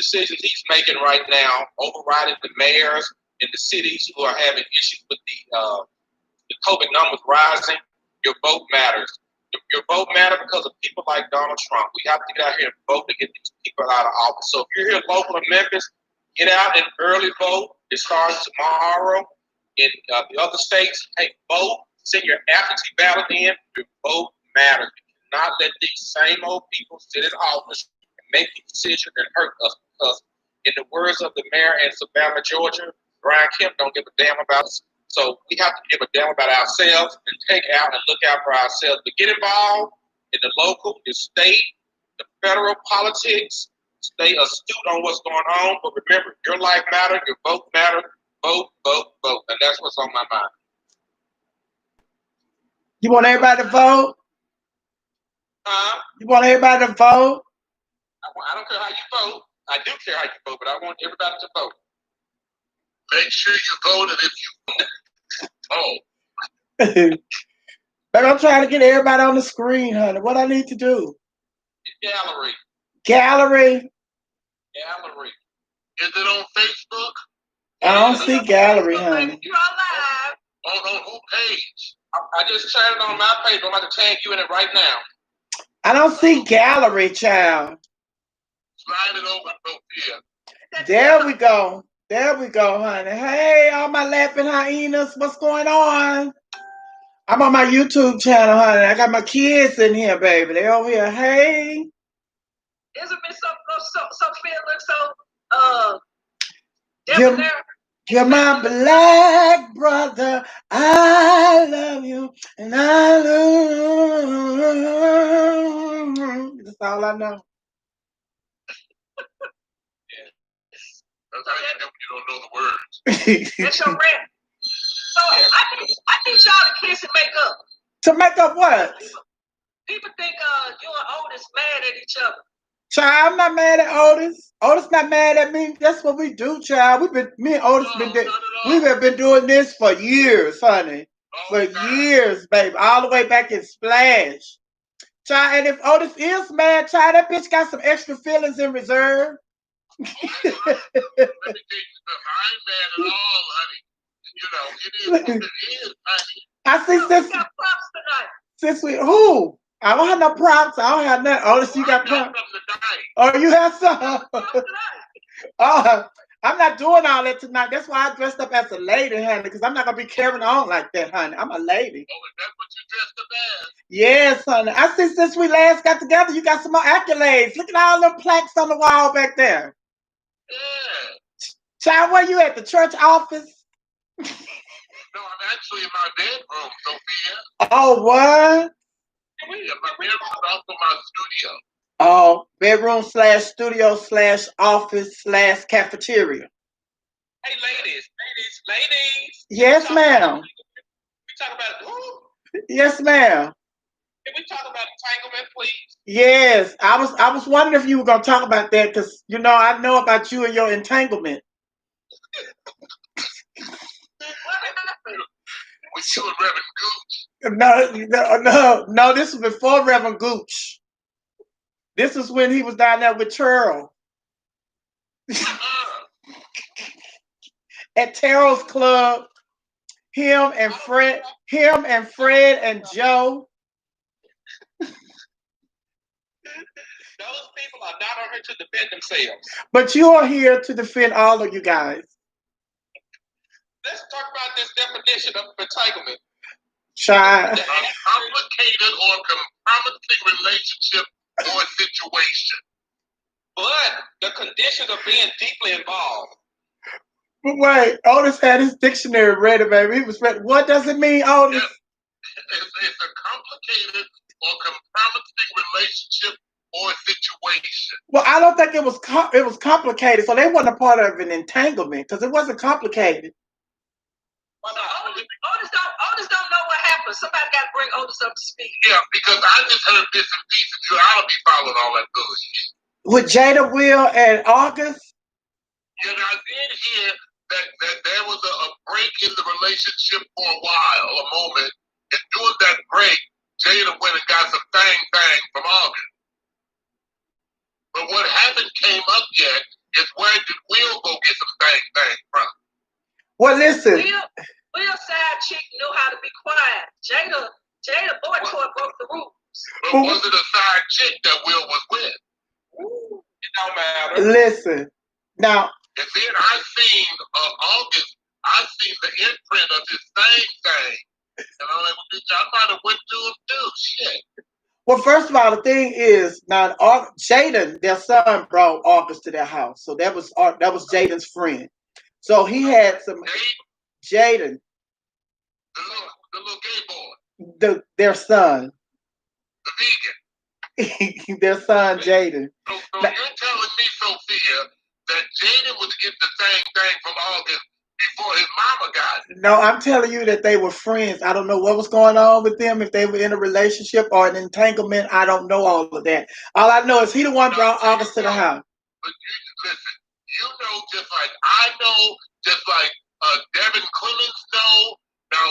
decisions he's making right now, overriding the mayors in the cities who are having issues with the COVID numbers rising, your vote matters. Your vote matters because of people like Donald Trump. We have to get out here and vote to get these people out of office. So if you're here local in Memphis, get out and early vote. It starts tomorrow. In the other states, hey, vote. Send your absentee ballot in. Your vote matters. You cannot let these same old people sit in office and make decisions and hurt us. Because in the words of the mayor in Savannah, Georgia, Brian Kemp don't give a damn about us. So we have to give a damn about ourselves and take out and look out for ourselves. But get involved in the local, the state, the federal politics. Stay astute on what's going on. But remember, your life matters, your vote matters. Vote, vote, vote. And that's what's on my mind. You want everybody to vote? You want everybody to vote? I don't care how you vote. I do care how you vote, but I want everybody to vote. Make sure you vote, and if you Baby, I'm trying to get everybody on the screen, honey. What I need to do? Gallery. Gallery? Gallery. Is it on Facebook? I don't see gallery, honey. You're live. On who page? I just chatted on my page. I'm about to tag you in it right now. I don't see gallery, child. Slide it over, Sophia. There we go. There we go, honey. Hey, all my laughing hyenas. What's going on? I'm on my YouTube channel, honey. I got my kids in here, baby. They over here. Hey. Isn't it Sophia looks so you're my black brother. I love you, and I love you. That's all I know. That's how you know you don't know the words. That's your rap. So I think y'all to kiss and make up. To make up what? People think you and Otis mad at each other. Child, I'm not mad at Otis. Otis not mad at me. That's what we do, child. Me and Otis we have been doing this for years, honey. For years, baby. All the way back in Splash. Child, and if Otis is mad, child, that bitch got some extra feelings in reserve. Let me tell you something. I ain't mad at all, honey. You know, it is what it is, honey. I see we got props tonight. Since who? I don't have no props. I don't have nothing. Otis, you got props. Oh, you have some? Oh, I'm not doing all that tonight. That's why I dressed up as a lady, honey, because I'm not going to be carrying on like that, honey. I'm a lady. Oh, that's what you dressed up as? Yes, honey. I see since we last got together, you got some more accolades. Look at all them plaques on the wall back there. Yeah. Child, where you at? The church office? No, I'm actually in my bedroom, Sophia. Oh, what? Yeah, my bedroom is also my studio. Oh, bedroom / studio / office / cafeteria. Hey, ladies. Yes, ma'am. We talk about who? Yes, ma'am. Can we talk about entanglement, please? Yes, I was wondering if you were gonna talk about that because I know about you and your entanglement. With you and Reverend Gooch. No. This was before Reverend Gooch. This was when he was down there with Terrell. At Terrell's club, him and Fred and Joe. Those people are not on here to defend themselves. But you are here to defend all of you guys. Let's talk about this definition of entanglement. Child. Complicated or compromising relationship or situation. But the conditions of being deeply involved. But wait, Otis had his dictionary ready, baby. He was ready. What does it mean, Otis? It's a complicated or compromising relationship or situation. Well, I don't think it was complicated, so they wasn't a part of an entanglement because it wasn't complicated. Well, Otis don't know what happened. Somebody got to bring Otis up to speed. Yeah, because I just heard this in pieces. I don't be following all that bullshit. With Jada, Will, and August? Yeah, I did hear that there was a break in the relationship for a while, a moment. And during that break, Jada went and got some thang from August. But what hasn't came up yet is where did Will go get some things from? Well, listen. Will's side chick knew how to be quiet. Jada boy toy broke the rules. But was it a side chick that Will was with? Ooh. It don't matter. Listen. Now. And then I seen August. I seen the imprint of this same thing. And I'm like, I might have went to him too. Shit. Well, first of all, the thing is now, Jaden, their son, brought August to their house, so that was Jaden's friend. So he had some. Jaden, the little gay boy, their son, the vegan, their son, Jaden. So you're telling me, Sophia, that Jaden was getting the same thing from August before his mama got it? No, I'm telling you that they were friends. I don't know what was going on with them, if they were in a relationship or an entanglement. I don't know all of that. All I know is he the one brought August to the house. But listen, you know, just like I know, just like Devin Clemens know. Now,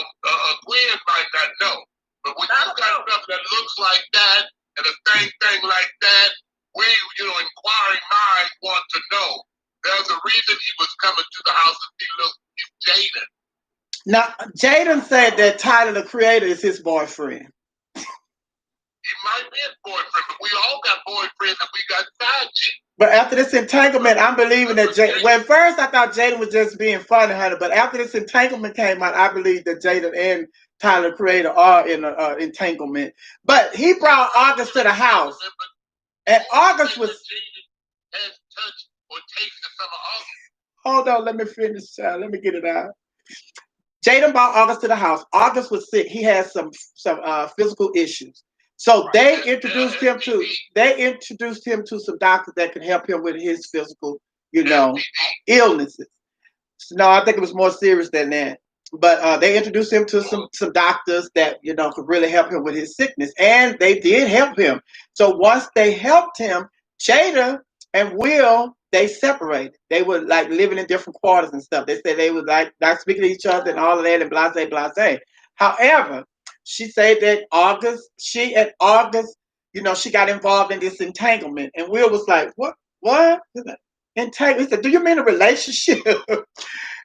Gwen might not know, but when you got something that looks like that and a thing like that, we, inquiring minds want to know. There's a reason he was coming to the house to see little Jaden. Now, Jaden said that Tyler, the Creator, is his boyfriend. He might be his boyfriend, but we all got boyfriends and we got side chicks. But after this entanglement, I'm believing that Jaden. Well, at first I thought Jaden was just being funny, honey. But after this entanglement came out, I believe that Jaden and Tyler, the Creator, are in an entanglement. But he brought August to the house, and August was. Has touched or tasted some of August. Hold on, let me finish, child. Let me get it out. Jaden brought August to the house. August was sick. He had some physical issues. So they introduced him to some doctors that could help him with his physical, illnesses. No, I think it was more serious than that. But they introduced him to some doctors that, could really help him with his sickness. And they did help him. So once they helped him, Jada and Will, they separated. They were like living in different quarters and stuff. They said they was like not speaking to each other and all of that and blase. However, she said that she got involved in this entanglement. And Will was like, what? Entanglement? He said, do you mean a relationship?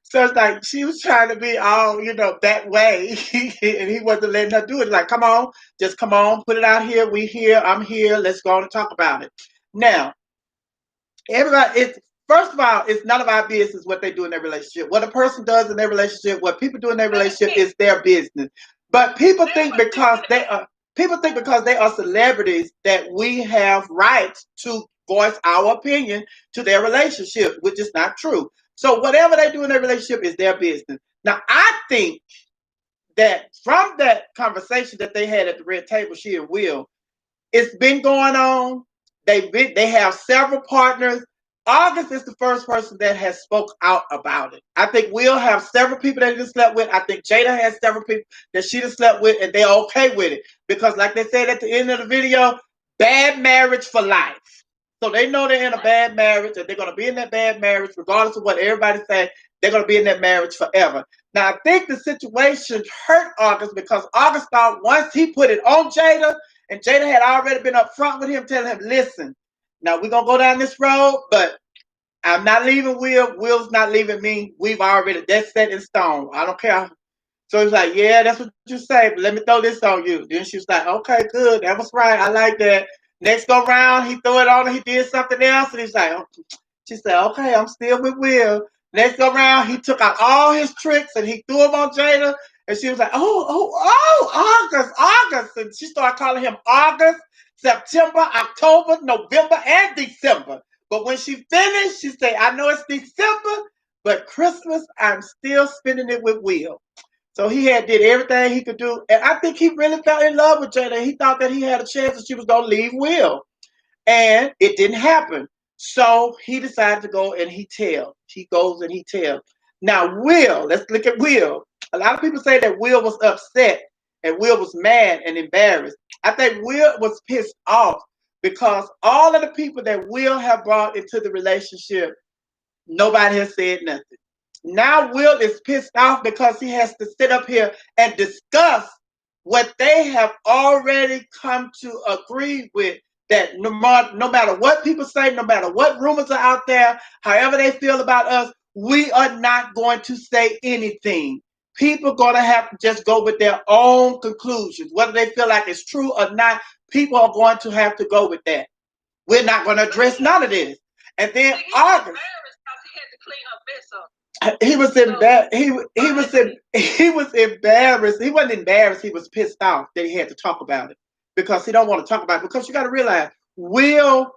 So it's like she was trying to be all, that way. And he wasn't letting her do it. Like, come on, put it out here. We here, I'm here. Let's go on and talk about it. Now, first of all, it's none of our business what they do in their relationship. What a person does in their relationship, what people do in their relationship is their business. But people think because they are celebrities that we have rights to voice our opinion to their relationship, which is not true. So whatever they do in their relationship is their business. Now, I think that from that conversation that they had at the red table, she and Will, it's been going on. They have several partners. August is the first person that has spoke out about it. I think Will have several people that he slept with. I think Jada has several people that she has slept with, and they're okay with it. Because like they said at the end of the video, bad marriage for life. So they know they're in a bad marriage, and they're going to be in that bad marriage, regardless of what everybody says. They're going to be in that marriage forever. Now, I think the situation hurt August because August thought once he put it on Jada, and Jada had already been up front with him, telling him, listen, now we're going to go down this road, but I'm not leaving Will. Will's not leaving me. That's set in stone. I don't care. So he's like, yeah, that's what you say, but let me throw this on you. Then she was like, okay, good. That was right. I like that. Next go round, he threw it on her. He did something else. And he's like, she said, okay, I'm still with Will. Next go round, he took out all his tricks and he threw them on Jada. And she was like, August. And she started calling him August, September, October, November, and December. But when she finished, she said, I know it's December, but Christmas, I'm still spending it with Will. So he did everything he could do. And I think he really fell in love with Jada. He thought that he had a chance that she was going to leave Will. And it didn't happen. So he decided to go and he tells. He goes and he tells. Now, Will, let's look at Will. A lot of people say that Will was upset and Will was mad and embarrassed. I think Will was pissed off because all of the people that Will have brought into the relationship, nobody has said nothing. Now Will is pissed off because he has to sit up here and discuss what they have already come to agree with that no matter what people say, no matter what rumors are out there, however they feel about us, we are not going to say anything. People are going to have to just go with their own conclusions. Whether they feel like it's true or not, people are going to have to go with that. We're not going to address none of this. And then August, he was embarrassed. He was embarrassed. He wasn't embarrassed. He was pissed off that he had to talk about it because he don't want to talk about it. Because you got to realize, Will,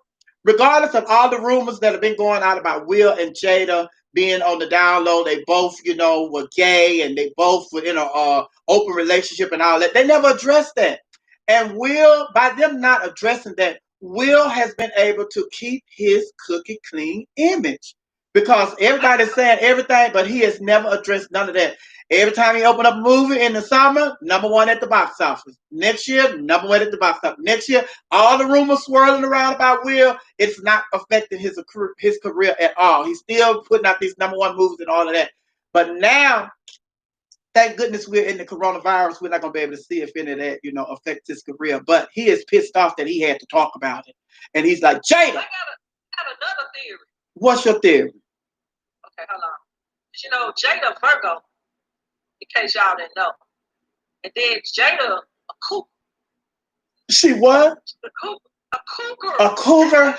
regardless of all the rumors that have been going out about Will and Jada being on the down low, they both, were gay and they both were in a open relationship and all that. They never addressed that. And Will, by them not addressing that, Will has been able to keep his cookie clean image. Because everybody's saying everything, but he has never addressed none of that. Every time he opened up a movie in the summer, #1 at the box office. Next year, #1 at the box office. Next year, all the rumors swirling around about Will, it's not affecting his career at all. He's still putting out these #1 movies and all of that. But now, thank goodness we're in the coronavirus. We're not going to be able to see if any of that, affects his career. But he is pissed off that he had to talk about it. And he's like, Jada. I got another theory. What's your theory? Okay, hold on. Jada Virgo, in case y'all didn't know. And then Jada a cougar. She what? A cougar. A cougar?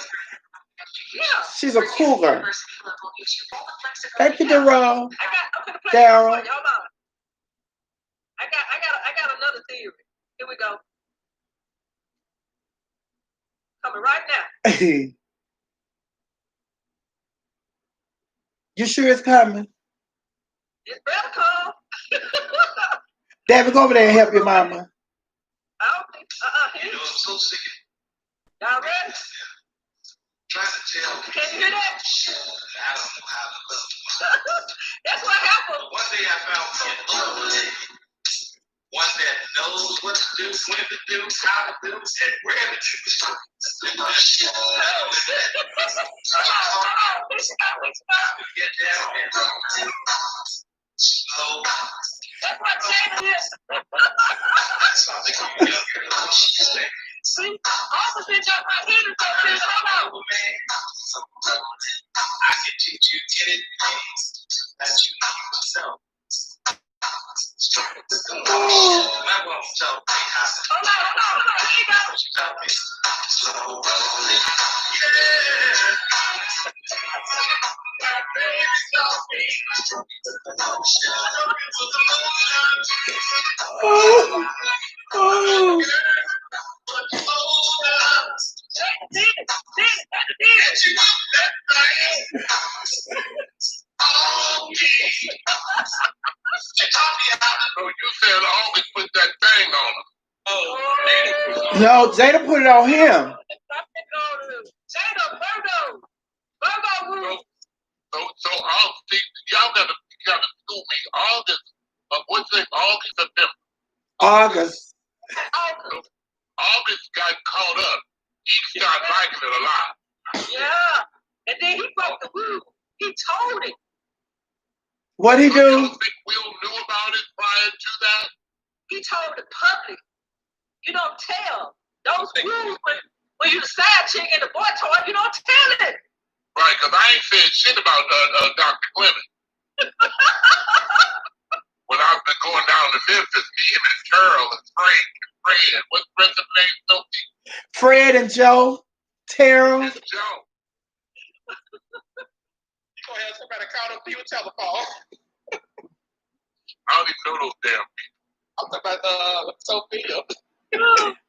Yeah. She's a cougar. Thank you, Daryl. Daryl. Daryl. Hold on. I got another theory. Here we go. Coming right now. You sure it's coming? It's better come. David, go over there and help your mama. I don't think. I'm so sick. Y'all ready? Trying to tell. Can you hear that? I don't know how to love. That's what happened. One day I found one that knows what to do, when to do, how to do, and where to do. Get down and slow. That's what Jada is. See, opposite of my head is something. Hold on. I can teach you anything that you know yourself. Hold on. Here you go. Slow rolling. You said always put that thing on him. No, Jada put it on him. Jada, Virgo. So y'all gotta school me. August, what's it? August, September. August. August got caught up. He started liking it a lot. Yeah. And then he broke the rule. He told it. What'd he do? You don't think Will knew about it prior to that? He told the public. You don't tell. Those rules when you the side chick and the boy toy, you don't tell it. Right, because I ain't said shit about Dr. Clement. When I've been going down to Memphis, me, him, and Carol, and Fred, what's the rest of the name, Sophie? Fred and Joe, Terrell. And Joe. You gonna have somebody call up to your telephone? I don't even know those damn people. I'm talking about Sophia.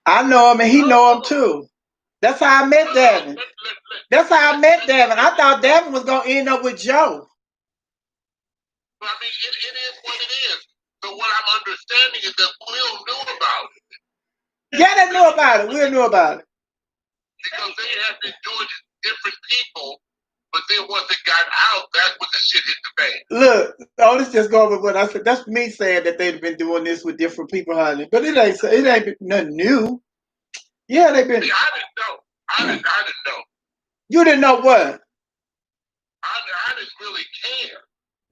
I know him and he know him too. That's how I met Davin. That's how I met Davin. I thought Davin was gonna end up with Joe. I mean, it is what it is. So what I'm understanding is that Will knew about it. Yeah, they knew about it. Will knew about it. Because they had been doing it to different people, but then once it got out, that's when the shit hit the fan. Look, let's just go over what I said. That's me saying that they've been doing this with different people, honey. But it ain't nothing new. Yeah, they've been. See, I didn't know. I didn't know. You didn't know what? I didn't really care.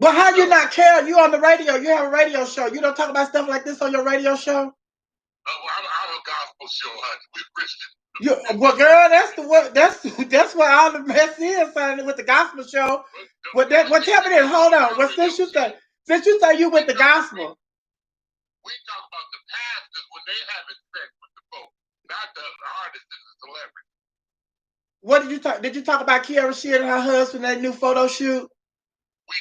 Well, how you not care? You on the radio. You have a radio show. You don't talk about stuff like this on your radio show? I'm a gospel show, honey. We're Christian. Well, girl, that's what all the mess is, son, with the gospel show. Tell me this. Hold on. Well, since you say you with the gospel, we talk about the pastors when they having sex with the folks, not the artists and the celebrities. What did you talk? Did you talk about Kiara Sheard and her husband that new photo shoot? We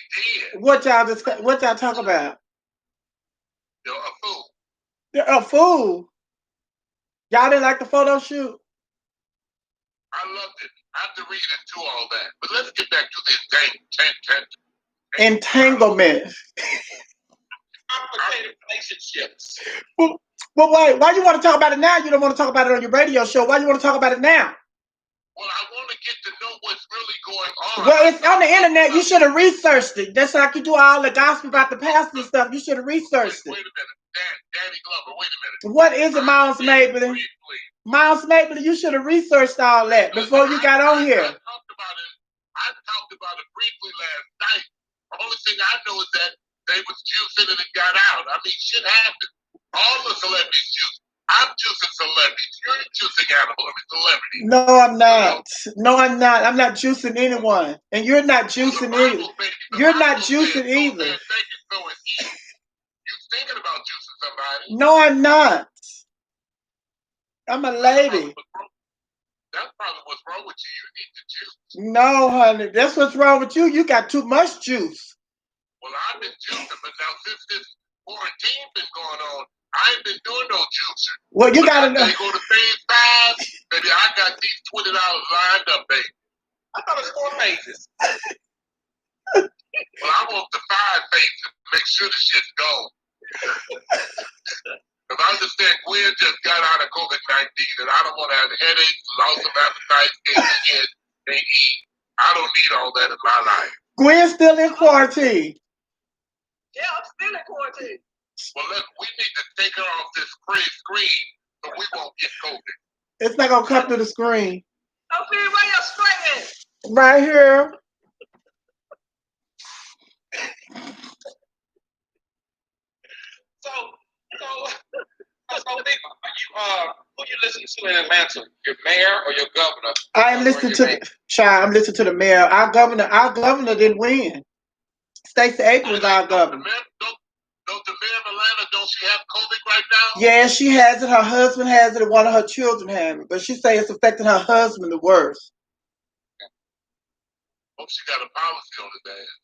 did. What y'all talk about? You're a fool. They're a fool. Y'all didn't like the photo shoot? I loved it. I have to read into all that. But let's get back to the entanglement. Complicated relationships. Well, why you want to talk about it now? You don't want to talk about it on your radio show. Why you want to talk about it now? Well, I want to get to know what's really going on. Well, it's on the internet. You should have researched it. Just like you do all the gospel about the pastor and stuff. You should have researched it. Wait a minute. Danny Glover, wait a minute. What is it, Miles Mabley? Miles Mabley, you should have researched all that before you got on here. I talked about it briefly last night. The only thing I know is that they was juicing and it got out. I mean, shit happened. All the celebrities juice. I'm juicing celebrities. You're juicing celebrities. No, I'm not. No, I'm not. I'm not juicing anyone. And you're not juicing either. You're not juicing either. You thinking about juicing somebody? No, I'm not. I'm a lady. That's probably what's wrong with you. You need to juice. No, honey. That's what's wrong with you. You got too much juice. Well, I've been juicing, but now since this quarantine been going on, I ain't been doing no juicing. Well, you gotta know. They go to phase 5, baby. I got these $20 lined up, baby. I thought it was 4 phases. Well, I want the 5 phases to make sure the shit's gone. Because I understand Gwen just got out of COVID-19, and I don't want to have headaches, loss of appetite, can't eat. I don't need all that in my life. Gwen's still in quarantine. Yeah, I'm still in quarantine. Well, we need to take her off this screen so we won't get COVID. It's not going to come through the screen. Sophia, where your screen is? Right here. So, who you listen to in Atlanta? Your mayor or your governor? I'm listening to the mayor. Our governor didn't win. Stacey Abrams is our governor. Don't the mayor of Atlanta, don't she have COVID right now? Yeah, she has it. Her husband has it, and one of her children have it. But she says it's affecting her husband the worst. Hope she got a policy on his ass.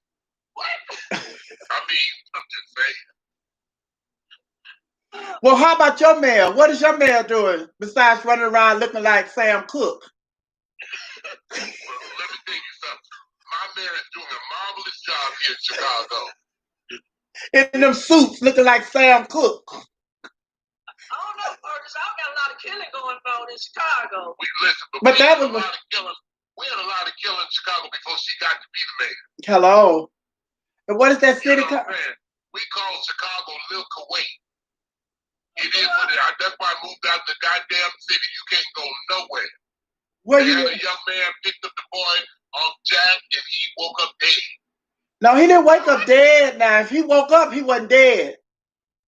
What? I mean, I'm just saying. Well, how about your mayor? What is your mayor doing besides running around looking like Sam Cooke? Well, let me tell you something. My mayor is doing a marvelous job here in Chicago. In them suits looking like Sam Cooke. I don't know, Curtis. I got a lot of killing going on in Chicago. We had a lot of killing in Chicago before she got to be the mayor. Hello. And what is that city called? We call Chicago Lil Kuwait. It is what it is. That's why I moved out the goddamn city. You can't go nowhere. They had a young man picked up the boy off Jack and he woke up dead. No, he didn't wake up dead now. If he woke up, he wasn't dead.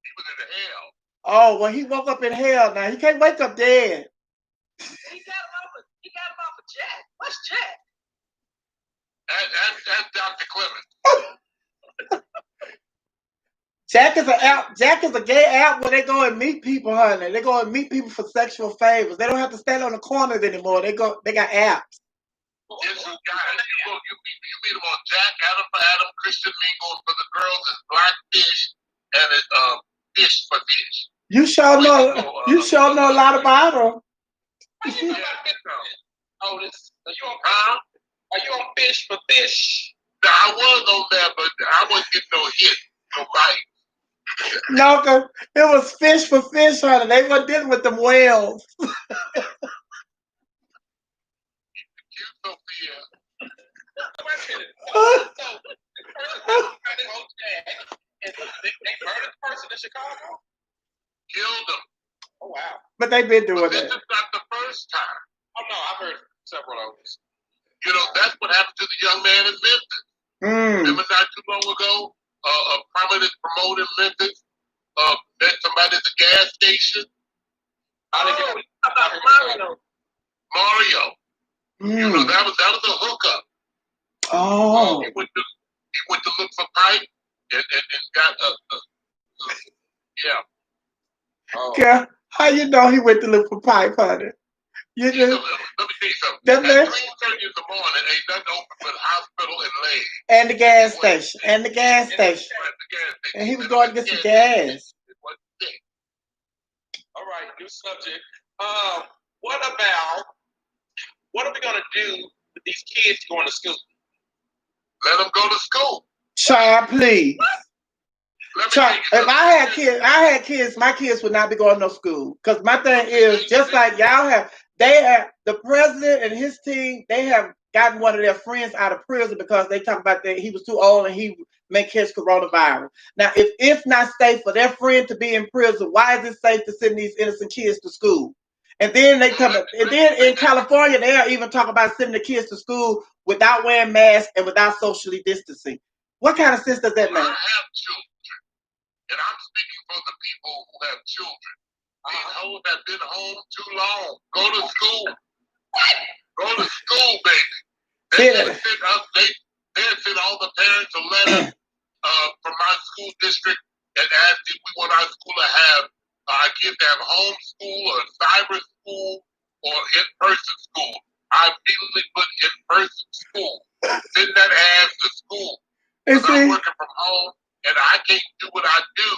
He was in the hell. Oh, well, he woke up in hell now. He can't wake up dead. He got him off of Jack. What's Jack? That's Dr. Clemens. Jack is a gay app where they go and meet people, honey. They go and meet people for sexual favors. They don't have to stand on the corners anymore. They got apps. Yes, you meet them on Jack, Adam, Christian Mingle for the girls is Blackfish and it's Fish for Fish. You sure know a lot about them. Are you on Fish for Fish? No, I was on there, but I wasn't getting no hit, no bite. No, cause it was Fish for Fish, honey. They weren't dealing with them whales. Sophia. They murdered the person in Chicago? Killed them. Oh, wow. But they've been doing that. This is not the first time. Oh, no, I've heard several of these. You know, that's what happened to the young man in Memphis. Remember not too long ago, a prominent promoter in Memphis met somebody at the gas station. About Mario. Mario. You know, that was a hookup. Oh. He went to look for pipe and got yeah. Oh. Girl, how you know he went to look for pipe, honey? You just, let me tell you something. At 3:30 in the morning, ain't nothing open but hospital and leg. And the gas station. And the gas station. And he was going to get some gas. All right, new subject. What are we gonna do with these kids going to school? Let them go to school. Child, please. Child, if I had kids, my kids would not be going to no school. Because my thing is, just like y'all have, the president and his team, they have gotten one of their friends out of prison because they talk about that he was too old and he may catch coronavirus. Now, if it's not safe for their friend to be in prison, why is it safe to send these innocent kids to school? And then in California, they are even talking about sending the kids to school without wearing masks and without socially distancing. What kind of sense does that make? I have children, and I'm speaking for the people who have children. These hoes have been home too long. Go to school. Go to school, baby. They sent all the parents a letter from my school district and asked if we want our school to have kids to have home school or cyber school or in-person school. I immediately put in-person school. Send that ass to school. Because I'm working from home and I can't do what I do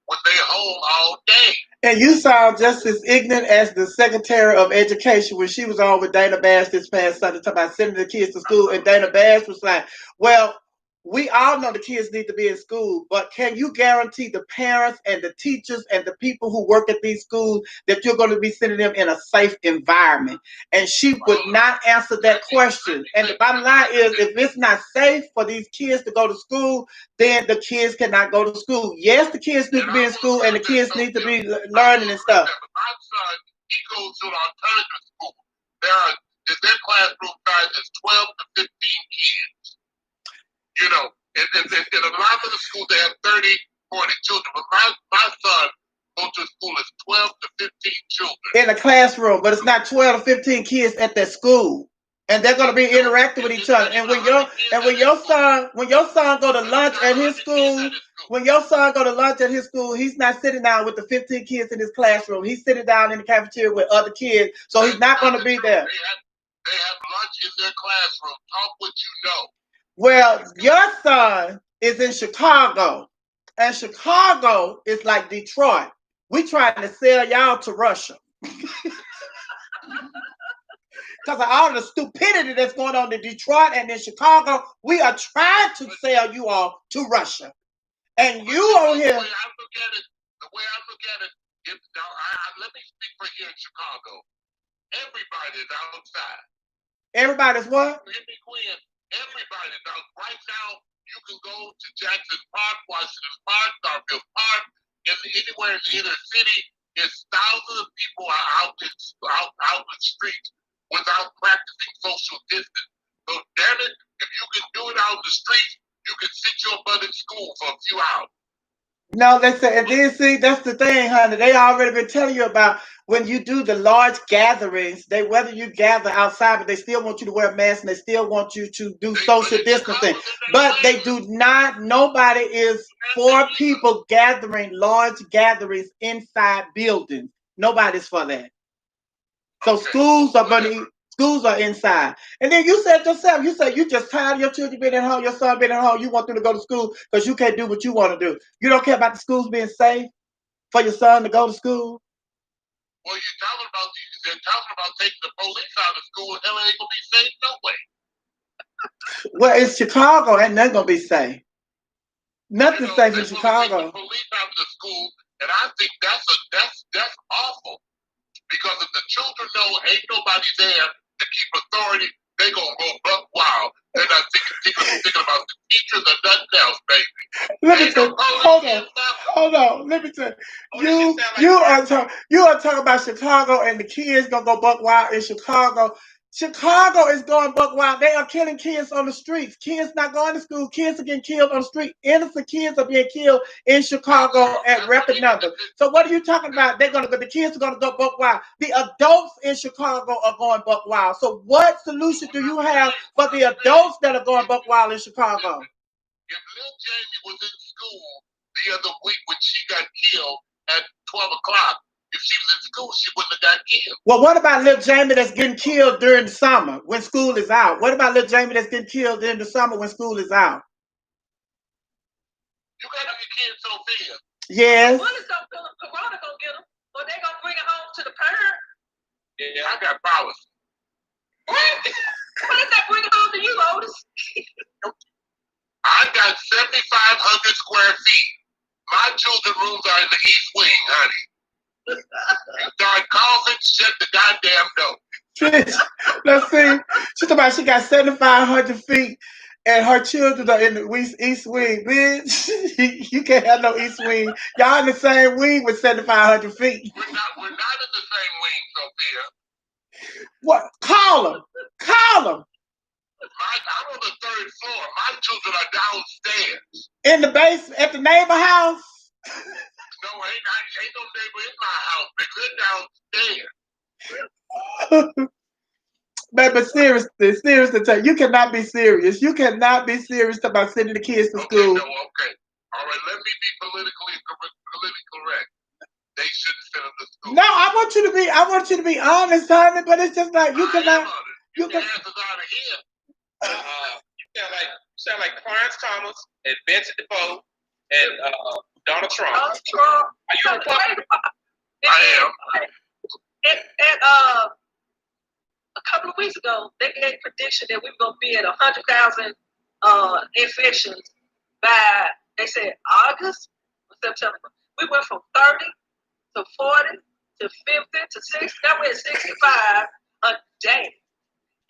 when they home all day. And you sound just as ignorant as the Secretary of Education when she was on with Dana Bash this past Sunday talking about sending the kids to school. And Dana Bash was like, well, we all know the kids need to be in school, but can you guarantee the parents and the teachers and the people who work at these schools that you're going to be sending them in a safe environment? And she would not answer that question. And the bottom line is, if it's not safe for these kids to go to school, then the kids cannot go to school. Yes, the kids need to be in school and the kids need to be learning and stuff. My son, he goes to an alternative school. Their classroom size is 12 to 15 kids. You know, in a lot of the schools, they have 30, 40 children. But my son goes to school as 12 to 15 children. In a classroom, but it's not 12 to 15 kids at that school. And they're going to be interacting with each other. And when your son go to lunch at his school, he's not sitting down with the 15 kids in his classroom. He's sitting down in the cafeteria with other kids. So he's not going to be there. They have lunch in their classroom. Talk what you know. Well, your son is in Chicago, and Chicago is like Detroit. We trying to sell y'all to Russia. Because of all the stupidity that's going on in Detroit and in Chicago, we are trying to sell you all to Russia. And you on here. The way I look at it, let me speak for here in Chicago. Everybody's outside. Everybody's what? Everybody's out. Right now, you can go to Jackson Park, Washington Park, Garfield Park, and anywhere in the inner city. There's thousands of people out in the streets without practicing social distance. So damn it, if you can do it out in the streets, you can sit your butt in school for a few hours. No, they say, and then see, that's the thing, honey. They already been telling you about when you do the large gatherings, whether you gather outside, but they still want you to wear a mask and they still want you to do social distancing. But they do not, nobody is for people gathering large gatherings inside buildings. Nobody's for that. So schools are inside. And then you said yourself, you just tired of your children being at home, your son being at home, you want them to go to school because you can't do what you want to do. You don't care about the schools being safe for your son to go to school? Well, they're talking about taking the police out of school. Hell, ain't gonna be safe no way. Well, it's Chicago, and they're gonna be safe. Nothing's safe in Chicago. Take the police out of the school, and I think that's awful. Because if the children know ain't nobody there to keep authority, they gonna go buck wild. They're not thinking about the teachers or nothing else, baby. Let me tell you. Hold on. Let me tell you. You are talking about Chicago and the kids gonna go buck wild in Chicago. Chicago is going buck wild. They are killing kids on the streets. Kids not going to school. Kids are getting killed on the street. Innocent kids are being killed in Chicago at rapid numbers. So what are you talking about? The kids are gonna go buck wild. The adults in Chicago are going buck wild. So what solution do you have for the adults that are going buck wild in Chicago? If little Jamie was in school the other week when she got killed at 12 o'clock, if she was in school, she wouldn't have got killed. Well, what about little Jamie that's getting killed during the summer when school is out? What about little Jamie that's getting killed during the summer when school is out? You got your kid, Sophia. Yes. Corona gonna get them, or they gonna bring it home to the parent. Yeah, I got policy. What? What does that bring home to you, Otis? I got 7,500 square feet. My children's rooms are in the east wing, honey. You start coughing, shut the goddamn door. Let's see. She's talking about she got 7,500 feet and her children are in the east wing. Bitch, you can't have no east wing. Y'all in the same wing with 7,500 feet. We're not in the same wing, Sophia. What? Call them. Call them. I'm on the third floor. My children are downstairs. In the basement, at the neighbor house? No, ain't no neighbor in my house, but they're downstairs. But seriously, you cannot be serious. You cannot be serious about sending the kids to school. Okay. All right, let me be politically correct. They shouldn't send them to school. No, I want you to be honest, honey, but it's just like you cannot. You can answer out of here. You sound like Clarence Thomas and Betsy DeVoe and Donald Trump. Are you a Republican? I am. And a couple of weeks ago, they gave a prediction that we were going to be at 100,000 infections by, they said, August or September. We went from 30 to 40 to 50 to 60. Now we're at 65 a day.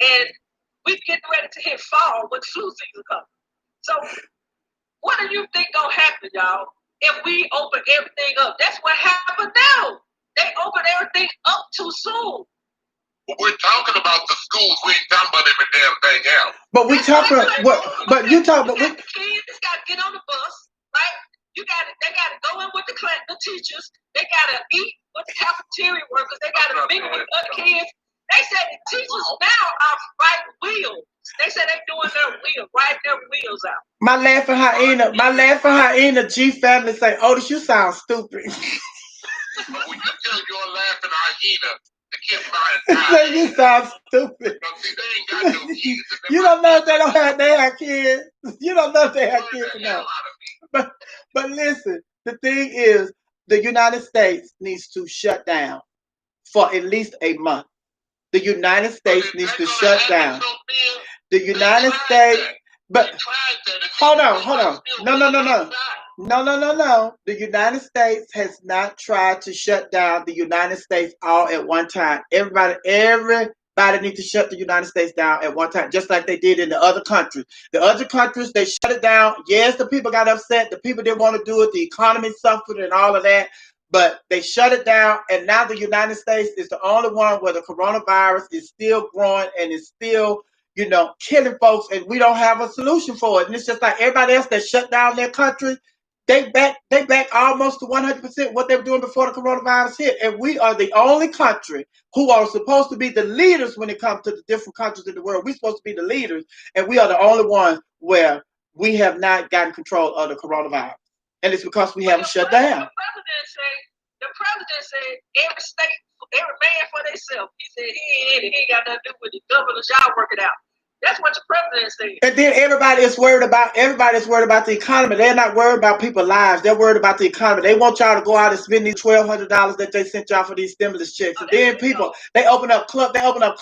And we're getting ready to hit fall with flu season coming. So what do you think going to happen, y'all, if we open everything up? That's what happened now. They opened everything up too soon. But we're talking about the schools. We ain't talking about every damn thing else. But we talking about what? But you talking about the kids got to get on the bus, right? They got to go in with the teachers. They got to eat with the cafeteria workers. They got to mingle with other kids. They said the teachers now are riding wheels. They said they're doing their wheels, riding their wheels out. My laughing hyena G family say, Otis, you sound stupid. But when you tell your laughing hyena to kiss my you sound stupid. See, they ain't got no kids. You don't know if they have kids. You don't know if they have kids or not. But listen, the thing is, the United States needs to shut down for at least a month. The United States needs to shut down. The United States, but hold on. No. The United States has not tried to shut down the United States all at one time. Everybody needs to shut the United States down at one time, just like they did in the other countries. The other countries, they shut it down. Yes, the people got upset. The people didn't want to do it. The economy suffered and all of that. But they shut it down, and now the United States is the only one where the coronavirus is still growing and is still, killing folks, and we don't have a solution for it. And it's just like everybody else that shut down their country, they back almost to 100% what they were doing before the coronavirus hit. And we are the only country who are supposed to be the leaders when it comes to the different countries in the world. We're supposed to be the leaders, and we are the only ones where we have not gotten control of the coronavirus. And it's because we haven't shut down. The president said every state, every man for themselves. He said he ain't got nothing to do with the governors. Y'all work it out. That's what the president said. And then everybody is worried about the economy. They're not worried about people's lives. They're worried about the economy. They want y'all to go out and spend these $1,200 that they sent y'au for these stimulus checks. And then they open up clubs, they open up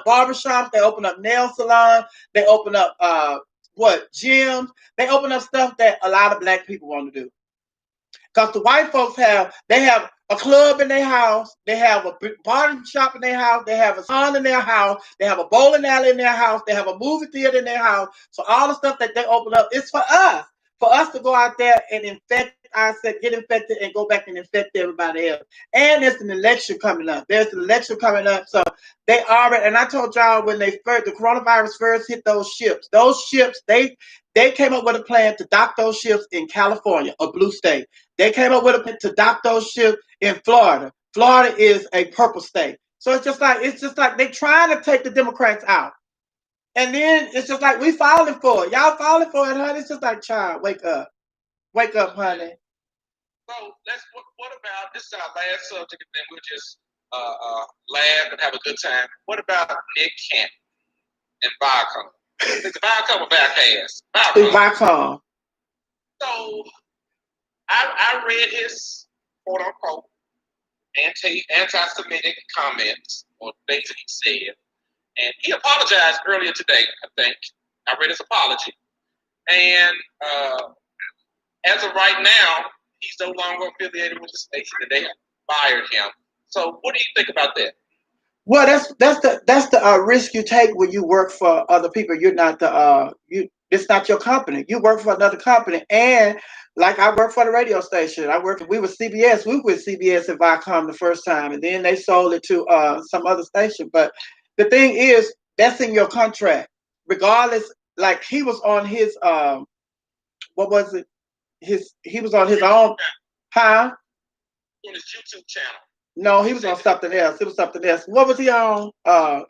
barbershops, they open up nail salons, they open up gyms. They open up stuff that a lot of black people want to do. Because the white folks have a club in their house, they have a barber shop in their house, they have a salon in their house, they have a bowling alley in their house, they have a movie theater in their house. So all the stuff that they open up is for us to go out there and infect I said get infected and go back and infect everybody else. And there's an election coming up. There's an election coming up. So they already, and I told y'all when the coronavirus first hit those ships, they came up with a plan to dock those ships in California, a blue state. They came up with a plan to dock those ships in Florida. Florida is a purple state. So it's just like they're trying to take the Democrats out. And then it's just like we falling for it. Y'all falling for it, honey. It's just like, child, wake up. Wake up, honey. So what about, this is our last subject, and then we'll just laugh and have a good time. What about Nick Cannon and Viacom? Is it Viacom or Viacast? Viacom. So I read his quote unquote anti-Semitic comments or things that he said, and he apologized earlier today. I think I read his apology, and as of right now, he's no longer affiliated with the station, and they have fired him. So, what do you think about that? Well, that's the risk you take when you work for other people. You're not it's not your company. You work for another company, and like I work for the radio station. We were CBS. We were with CBS and Viacom the first time, and then they sold it to some other station. But the thing is, that's in your contract, regardless. Like he was on his what was it? He was on his own, huh? On his YouTube channel. No, he was on something else. It was something else. What was he on?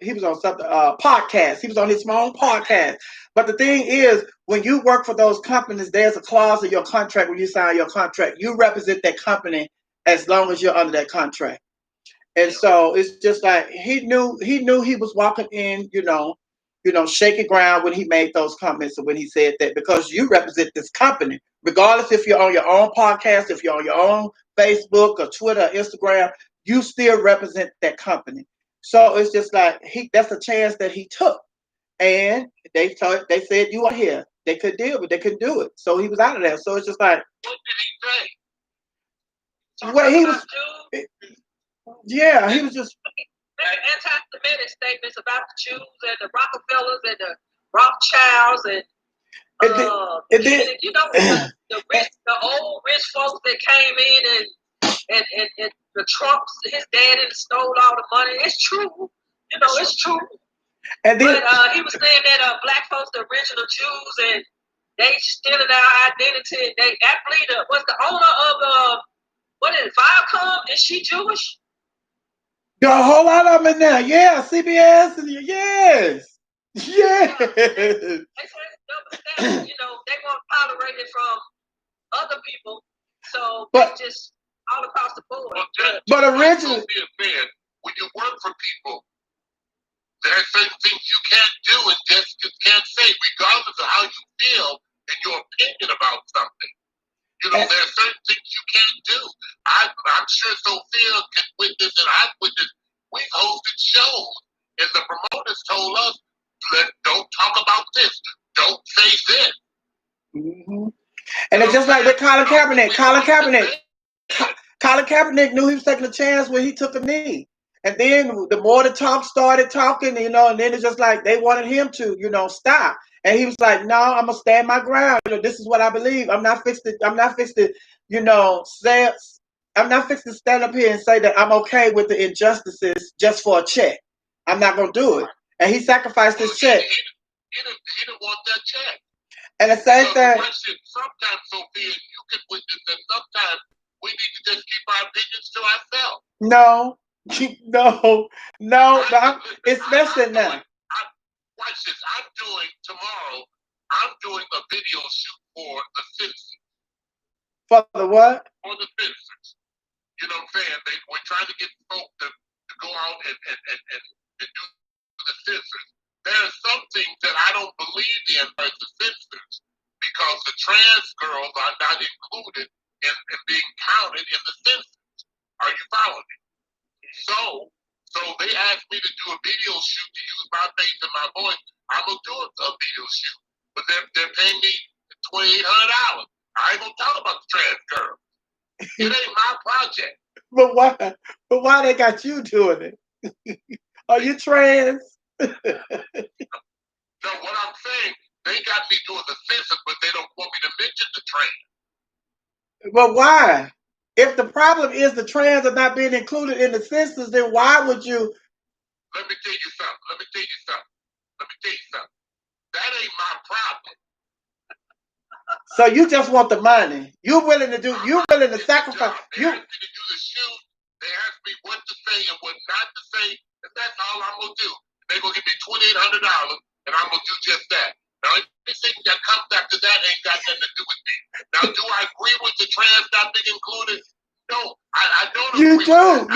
He was on something podcast. He was on his own podcast. But the thing is, when you work for those companies, there's a clause in your contract when you sign your contract. You represent that company as long as you're under that contract. And so it's just like he knew he was walking in, shaking ground when he made those comments and when he said that, because you represent this company, regardless if you're on your own podcast, if you're on your own Facebook or Twitter or Instagram, you still represent that company. So it's just like that's a chance that he took. And they said you are here. They could deal, but they couldn't do it. So he was out of there. So it's just like, what did he say? What he was. Yeah, he was just anti-Semitic statements about the Jews and the Rockefellers and the Rothschilds and the old rich folks that came in and the Trumps, his daddy stole all the money. It's true, it's true. And then, but he was saying that black folks, the original Jews, and they stealing our identity. I believe was the owner of what is it, Viacom? Is she Jewish? Got a whole lot of them in there. Yeah, CBS. Yes. Yes. They said they won't tolerate it from other people. So it's just all across the board. But originally, when you work for people, there are certain things you can't do and just can't say, regardless of how you feel and your opinion about something. There are certain things you can't do. I'm sure Sophia can witness, and I've witnessed. We've hosted shows, and the promoters told us, don't talk about this. Don't say this. Mm-hmm. And it's just like with Colin Kaepernick. Colin Kaepernick knew he was taking a chance when he took a knee. And then the more the talk started talking, and then it's just like they wanted him to, stop. And he was like, no, I'm going to stand my ground. This is what I believe. I'm not fixed to, say, I'm not fixed to stand up here and say that I'm okay with the injustices just for a check. I'm not going to do it. And he sacrificed his check. He didn't want that check. And the same thing. Sometimes, Sophia, you can witness that sometimes we need to just keep our opinions to ourselves. No, especially now. Watch this. Tomorrow, I'm doing a video shoot for the citizens. For the what? For the citizens. You know what I'm saying? We're trying to get folks to go out and do the citizens. There are some things that I don't believe in as the citizens because the trans girls are not included in being counted in the census. Are you following me? So they asked me to do a video shoot to use my face and my voice. I'm gonna do a video shoot, but they're paying me $2,800. I ain't gonna talk about the trans girl. It ain't my project. But why they got you doing it? Are you trans? No, what I'm saying, they got me doing the census, but they don't want me to mention the trans. But why? If the problem is the trans are not being included in the census, then why would you? Let me tell you something. Let me tell you something. Let me tell you something. That ain't my problem. So you just want the money. You're willing to do. You're willing to sacrifice. They asked me to do the shoot. They asked me what to say and what not to say, and that's all I'm gonna do. They're gonna give me $2,800, and I'm gonna do just that. Now anything that comes after that ain't got nothing to do with me. Now, do I agree with the trans not being included? No, I don't agree.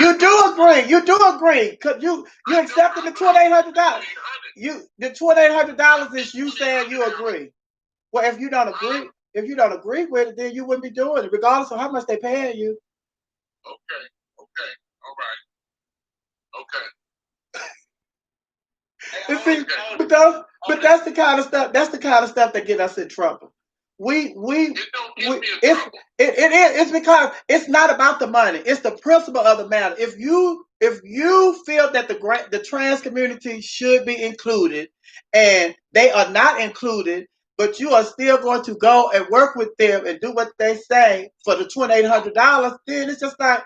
You do agree. You do agree. Cause you accepted the $2,800. The $2,800 is you saying you agree. Well, if you don't agree with it, then you wouldn't be doing it, regardless of how much they paying you. Okay. All right. Okay. But that's the kind of stuff. That's the kind of stuff that get us in trouble. It don't get me in trouble. It's because it's not about the money. It's the principle of the matter. If you feel that the trans community should be included, and they are not included, but you are still going to go and work with them and do what they say for the $2,800, then it's just like,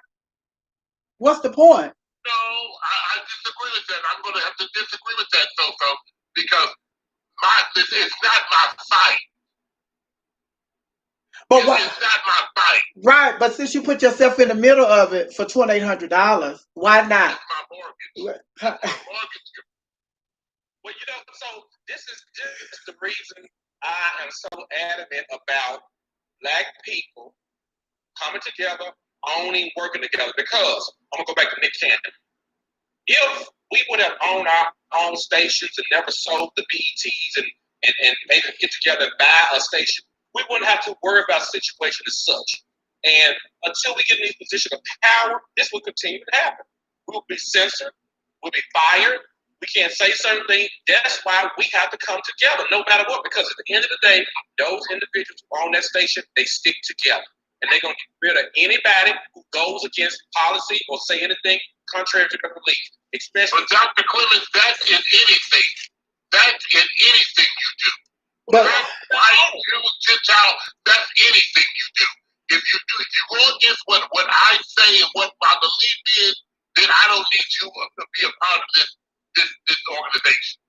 what's the point? No, I disagree with that. I'm going to have to disagree with that, Sophia, because this is not my fight. But it's not my fight. Right, but since you put yourself in the middle of it for $2,800, why not? It's my mortgage. My mortgage. Well, so this is just the reason I am so adamant about Black people coming together, owning, working together, because I'm going to go back to Nick Cannon. If we would have owned our own stations and never sold the BETs and maybe get together and buy a station, we wouldn't have to worry about the situation as such. And until we get in these positions of power, this will continue to happen. We will be censored. We'll be fired. We can't say certain things. That's why we have to come together, no matter what, because at the end of the day, those individuals who own that station, they stick together. And they're going to get rid of anybody who goes against policy or say anything contrary to their beliefs. Especially, but Dr. Clemens, that's in anything. That's in anything you do. But white, Jew, Gentile, that's anything you do. If you go against what I say and what my belief is, then I don't need you to be a part of this organization.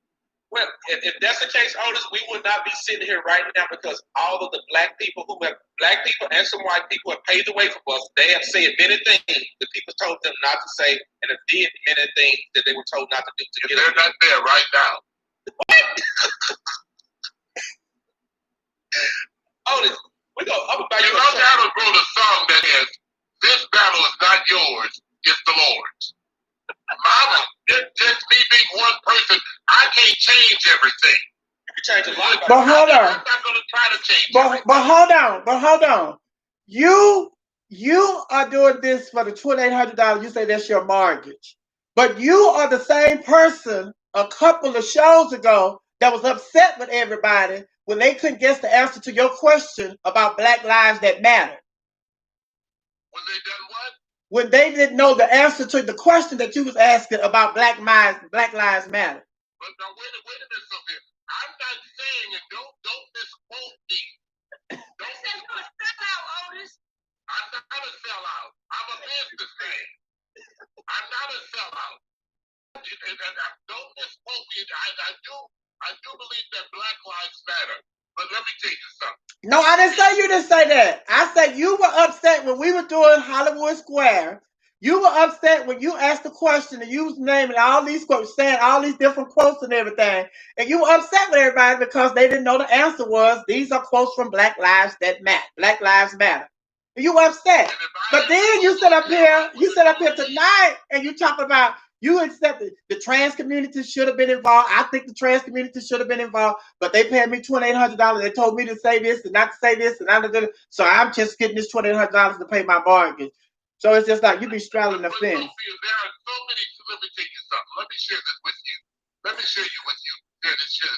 Well, if that's the case, Otis, we would not be sitting here right now because all of the black people and some white people have paved the way for us. They have said many things that people told them not to say, and have did many things that they were told not to do. They're not there right now. What? Otis, I'm about you. I gotta wrote a song that is, "This battle is not yours, it's the Lord's." Mama, just me being one person, I can't change everything. You can change a lot. But hold on. I'm not going to try to change everything. But hold on. You are doing this for the $2,800. You say that's your mortgage. But you are the same person a couple of shows ago that was upset with everybody when they couldn't guess the answer to your question about Black Lives That Matter. When they done what? When they didn't know the answer to the question that you was asking about Black Lives Matter. But now wait a minute, Sophia. I'm not saying, and don't misquote me. Don't misquote sellout, Otis. I'm not a sellout. I'm a businessman. I'm not a sellout. And don't misquote me. I do believe that Black Lives Matter. But let me tell you something. No, I didn't say you didn't say that. I said you were upset when we were doing Hollywood Square. You were upset when you asked the question and you was naming all these quotes, saying all these different quotes and everything. And you were upset with everybody because they didn't know the answer was, these are quotes from Black Lives That Matter. Black Lives Matter. And you were upset. But then you sit up here tonight and you talk about, you accepted the trans community should have been involved. I think the trans community should have been involved, but they paid me $2,800. They told me to say this and not to say this, so I'm just getting this $2,800 to pay my mortgage. So it's just like you be straddling the fence. There are so many. Let me tell you something. Let me share this with you. Let me share this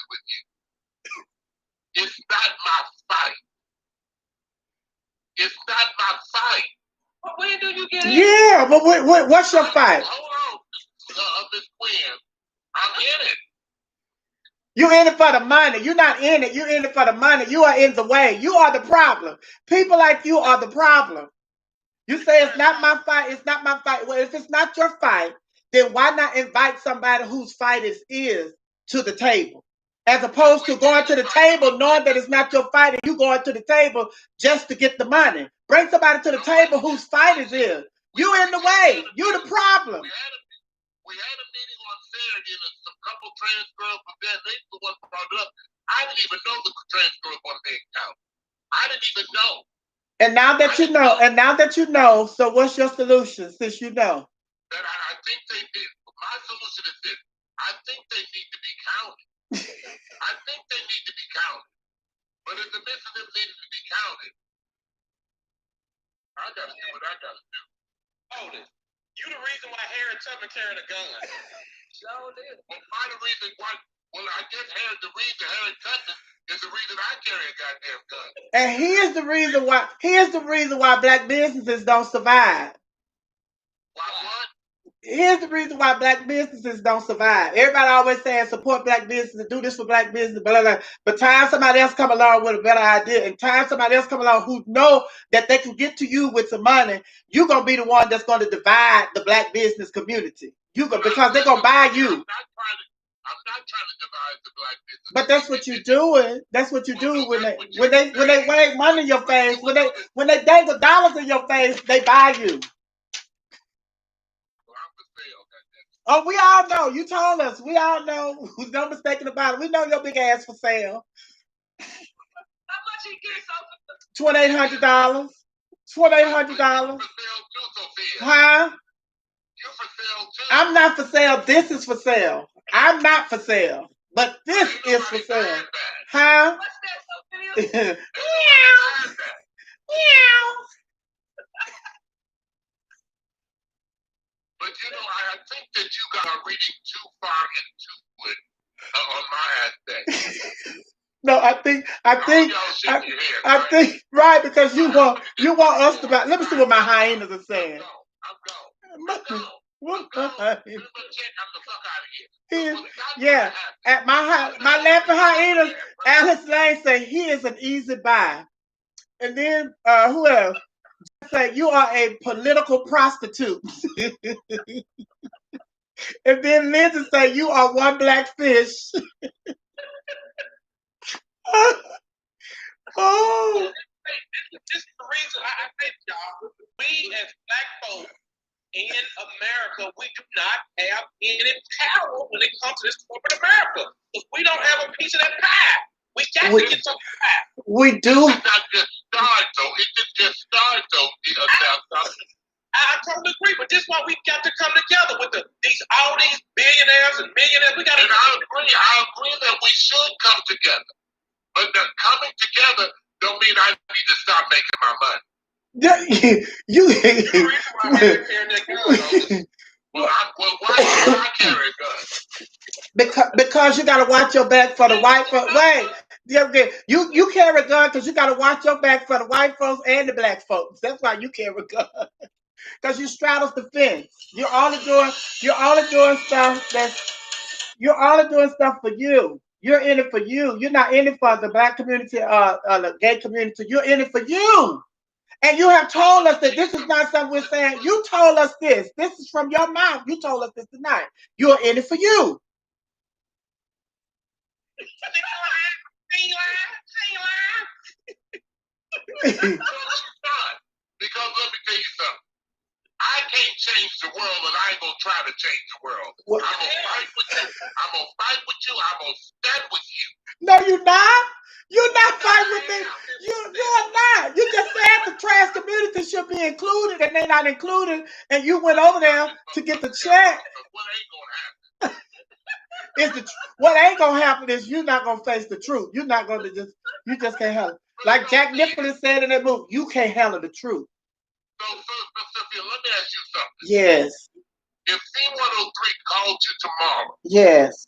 with you. It's not my fight. It's not my fight. But when do you get in? Yeah, but what's your fight? Hold on, Miss Quinn. I'm in it. You in it for the money. You're not in it. You're in it for the money. You are in the way. You are the problem. People like you are the problem. You say it's not my fight. It's not my fight. Well, if it's not your fight, then why not invite somebody whose fight is to the table? As opposed to going to the table knowing that it's not your fight and you going to the table just to get the money. Bring somebody to the table whose fight is. You in the way. You the problem. We had a meeting on Saturday and some couple trans girls from there, they the one brought it up. I didn't even know the trans girls were being counted. I didn't even know. And now that you know, so what's your solution since you know? That I think they did. My solution is this. I think they need to be counted. I think they need to be counted. But in the midst of them needing to be counted, I gotta do what I gotta do. Hold it. You the reason why Harry Tubman carried a gun. So did. Well, part of the reason why, well, I guess the reason Harry Tubman is the reason I carry a goddamn gun. And here's the reason why black businesses don't survive. Why what? Here's the reason why black businesses don't survive. Everybody always saying support black businesses, do this for black business, blah, blah, blah. But time somebody else come along with a better idea, and time somebody else come along who know that they can get to you with some money, you're gonna be the one that's gonna divide the black business community. Because they're gonna buy you. I'm not trying to divide the black business. But that's what you're doing. That's what you do when they wave money in your face, when they dangle dollars in your face, they buy you. Oh, we all know. You told us. We all know. There's no mistaking about it. We know your big ass for sale. How much he gets $2,800. $2,800. Huh? You're for sale too. I'm not for sale. This is for sale. I'm not for sale. But this is for sale. Huh? What's that, Sophia? Meow. But I think that you guys are reading too far into it on my aspect. No, I think right, because you want us to buy. Let me see what my hyenas are saying. Yeah, at my laughing hyenas, Alice Lane say he is an easy buy. And then who else? Say you are a political prostitute. And then Lindsay say you are one black fish. Oh. This is the reason I think, y'all, we as black folks in America, we do not have any power when it comes to this corporate America. Because we don't have a piece of that pie. We got to get some pie. We do. It did not just start, though. It didn't just start, though. I totally agree, but this is why we got to come together with all these billionaires and millionaires. We got to. I agree that we should come together, but the coming together don't mean I need to stop making my money. Why should I carry a gun? Because you got to watch your back for the white folks. Wait, you carry a gun because you got to watch your back for the white folks and the black folks. That's why you carry a gun. Because you straddle the fence. You're only doing stuff for you. You're in it for you. You're not in it for the black community or the gay community. You're in it for you. And you have told us that this is not something we're saying. You told us this. This is from your mouth. You told us this tonight. You're in it for you. Because let me tell you something. I can't change the world, and I ain't gonna try to change the world. I'm gonna fight with you. I'm gonna stand with you. No, you're not. You're not fighting with me. You're not. You just said the trans community should be included, and they're not included, and you went over there to get the check. What ain't gonna happen? What ain't gonna happen is you're not gonna face the truth. You're not gonna you just can't handle it. Like Jack Nicholson said in that movie, you can't handle the truth. So, Sophia, let me ask you something. Yes. If C103 called you tomorrow. Yes.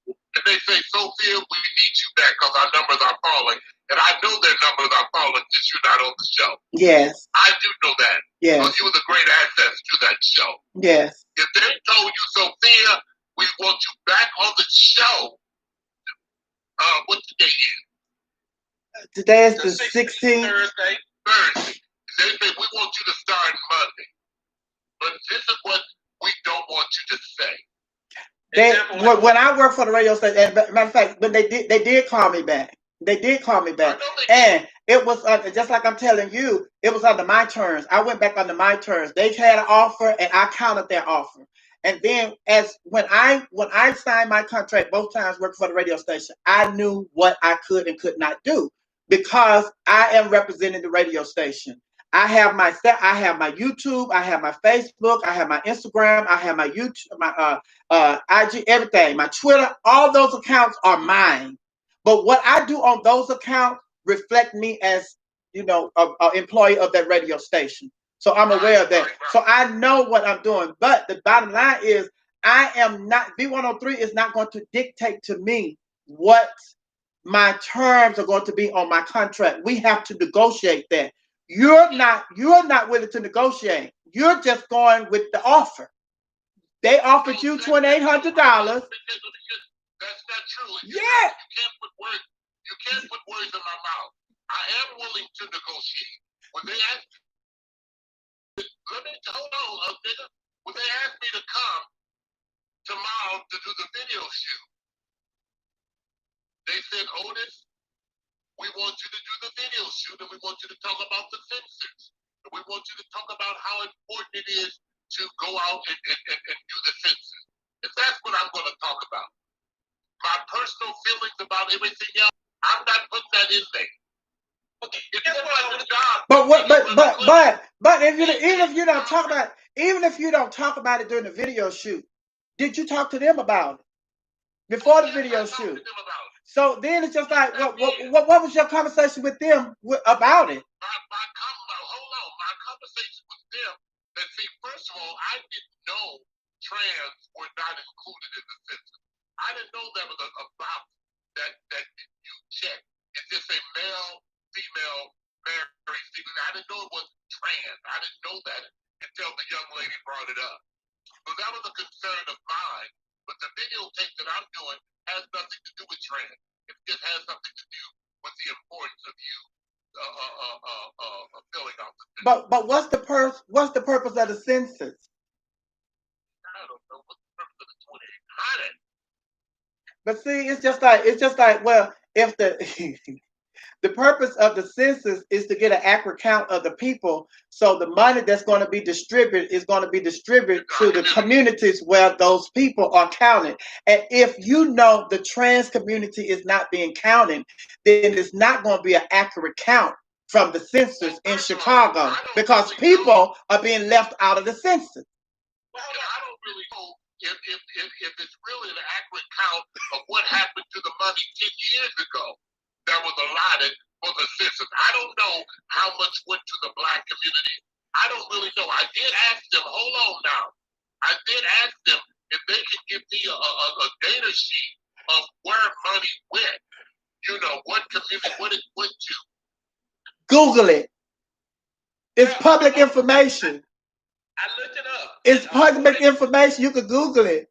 And they say, Sophia, we need you back because our numbers are falling. And I know their numbers are falling because you're not on the show. Yes. I do know that. Yes. So you was a great asset to that show. Yes. If they told you, Sophia, we want you back on the show, What the date is? Today is the 16th. Thursday. They say we want you to start Monday, but this is what we don't want you to say. When I worked for the radio station, and matter of fact, when they did call me back. They did call me back, and it was just like I'm telling you. It was under my terms. I went back under my terms. They had an offer, and I countered their offer. And then, when I signed my contract, both times working for the radio station, I knew what I could and could not do because I am representing the radio station. I have my YouTube, I have my Facebook, I have my Instagram, I have my YouTube, my IG, everything, my Twitter. All those accounts are mine. But what I do on those accounts reflect me as, an employee of that radio station. So I'm aware of that. So I know what I'm doing. But the bottom line is I am not, B103 is not going to dictate to me what my terms are going to be on my contract. We have to negotiate that. You're not willing to negotiate. You're just going with the offer. They offered you $2,800. That's not true. Yeah. You can't put words in my mouth. I am willing to negotiate. When they ask when they asked me to come tomorrow to do the video shoot, they said, Otis, we want you to do the video shoot and we want you to talk about the censors. And we want you to talk about how important it is to go out and do the censors. If that's what I'm going to talk about. My personal feelings about everything else, I'm not putting that in there. Okay, but even if you don't talk about it during the video shoot, did you talk to them about it before the video shoot? So then it's just like, what was your conversation with them about it? My conversation with them. Let's see. First of all, I didn't know trans were not included in the census. I didn't know there was a box that you check. It's just a male, female, married, female. I didn't know it was trans. I didn't know that until the young lady brought it up. So that was a concern of mine. But the videotape that I'm doing has nothing to do with trans. It just has something to do with the importance of you filling out the census. But what's the purpose of the census? I don't know what's the purpose of the 2,800. But see, it's just like, well, if the purpose of the census is to get an accurate count of the people, so the money that's going to be distributed is going to be distributed to the communities where those people are counted. And if you know the trans community is not being counted, then it's not going to be an accurate count from the census in Chicago because people are being left out of the census. Well, I don't really know if it's really an accurate count of what happened to the money 10 years ago that was allotted for the census. I don't know how much went to the Black community. I don't really know. I did ask them, hold on now. I did ask them if they could give me a data sheet of where money went. You know, what community, what it went to. Google it. It's public information. I looked it up. It's public information. You can Google it.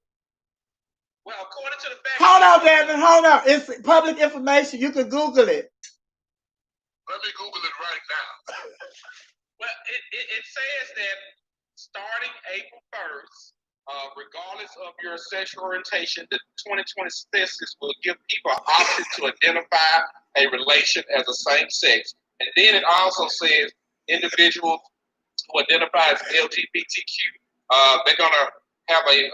Well, according to the fact. Hold on, Devin. Hold on. It's public information. You can Google it. Let me Google it right now. Well, it says that starting April 1st, regardless of your sexual orientation, the 2020 census will give people an option to identify a relation as a same sex. And then it also says individuals who identify as LGBTQ, they're going to have a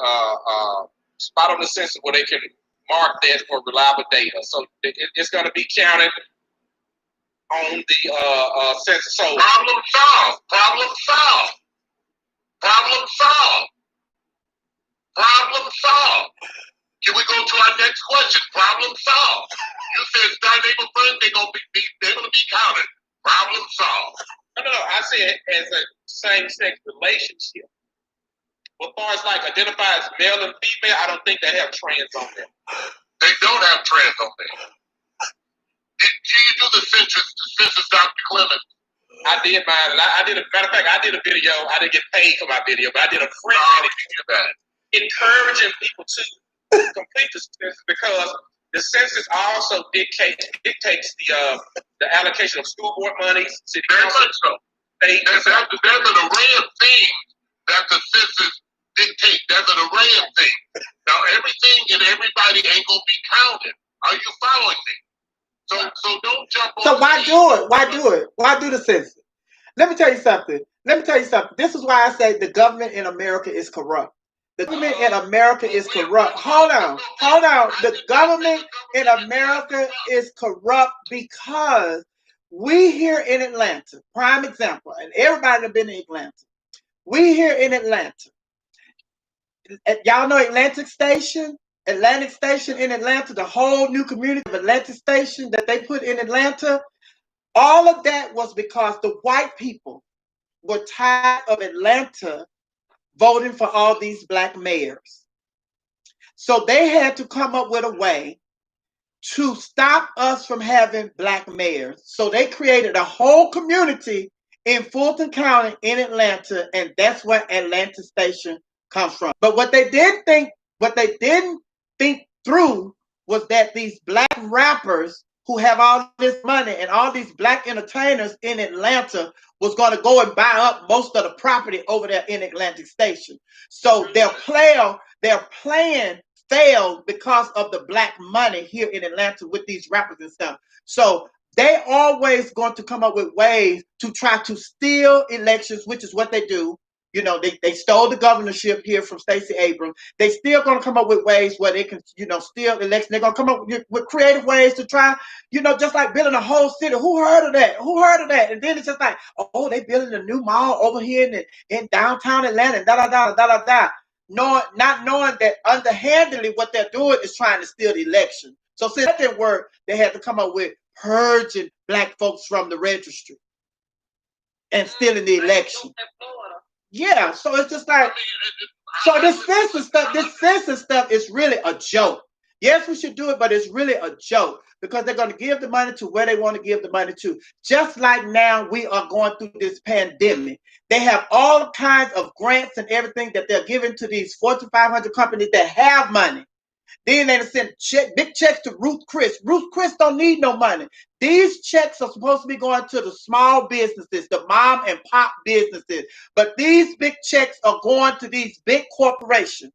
spot on the census where they can mark that for reliable data. So it's going to be counted on the census. So problem solved. Problem solved. Problem solved. Problem solved. Can we go to our next question? Problem solved. You said starting April 1st, they're going to be counted. Problem solved. No. I said as a same-sex relationship. As far as like identify as male and female, I don't think they have trans on there. They don't have trans on there. Did you do the census, Dr. Clemens? I did mine. And I did matter of fact, I did a video. I didn't get paid for my video, but I did a free video encouraging people to complete the census because The census also dictates the allocation of school board monies, city council. There's an array of things that the census dictates. There's an array of things. Now, everything and everybody ain't gonna be counted. Are you following me? So don't jump on. So why do it? Why do it? Why do the census? Let me tell you something. This is why I say the government in America is corrupt. The government in America is corrupt. Hold on. The government in America is corrupt because we here in Atlanta, prime example, and everybody that been in Atlanta, we here in Atlanta. Y'all know Atlantic Station? Atlantic Station in Atlanta, the whole new community of Atlantic Station that they put in Atlanta, all of that was because the white people were tired of Atlanta voting for all these black mayors. So they had to come up with a way to stop us from having black mayors. So they created a whole community in Fulton County in Atlanta, and that's where Atlanta Station comes from. But what they didn't think through was that these black rappers who have all this money and all these black entertainers in Atlanta was going to go and buy up most of the property over there in Atlantic Station. So their plan failed because of the black money here in Atlanta with these rappers and stuff. So they always going to come up with ways to try to steal elections, which is what they do. You know, they stole the governorship here from Stacey Abrams. They still going to come up with ways where they can, steal elections. They're going to come up with creative ways to try, just like building a whole city. Who heard of that? And then it's just like, oh, they building a new mall over here in downtown Atlanta, da-da-da. Not knowing that underhandedly what they're doing is trying to steal the election. So since that didn't work, they had to come up with purging black folks from the registry and stealing the election. Yeah, so it's just like, so this census stuff is really a joke. Yes, we should do it, but it's really a joke because they're going to give the money to where they want to give the money to. Just like now we are going through this pandemic. They have all kinds of grants and everything that they're giving to these Fortune 500 companies that have money. Then they send big checks to Ruth Chris. Ruth Chris don't need no money. These checks are supposed to be going to the small businesses, the mom and pop businesses. But these big checks are going to these big corporations.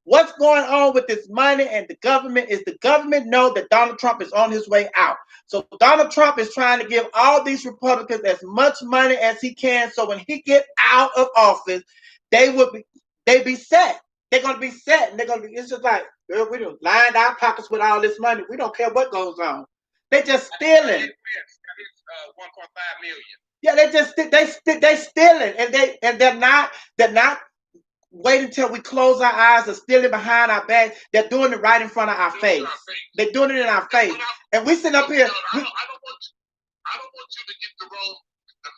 What's going on with this money and the government is the government know that Donald Trump is on his way out. So Donald Trump is trying to give all these Republicans as much money as he can. So when he get out of office, they be set. They're going to be set. And it's just like, girl, we done lined our pockets with all this money. We don't care what goes on. They just stealing. 1.5 million. Yeah, they stealing, and they're not waiting until we close our eyes or stealing behind our back. They're doing it right in front of our face. They're doing it in our face, and we sitting up here. I don't want you to get the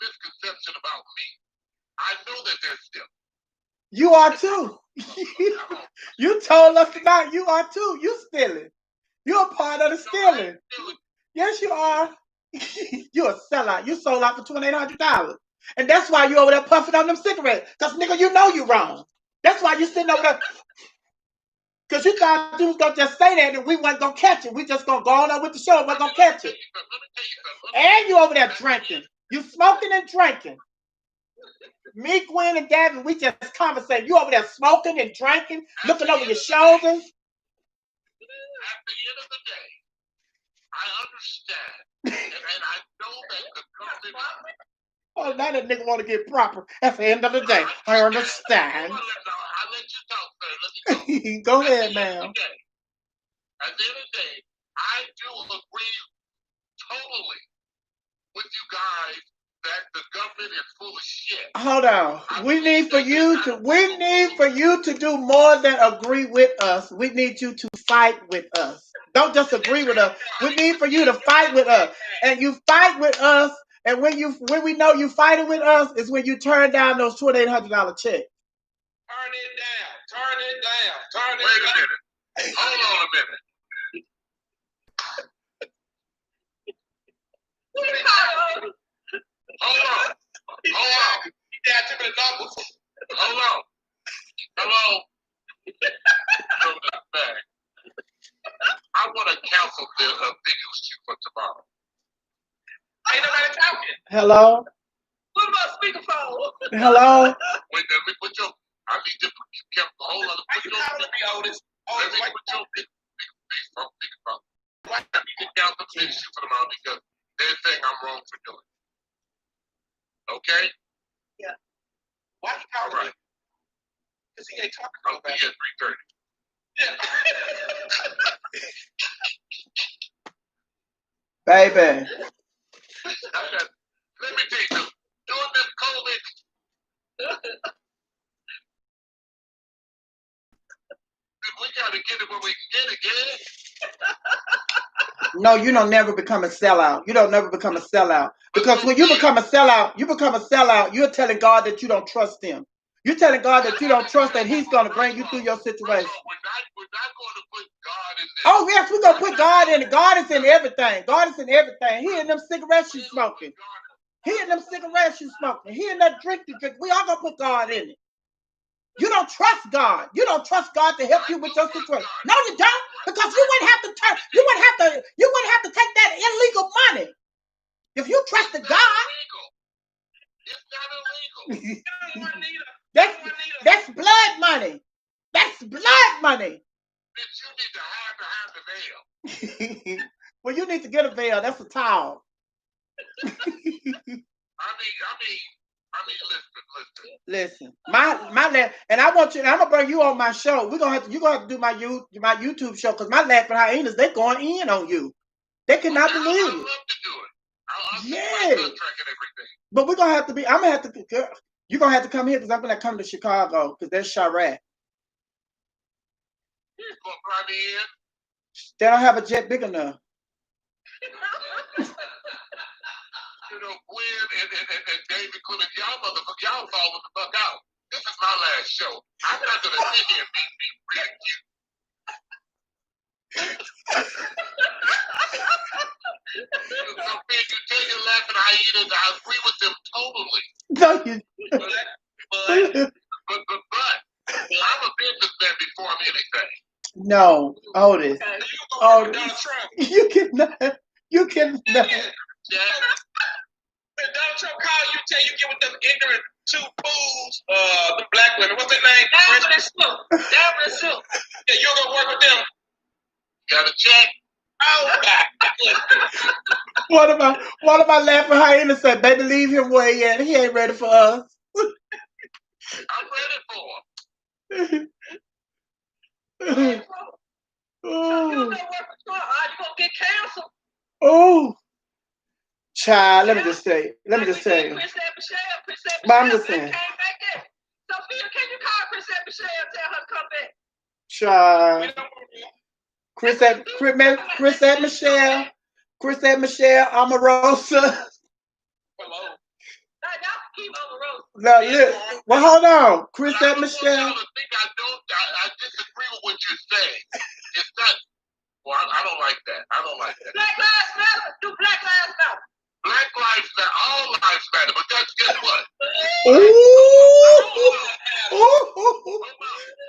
misconception about me. I know that they're stealing. You are too. You told us about you are too. You stealing. You're a part of the stealing. Yes, you are. You're a sellout. You sold out for $2,800. And that's why you over there puffing on them cigarettes. Because, nigga, you know you wrong. That's why you sitting over there. Because you thought you was going to just say that and we wasn't going to catch it. We just going to go on up with the show and we're going to catch it. And you over there drinking. You smoking and drinking. Me, Gwen, and Gavin, we just conversating. You over there smoking and drinking, looking over your shoulders. At the end of the day, I understand. And I know that the government... Oh, now that nigga want to get proper. At the end of the day, I understand. I'll let you talk, sir. Let me go ahead, ma'am. At the end of the day, I do agree totally with you guys that the government is full of shit. Hold on. We need for you to do more than agree with us. We need you to fight with us. Don't just agree with us. We need for you to fight with us. And you fight with us. And when we know you fighting with us is when you turn down those $2,800 checks. Turn it down. Wait a minute. Hold on a minute. Hold on. Yeah, took the numbers. Hold on. Hello. I want to counsel Somebody talking. Hello? What about speakerphone? Hello? Wait, let me put your. I need to hold on. Why you calling me, Otis? Let me put your big speakerphone. Why I need to count the fish for them all because they think I'm wrong for doing it. Okay? Yeah. Why you calling me? Because he ain't talking about that. I'll be at 3:30. Yeah. Baby. Let me tell you, during this COVID, we got to get it when we can get it, yeah? No, you don't never become a sellout. You don't never become a sellout. Because when you become a sellout, you're telling God that you don't trust him. You're telling God that you don't trust that he's going to bring you through your situation. We're not going to put God in this. Oh, yes, we're going to put God in it. God is in everything. God is in everything. He in them cigarettes you smoking. He in them cigarettes you smoking. He in that drink you drink. We all going to put God in it. You don't trust God. You don't trust God to help you with your situation. No, you don't, because you wouldn't have to take that illegal money if you trusted God. It's not illegal. That's blood money. That's blood money. Bitch, you need to hide behind the veil. Well, you need to get a veil. That's a towel. Listen, and I want you. I'm gonna bring you on my show. You're gonna have to do my YouTube show because my laughing hyenas, they going in on you. They cannot believe it. I love to do it. Yeah. But we're gonna have to be. I'm gonna have to. You're gonna have to come here because I'm gonna come to Chicago because there's Chirac. They don't have a jet big enough. You know, Gwen and David Clement, y'all motherfuckers, y'all falling the fuck out. This is my last show. I'm not gonna sit here and be really cute. Sophia, you tell your laughing hyenas, I agree with them totally. No, you. But I'm a businessman before I'm anything. No, Otis. Otis. You cannot. You cannot. Yeah. When Donald Trump call you, tell you get with them ignorant two fools, the black women. What's their name? Diamond and Snoop. Yeah, you're gonna work with them. Got a check? Oh God. One of my laughing hyenas said, "Baby, leave him where he at. He ain't ready for us." I'm ready for him. Oh. You don't work for Trump, you gonna get canceled. Oh. Child, let me just tell you. Let me just tell you. Chris But I'm just saying. Sophia, can you call Chris and Michelle and tell her to come back? Child. Chris and Michelle, Omarosa. Hello. Y'all keep Omarosa. No, well, hold on. Chris and Michelle. I disagree with what you're saying. It's not. Well, I don't like that. Black Lives Matter. Do Black Lives Matter? Black lives matter. All lives matter. But that's guess what?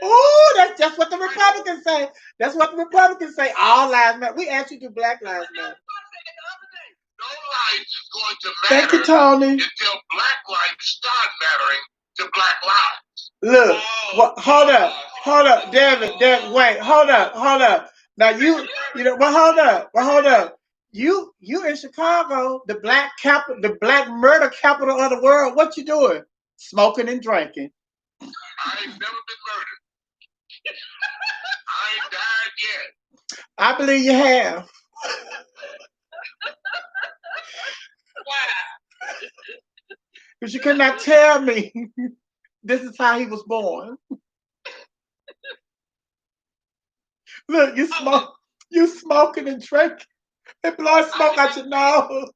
Ooh, that's just what the Republicans say. That's what the Republicans say. All lives matter. We actually do Black Lives Matter. No life is going to matter. Thank you, Tony. Until black lives start mattering to black lives. Look, hold up, David, wait, hold up. Now you know, hold up. You in Chicago, the black murder capital of the world. What you doing? Smoking and drinking. I ain't never been murdered. I ain't died yet. I believe you have. Why? Because you could not tell me this is how he was born. Look, you smoking and drinking. And blowing smoke out your nose.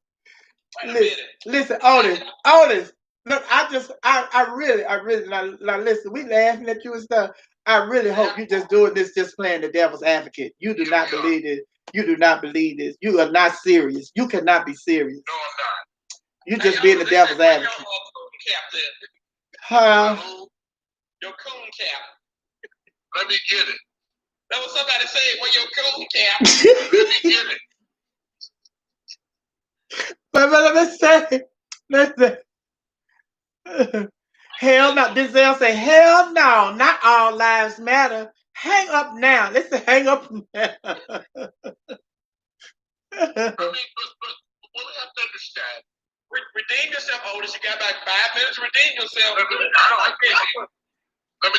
Listen, Otis. Look, I really, now listen, we laughing at you and stuff. I really hope you just doing this, just playing the devil's advocate. You do not believe this. You do not believe this. You are not serious. You cannot be serious. No, I'm not. You just being the devil's advocate. Huh? Your coon cap. Let me get it. That was somebody saying, well, your coon cap. Let me get it. But let me say, listen. Hell no. Denzel say, hell no, not all lives matter. Hang up now. Listen, hang up now. I mean, but we have to understand. Redeem yourself, Otis. You got about 5 minutes to redeem yourself. Let me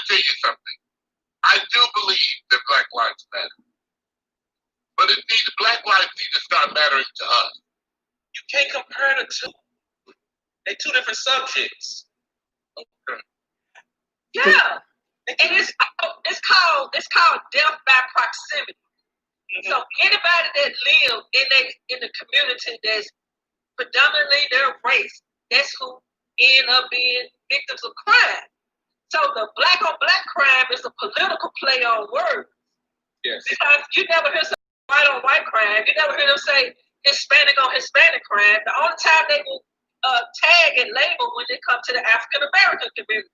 tell you something. I do believe that Black Lives Matter. But Black lives need to start mattering to us. You can't compare the two. They're two different subjects. Okay. Yeah. And it's called death by proximity. Mm-hmm. So anybody that live in the community that's predominantly their race, that's who end up being victims of crime. So the black on black crime is a political play on words. Yes. Because you never hear some white on white crime. You never hear them say Hispanic on Hispanic crime. The only time they will tag and label when they come to the African American community.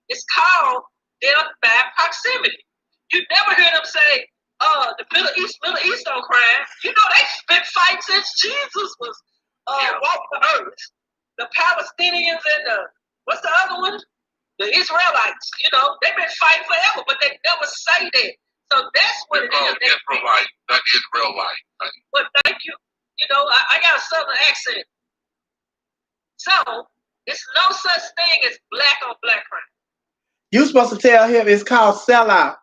It's called death by proximity. You never hear them say, the Middle East on crime. You know, they've been fighting since Jesus was walked the earth. The Palestinians and what's the other one? The Israelites. You know, they've been fighting forever, but they never say that. So that's what it is. Israelite, not Israelite. Well, thank you. You know, I got a southern accent. So, it's no such thing as black on black crime. You supposed to tell him it's called sellout.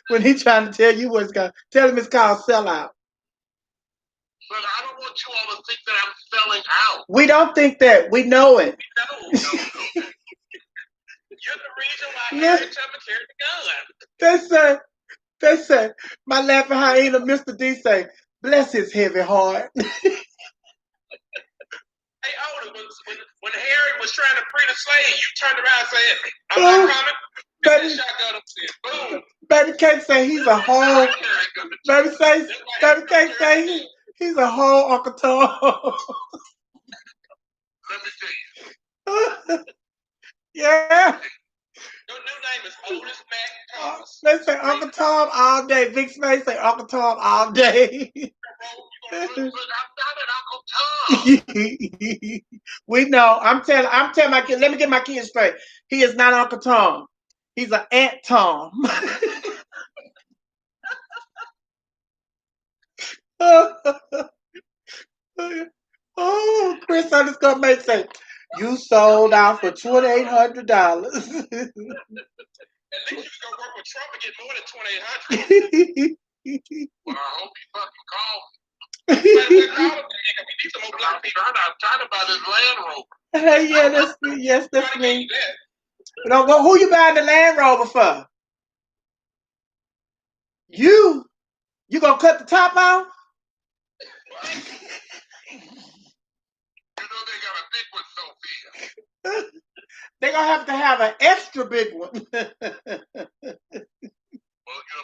When he's trying to tell you what it's called, tell him it's called sellout. But I don't want you all to think that I'm selling out. We don't think that. We know it. No. You're the reason why Harry Tubman carried the gun. They say, my laughing hyena, Mr. D say, bless his heavy heart. Hey, Otis, when Harry was trying to free the slave, you turned around and said, I'm not coming. Baby, shotgun up there. Boom. Baby can't say he's a whole. Baby can't say he's a whole Uncle Tom. Let me tell you. Yeah. Your new name is Otis Mac Thomas. They say Uncle Tom all day. Vic Smith say Uncle Tom all day. I'm not an Uncle Tom. We know. I'm telling my kids. Let me get my kids straight. He is not Uncle Tom. He's an Aunt Tom. Oh, Chris underscore make say you sold out for $2,800. At least you can go work with Trump and get more than $2,800. Well, I hope he fucking calls. We need some more black people. I'm trying to buy this Land Rover. Hey, yeah, that's me. Don't go. Who you buying the Land Rover for? You gonna cut the top off? You know they got a big one, Sophia. They're gonna have an extra big one. Well, your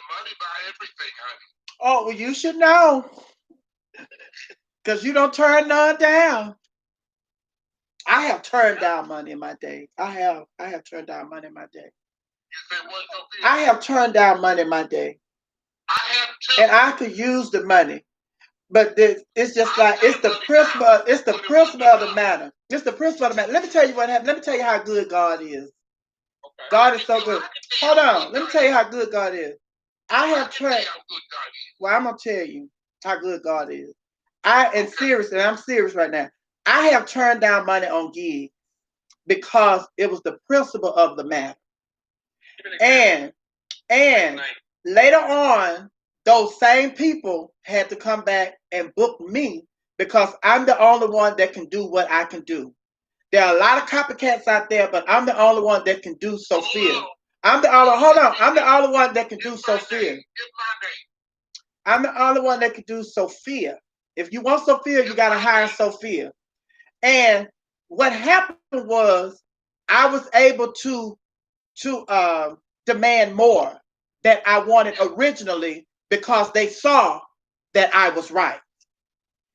money buy everything, honey. Oh, well, you should know. Because you don't turn none down. I have turned down money in my day. I have turned down money in my day. You say what, Sophia? I have turned down money in my day. I have too. And I could use the money. But it's just like it's the principle of the matter. It's the principle of the matter. Let me tell you what happened. Let me tell you how good God is. Okay. God is so good. Hold on. Let me tell you how good God is. I have tried. Well, I'm gonna tell you how good God is. I'm serious right now. I have turned down money on gigs because it was the principle of the matter. And later on, those same people had to come back and book me because I'm the only one that can do what I can do. There are a lot of copycats out there, but I'm the only one that can do Sophia. I'm the only one that can do Sophia. I'm the only one that can do Sophia. If you want Sophia, you got to hire Sophia. And what happened was I was able to demand more than I wanted originally because they saw that I was right.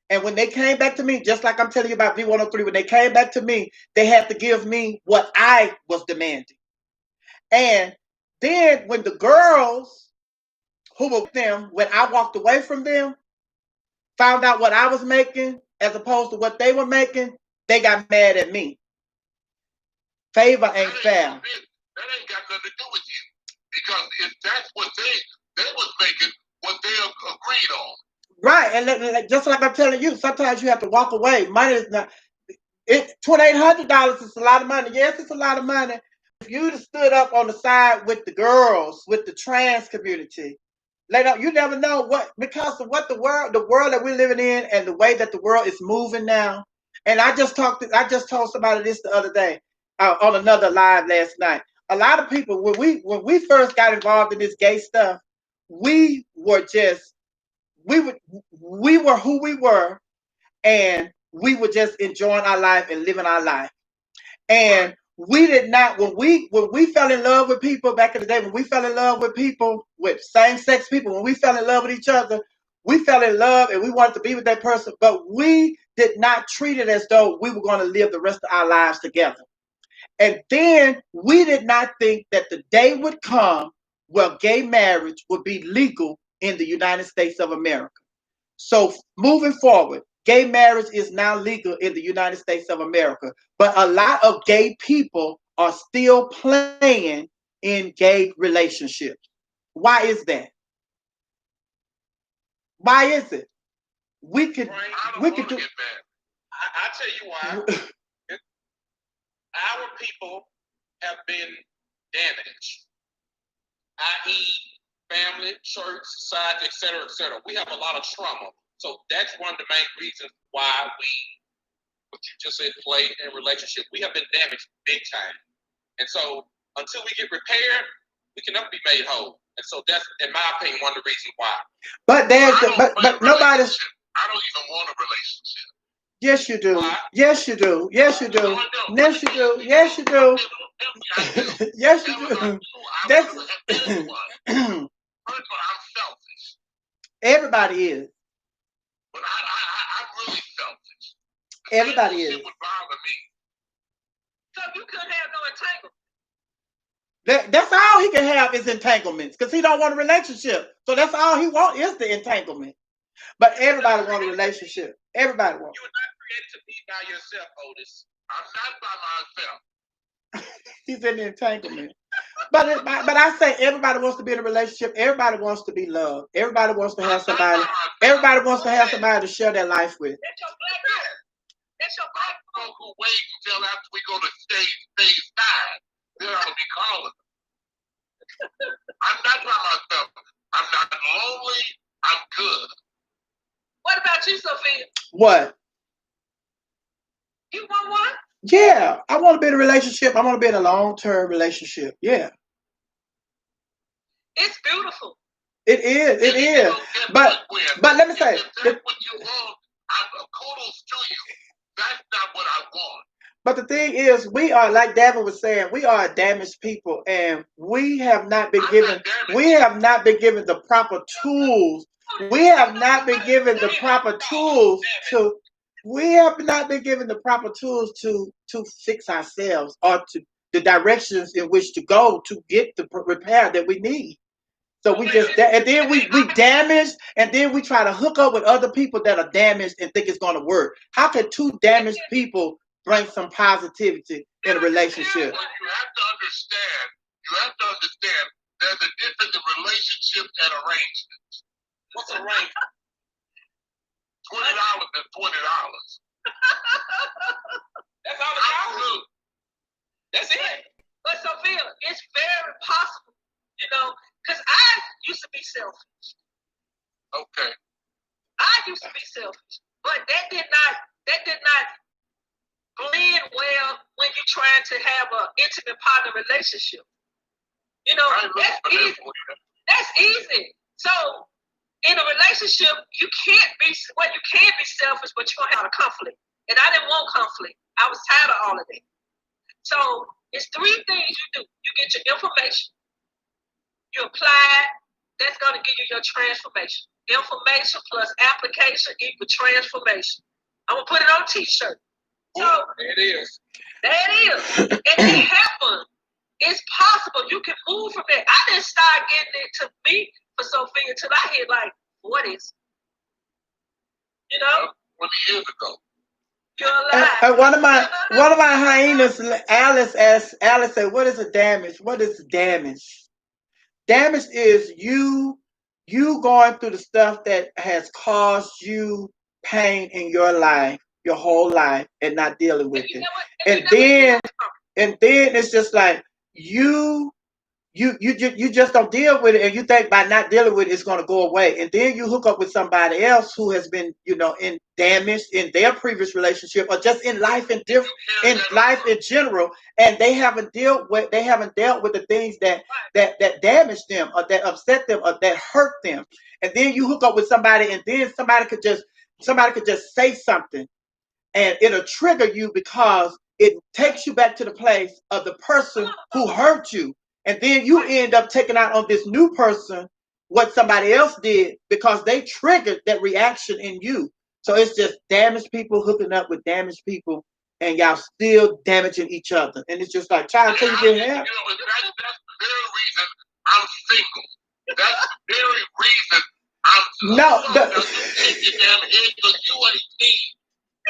And when they came back to me, just like I'm telling you about V103, when they came back to me, they had to give me what I was demanding. And then when the girls who were with them, when I walked away from them, found out what I was making as opposed to what they were making, they got mad at me. Favor ain't fair. That ain't got nothing to do with you. Because if that's what they was making, what they agreed on. Right, and just like I'm telling you, sometimes you have to walk away. Money is not. $2,800 is a lot of money. Yes, it's a lot of money. If you'd have stood up on the side with the girls, with the trans community, you never know what, because of what the world that we're living in and the way that the world is moving now. And I just told somebody this the other day on another live last night. A lot of people, when we first got involved in this gay stuff, we were who we were, and we were just enjoying our life and living our life. And we did not, when we fell in love with people back in the day, when we fell in love with people, with same-sex people, when we fell in love with each other, we fell in love and we wanted to be with that person, but we did not treat it as though we were going to live the rest of our lives together. And then we did not think that the day would come where gay marriage would be legal in the United States of America. So moving forward, gay marriage is now legal in the United States of America. But a lot of gay people are still playing in gay relationships. Why is that? Why is it? We could do. I tell you why. Our people have been damaged, i.e., family, church, society, etc., etc. We have a lot of trauma. So that's one of the main reasons why what you just said, play in relationship. We have been damaged big time. And so until we get repaired, we can never be made whole. And so that's, in my opinion, one of the reasons why. But nobody's. I don't even want a relationship. Yes, you do. Why? Yes, you do. Yes, you do. Yes, you do. Yes, you do. Yes, you do. That's. First of all, I'm selfish. Everybody is. But I'm really selfish. Everybody is. It would bother me. So you couldn't have no entanglement. That's all he can have is entanglements, because he don't want a relationship. So that's all he wants is the entanglement. But everybody wants a relationship. Everybody wants. You were not created to be by yourself, Otis. I'm not by myself. He's in the entanglement. But I say everybody wants to be in a relationship. Everybody wants to be loved. Everybody wants to have somebody. Everybody wants to have somebody to share their life with. That's your black man. That's your black man. Who wait until after we go to stage 5. Then I'll be calling. I'm not by myself. I'm not lonely. I'm good. What about you, Sophia? What? You want one? Yeah, I want to be in a relationship. I want to be in a long-term relationship. Yeah. It's beautiful. It is. It is. But let me say. If that's what you want, kudos to you. That's not what I want. But the thing is, we are, like Davin was saying, we are a damaged people, and we have not been given the proper tools. We have not been given the proper tools to. We have not been given the proper tools to fix ourselves, or to the directions in which to go to get the repair that we need. So we just, and then we damaged, and then we try to hook up with other people that are damaged and think it's going to work. How can two damaged people bring some positivity in a relationship? You have to understand there's a difference in relationship and arrangements. What's arrangement? $20 and $20. That's all it costs. That's it. But Sophia, it's very possible, because I used to be selfish. Okay. I used to be selfish, but that did not blend well when you're trying to have an intimate partner relationship. That's easy. That's easy. So in a relationship, you can't be selfish, but you're gonna have a conflict. And I didn't want conflict. I was tired of all of that. So it's 3 things you do. You get your information, you apply it, that's gonna give you your transformation. Information plus application equal transformation. I'm gonna put it on a t-shirt. So there it is. There it is. And it happened. It's possible. You can move from there. I didn't start getting it to me for Sophia until I hit like 40s. You know, 20 years ago. You're alive. And one of my hyenas, Alice said, "What is a damage? What is damage? Damage is you going through the stuff that has caused you pain in your life, your whole life, and not dealing with it. And then it's just like you just don't deal with it, and you think by not dealing with it, it's going to go away. And then you hook up with somebody else who has been, in damage in their previous relationship, or just in life in life in general, and they haven't dealt with the things that damaged them, or that upset them, or that hurt them. And then you hook up with somebody, and then somebody could just say something, and it'll trigger you because it takes you back to the place of the person who hurt you. And then you end up taking out on this new person what somebody else did because they triggered that reaction in you. So it's just damaged people hooking up with damaged people, and y'all still damaging each other. And it's just like, child, until you get help. That's the very reason I'm single. That's the very reason I'm single. No, you shake your damn head because you ain't me.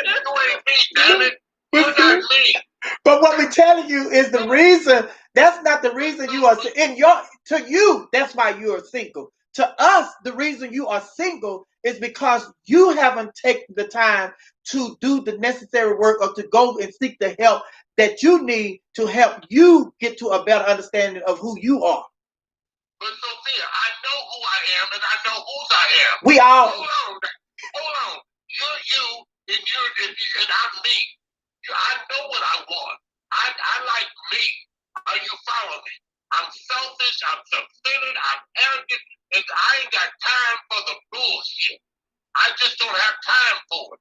You ain't me, damn it. You're not me. But what we're telling you is the reason. That's not the reason you are to you. That's why you are single. To us, the reason you are single is because you haven't taken the time to do the necessary work, or to go and seek the help that you need to help you get to a better understanding of who you are. But Sophia, I know who I am, and I know whose I am. We all. Hold on. You're you, and I'm me. I know what I want. I like me. You follow me? I'm selfish. I'm self-centered. I'm arrogant, and I ain't got time for the bullshit. I just don't have time for it.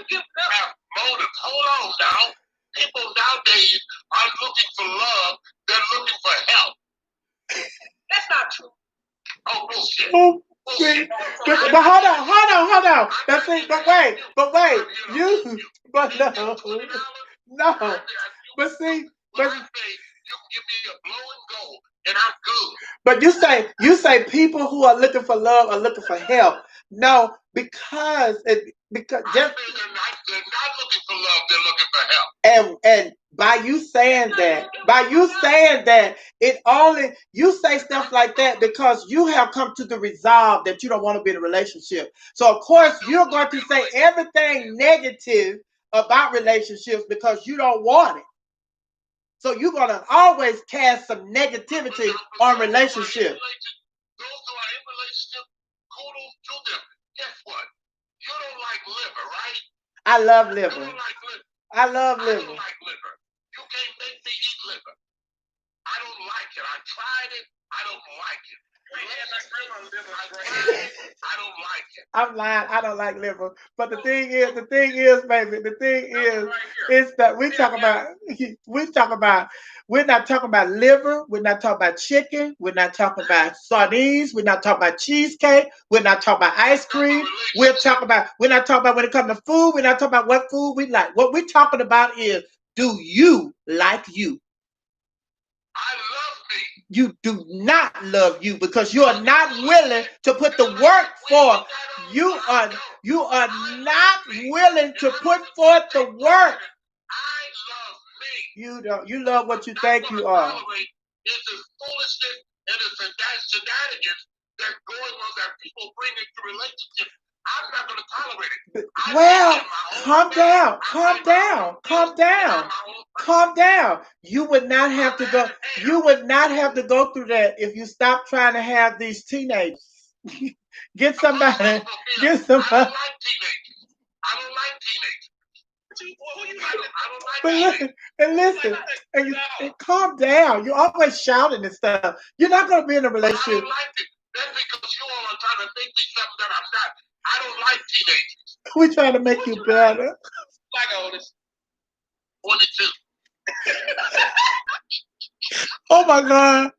People have motives. Hold on now. People nowadays aren't looking for love. They're looking for help. That's not true. Oh, bullshit. Oh, see, but hold on. That's it. But wait, no. But see, but I say you can give me a blow and go, and I'm good. But you say people who are looking for love are looking for help. No, because I say they're not looking for love. They're looking for help. And by you saying that, it only, you say stuff like that because you have come to the resolve that you don't want to be in a relationship. So of course you're going to say everything negative about relationships because you don't want it. So you're going to always cast some negativity on relationships. Those who are in relationship, kudos to them. Guess what? You don't like liver, right? I love liver. You don't like liver. I love liver. I don't like liver. You can't make me eat liver. I don't like it. I tried it. I don't like it. I don't like it. I'm lying. I don't like liver. But the thing is, baby, is that we're not talking about liver. We're not talking about chicken. We're not talking about sardines. We're not talking about cheesecake. We're not talking about ice cream. We're not talking about when it comes to food. We're not talking about what food we like. What we're talking about is, do you like you? I love me. You do not love you because you are not willing to put the work forth. You are not willing to put forth the work. I love me. You love what you think you are. It's the foolishness and the shenanigans that going on that people bring into relationships. I'm not going to tolerate it. Well, calm down. You would not have to go. You would not have to go through that if you stop trying to have these teenagers. Get somebody. I don't like teenagers. I don't like teenagers. But listen, and calm down. You're always shouting and stuff. You're not going to be in a relationship. I don't like it. That's because you all are trying to make me something that I'm not. I don't like teenagers. We're trying to make you better. Like oldest. 22. Oh my God.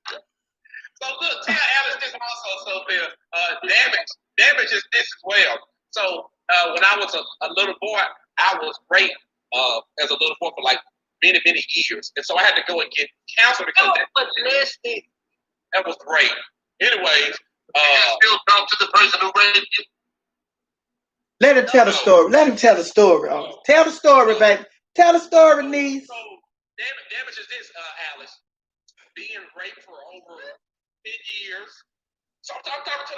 So look, tell Alice this also, Sophia. Damage is this as well. So when I was a little boy, I was raped as a little boy for like many years, and so I had to go and get counseling because that was rape. Anyways, you still talk to the person who raped you. Let him tell the story. Let him tell the story. Tell the story, baby. Tell the story, niece. So damage is this, Alice. Being raped for over 10 years. So I'm talking to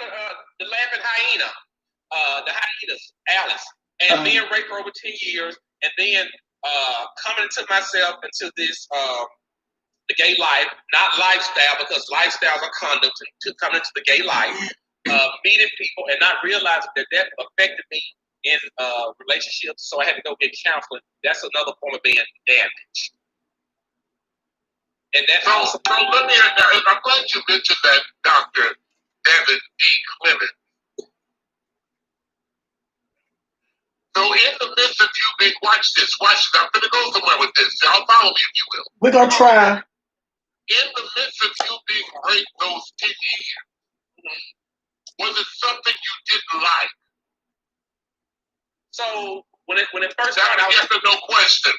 the laughing hyena, the hyenas, Alice, and being raped for over 10 years, and then coming to myself into this the gay life, not lifestyle, because lifestyles are conduct to coming into the gay life, meeting people and not realizing that affected me in relationships. So I had to go get counseling. That's another form of being damaged. And that's so let me. I'm glad you mentioned that, Dr. David D. Clement. So in the midst of you being, watch this. I'm going to go somewhere with this. Y'all follow me if you will. We're going to try. In the midst of you being raped those 10 years, was it something you didn't like? So when it first started, I was yes or no question.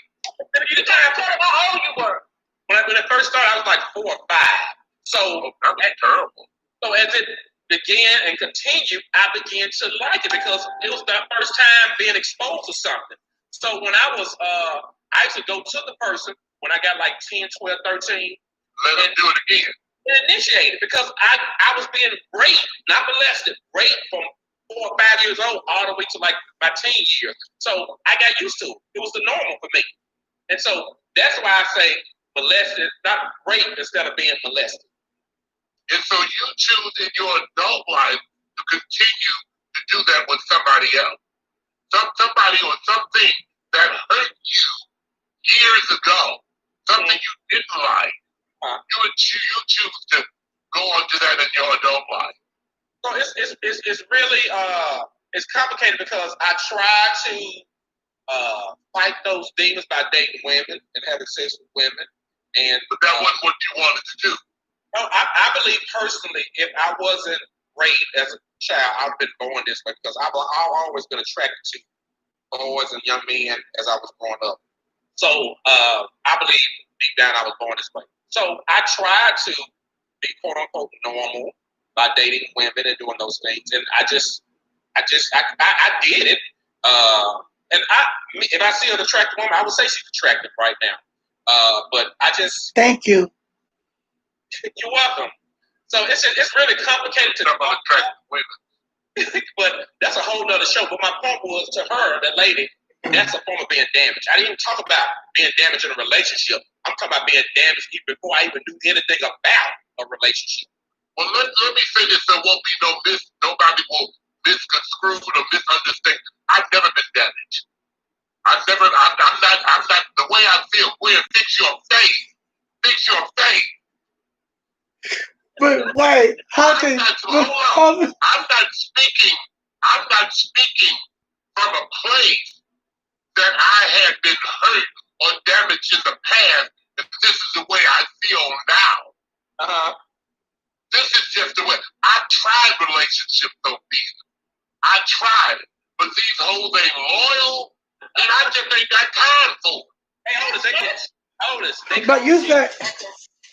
You tell me how old you were. When it first started, I was like 4 or 5. So that's terrible. So as it began and continued, I began to like it because it was my first time being exposed to something. So when I was, I used to go to the person when I got like 10, 12, 13. Let them do it again. Initiated because I was being raped, not molested, raped from 4 or 5 years old all the way to like my teen years. So I got used to it. It was the normal for me. And so that's why I say molested, not rape instead of being molested. And so you choose in your adult life to continue to do that with somebody else. Somebody or something that hurt you years ago, something you didn't like. You choose to go on to that in your adult life. So it's really it's complicated because I try to fight those demons by dating women and having sex with women, but that wasn't what you wanted to do. No, I believe personally, if I wasn't raped as a child, I'd have been born this way because I've always been attracted to boys and young men as I was growing up. So I believe deep down I was born this way. So I tried to be quote unquote normal by dating women and doing those things, and I did it. And if I see an attractive woman, I would say she's attractive right now. But I just thank you. You're welcome. So it's really complicated to talk about attractive women, but that's a whole nother show. But my point was to her, that lady, that's a form of being damaged. I didn't even talk about being damaged in a relationship. I'm talking about being damaged even before I even knew anything about a relationship. Well, let me say this: there won't be nobody will misconstrue or misunderstand. I've never been damaged. I'm not the way I feel. Queer, fix your face. Fix your face. But wait, how can I'm not speaking from a place that I had been hurt or damaged in the past. And this is the way I feel now. This is just the way I tried relationships, Sophia. I tried it, but these hoes ain't loyal, and I just ain't got time for it. Hey, Otis, but you said.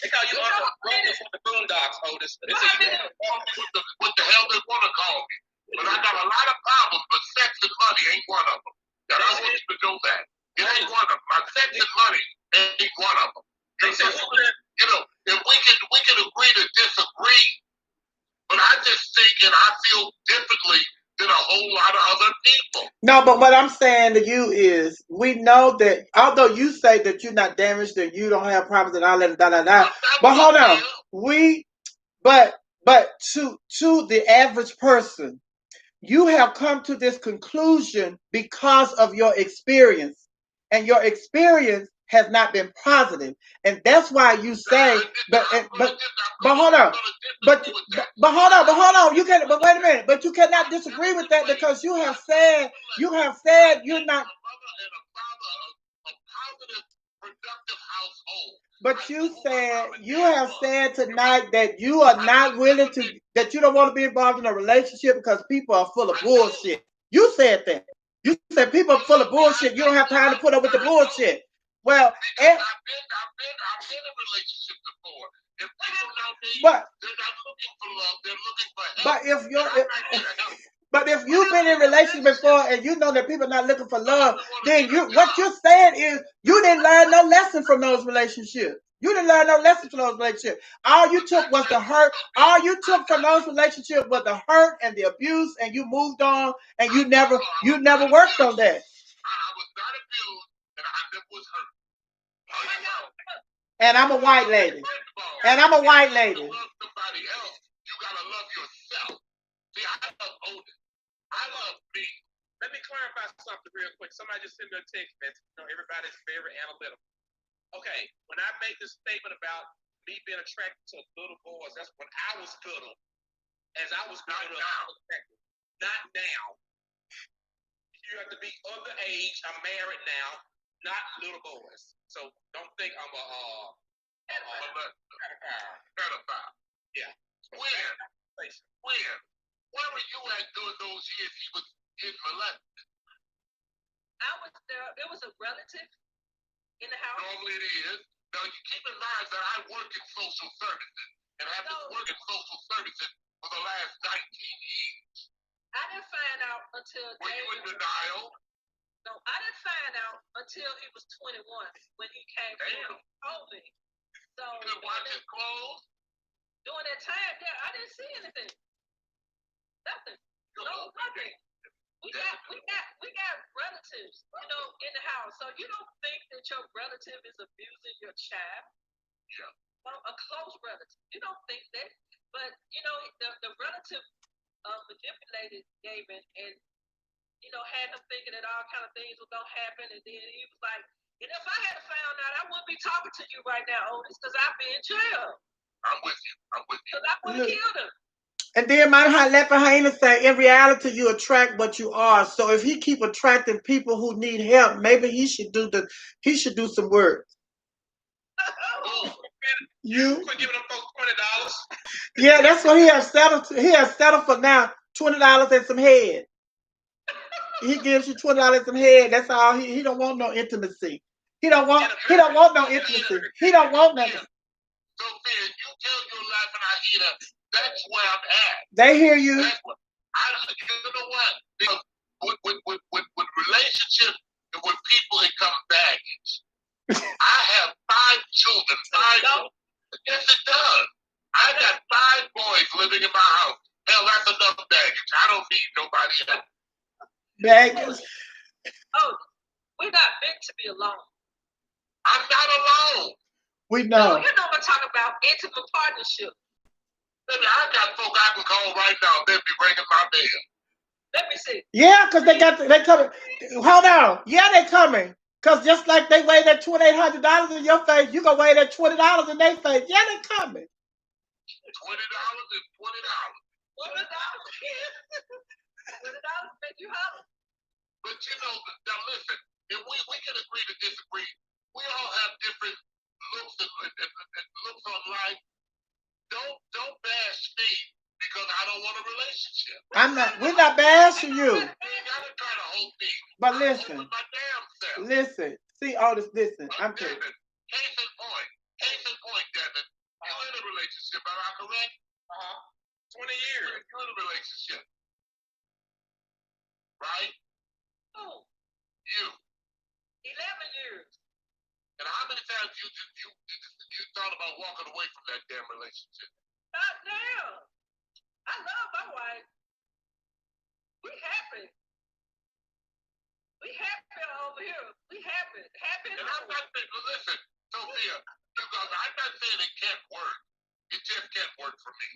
They call you Uncle Rollers from the Boondocks, Otis. What the hell they want to call me? But I got a lot of problems, but sex and money ain't one of them. And I want you to know that. It ain't one of them. My sex and money ain't one of them. You know, and we can agree to disagree, but I just think and I feel differently than a whole lot of other people. No, but what I'm saying to you is, we know that although you say that you're not damaged and you don't have problems and all that, but hold on, but to the average person, you have come to this conclusion because of your experience, and your experience has not been positive, and that's why you say. But hold on, but hold on. You can, but wait a minute. But you cannot disagree with that because you have said you're not. But you have said tonight that you are not willing to, that you don't want to be involved in a relationship because people are full of bullshit. You said that. You said people are full of bullshit. You don't have time to put up with the bullshit. Well, I've been in relationships before. If people know me, they're not looking for love. They're looking for help. But if you're, But if you've been in a relationship before and you know that people are not looking for love, then what you're saying is you didn't learn no lesson from those relationships. You didn't learn no lesson from those relationships. All you took was the hurt. All you took from those relationships was the hurt and the abuse, and you moved on, and you never worked on that. I was not abused, and I never was hurt. And I'm a white lady. And I'm a white lady. To love somebody else, you gotta love yourself. See, I love Otis. I love me. Let me clarify something real quick. Somebody just sent me a text message. You know, everybody's very analytical. Okay, when I made this statement about me being attracted to little boys, that's when I was little. As I was not now. Not now. You have to be of the age. I'm married now, not little boys. So don't think I'm a pedophile. Yeah. Where were you at during those years he was getting molested? I was there. It was a relative in the house. Normally it is. Now you keep in mind that I work in social services and have been working social services for the last 19 years. I didn't find out until. Were you in denial? No, I didn't find out until he was 21 when he came and told me. So you didn't watch his clothes? During that time, yeah, I didn't see anything. Nothing. No, nothing. We got relatives, you know, in the house. So you don't think that your relative is abusing your child? Yeah. Well, a close relative. You don't think that. But, you know, the relative manipulated David and, you know, had him thinking that all kind of things were going to happen. And then he was like, and if I had found out, I wouldn't be talking to you right now, Otis, because I'd be in jail. I'm with you. Because I would have killed him. And then my let Lahaina say, in reality, you attract what you are. So if he keep attracting people who need help, maybe he should do some work. You for giving them folks $20? Yeah, that's what he has settled. He has settled for now. $20 and some head. He gives you $20 and some head. That's all. He don't want no intimacy. He don't want no intimacy. He don't want nothing. Sophia, you tell your life and I hear that. That's where I'm at. They hear you. You know what? Because with relationships and with people, it comes baggage. I have 5 children. 5. Yes, it does. I got 5 boys living in my house. Hell, that's enough baggage. I don't need nobody else. Baggage. Oh, we're not meant to be alone. I'm not alone. We know. No, you know what I'm talking about. Intimate partnership. Baby, I got folk I can call right now. They'll be ringing my bell. Let me see. Yeah, because they coming. Hold on. Yeah, they coming. Because just like they weigh that $2,800 in your face, you going to weigh that $20 in their face. Yeah, they coming. $20 is $20. $20 make you holler. But you know, now listen, if we can agree to disagree. We all have different looks and looks on life. Don't bash me because I don't want a relationship. We're not bashing you. You gotta try to hold me. But listen. I'm my damn self. Listen. See, Otis, listen. I'm Devin, case in point, Devin. You're in a relationship, am I correct? 20 years. You're in a relationship. Right? Oh. You. 11 years. And how many times you thought about walking away from that damn relationship? Not now. I love my wife. We happy. We happy over here. We happy. Happy. And I'm not saying, listen, Sophia, I'm not saying it can't work. It just can't work for me.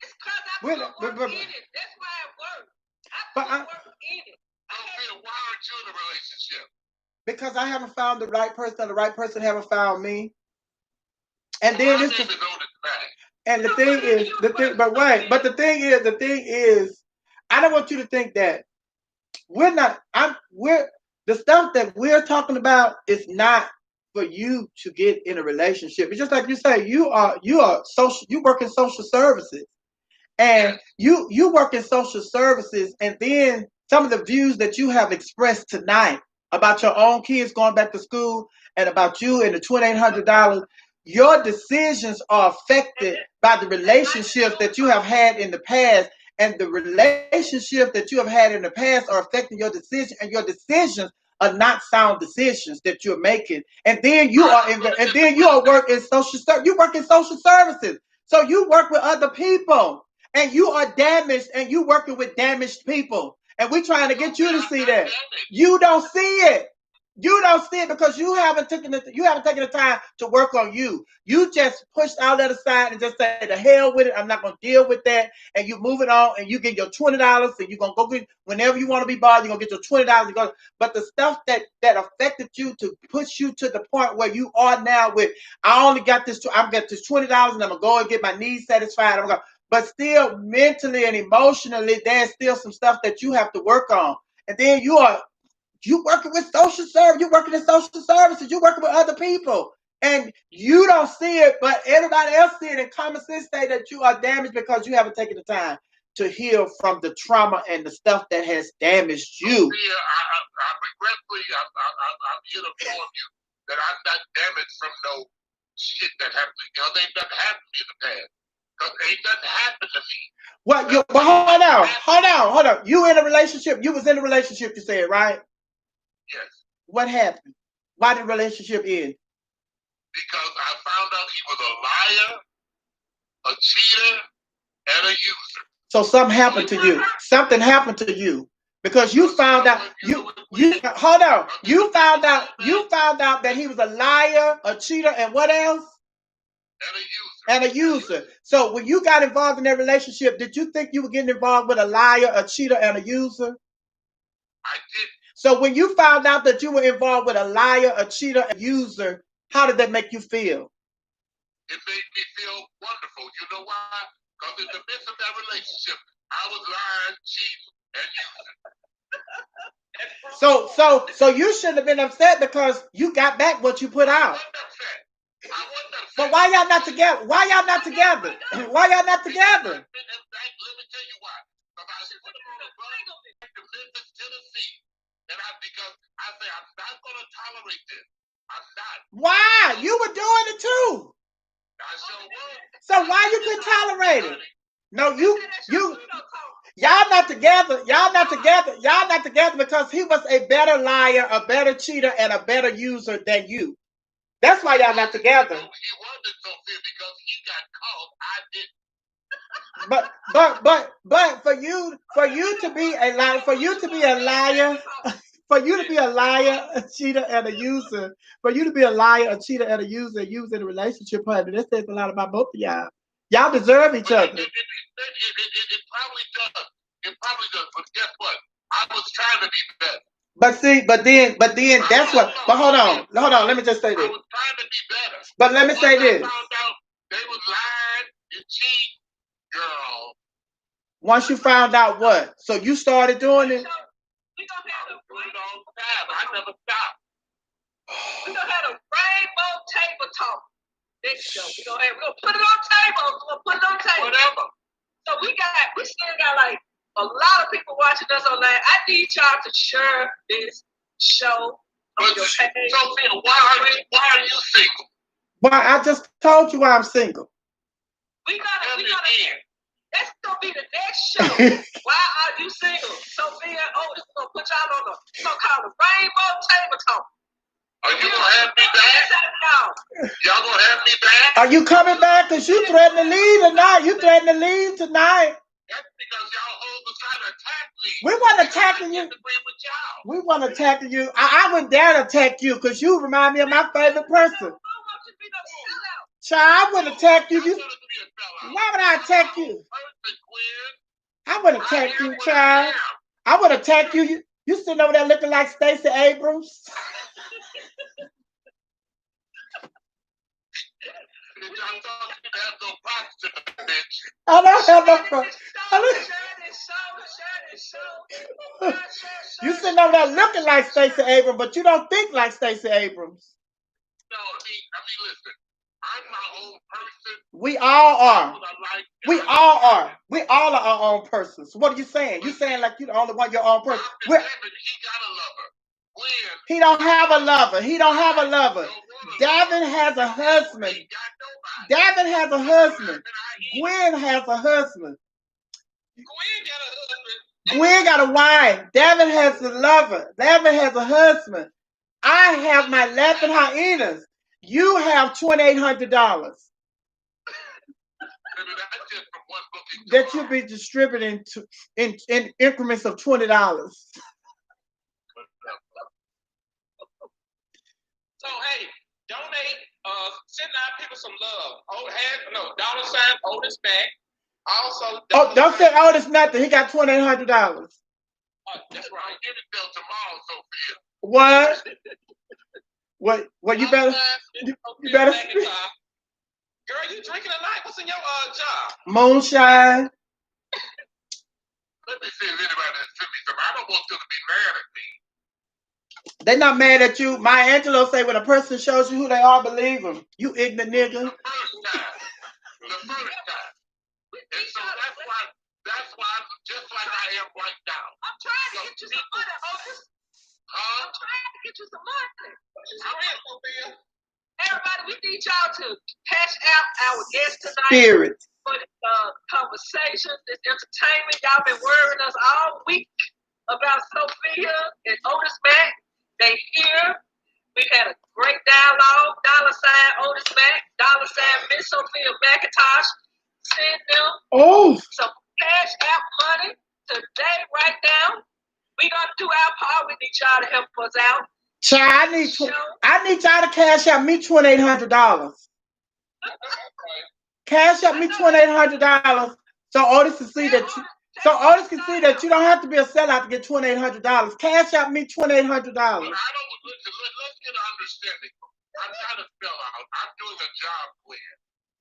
It's because I put work in it. That's why it works. I put work in it. Sophia, why aren't you in a relationship? Because I haven't found the right person. The right person haven't found me. And then it's just. And the thing is, I don't want you to think that the stuff that we're talking about is not for you to get in a relationship. It's just like you say, you work in social services. And you work in social services, and then some of the views that you have expressed tonight about your own kids going back to school and about you and the $2,800, your decisions are affected by the relationships that you have had in the past. and the relationship that you have had in the past are affecting your decision, and your decisions are not sound decisions that you're making. And then you are working social you work in social services. So you work with other people and you are damaged and you working with damaged people. And we're trying to get you to see that. You don't see it. You don't see it because you haven't taken the time to work on you. You just pushed all that aside and just say, the hell with it. I'm not gonna deal with that. And you move it on and you get your $20 and you're gonna go get whenever you want to be bothered, you're gonna get your $20. But the stuff that affected you to push you to the point where you are now with, I only got this, I've got this $20 and I'm gonna go and get my needs satisfied. But still mentally and emotionally, there's still some stuff that you have to work on. And then you working with social service, you working in social services, you working with other people. And you don't see it, but everybody else see it. And common sense say that you are damaged because you haven't taken the time to heal from the trauma and the stuff that has damaged you. Yeah, I regretfully, I'm here to inform you that I'm not damaged from no shit that happened. Ain't nothing happened to me in the past. Because ain't nothing happened to me. But hold on. You in a relationship? You was in a relationship, you said, right? Yes. What happened? Why did the relationship end? Because I found out he was a liar, a cheater, and a user. So something happened to you. Something happened to you because you found out. You hold on. You found out that he was a liar, a cheater, and what else? And a user. So when you got involved in that relationship, did you think you were getting involved with a liar, a cheater, and a user? I did. So when you found out that you were involved with a liar, a cheater, and a user, how did that make you feel? It made me feel wonderful. You know why? Because in the midst of that relationship, I was lying, cheating, and using. So you shouldn't have been upset because you got back what you put out. I wasn't upset. But why y'all not together? Why y'all not together? Why y'all not together? Let me tell you why. Because I was put on a plane to Memphis, Tennessee, because I said I'm not going to tolerate this. I'm not. Why? You were doing it too. I sure would. So why you couldn't tolerate it? No, y'all not together. Y'all not together. Y'all not together because he was a better liar, a better cheater, and a better user than you. That's why y'all not together. He wasn't Sophia because he got caught. I didn't. But for you to be a liar, for you to be a liar, a cheater, and a user, for you to be a liar, a cheater, and a user, using a relationship partner, that says a lot about both of y'all. Y'all deserve each other. It probably does. It probably does. But guess what? I was trying to be better. But then that's what. But hold on. Let me just say this. I was trying to be better. But let me say this. I found out they was lying and cheating, girl. Once you found out what? So you started doing it? We gonna have I never stopped. We gonna have a rainbow table talk. Next show. We're gonna put it on table. We're gonna put it on table. Whatever. So we still got like a lot of people watching us online. I need y'all to share this show on your page. Sophia, why are you single? Well, I just told you why I'm single. We gotta that's gonna be the next show. Why are you single? Sophia Otis gonna put y'all on the so-called rainbow table talk. Are you gonna have me back? Y'all gonna have me back? Are you coming back? Because you threatened to leave tonight. You threatened to leave tonight. That's because y'all hoes are trying to attack me. We weren't attacking you. We weren't attacking you. I wouldn't dare to attack you because you remind me of my favorite person. Child, I wouldn't attack you. Why would I attack you? I wouldn't attack you, child. I would attack you. You sitting over there looking like Stacey Abrams. I don't have no problem. You sitting over there looking like Stacey Abrams, but you don't think like Stacey Abrams. No, I mean, listen. I'm my own person. We all are. We all are. We all are our own persons. So what are you saying? You saying like you're the only one, your own person. He got a lover. He don't have a lover. He don't have a lover. Davin has a husband. Davin has a husband. Gwen has a husband. Gwen got a husband. Gwen got a wife. Devin has a lover. Devin has a husband. I have my laughing hyenas. You have $2,800 Maybe that's just from one booking that tomorrow. you'll be distributing in increments of $20. So hey, donate. Send our people some love. $$ Otis Mac. Also, Don't say Otis nothing. He got $2,800. That's right. Give it till tomorrow, Sophia. What? What? You better. You better. Girl, you drinking tonight? What's in your job? Moonshine. Let me see if anybody has sent me some. I don't want them to be mad at me. They're not mad at you. Maya Angelou say when a person shows you who they are, believe them. You ignorant nigga. The first time. And so that's why I'm just like I am right now. I'm trying to get you some money, Otis. Huh? I'm trying to get you some money. I'm in, Sophia. Everybody, we need y'all to cash out our guest tonight. Spirit. For this conversation, this entertainment. Y'all been worrying us all week about Sophia and Otis Mac. They here. We had a great dialogue. $ Otis Mac, $ Miss Sophia McIntosh. Send them some cash out money today, right now. We gonna do our part. We need y'all to help us out. Child, I need y'all to cash out me $2,800. Cash out me $2,800 so Otis can see that you. So Otis can see that you don't have to be a sellout to get $2,800. Cash out me $2,800. Well, I don't. Let's get an understanding. I'm trying to spell out. I'm doing a job plan.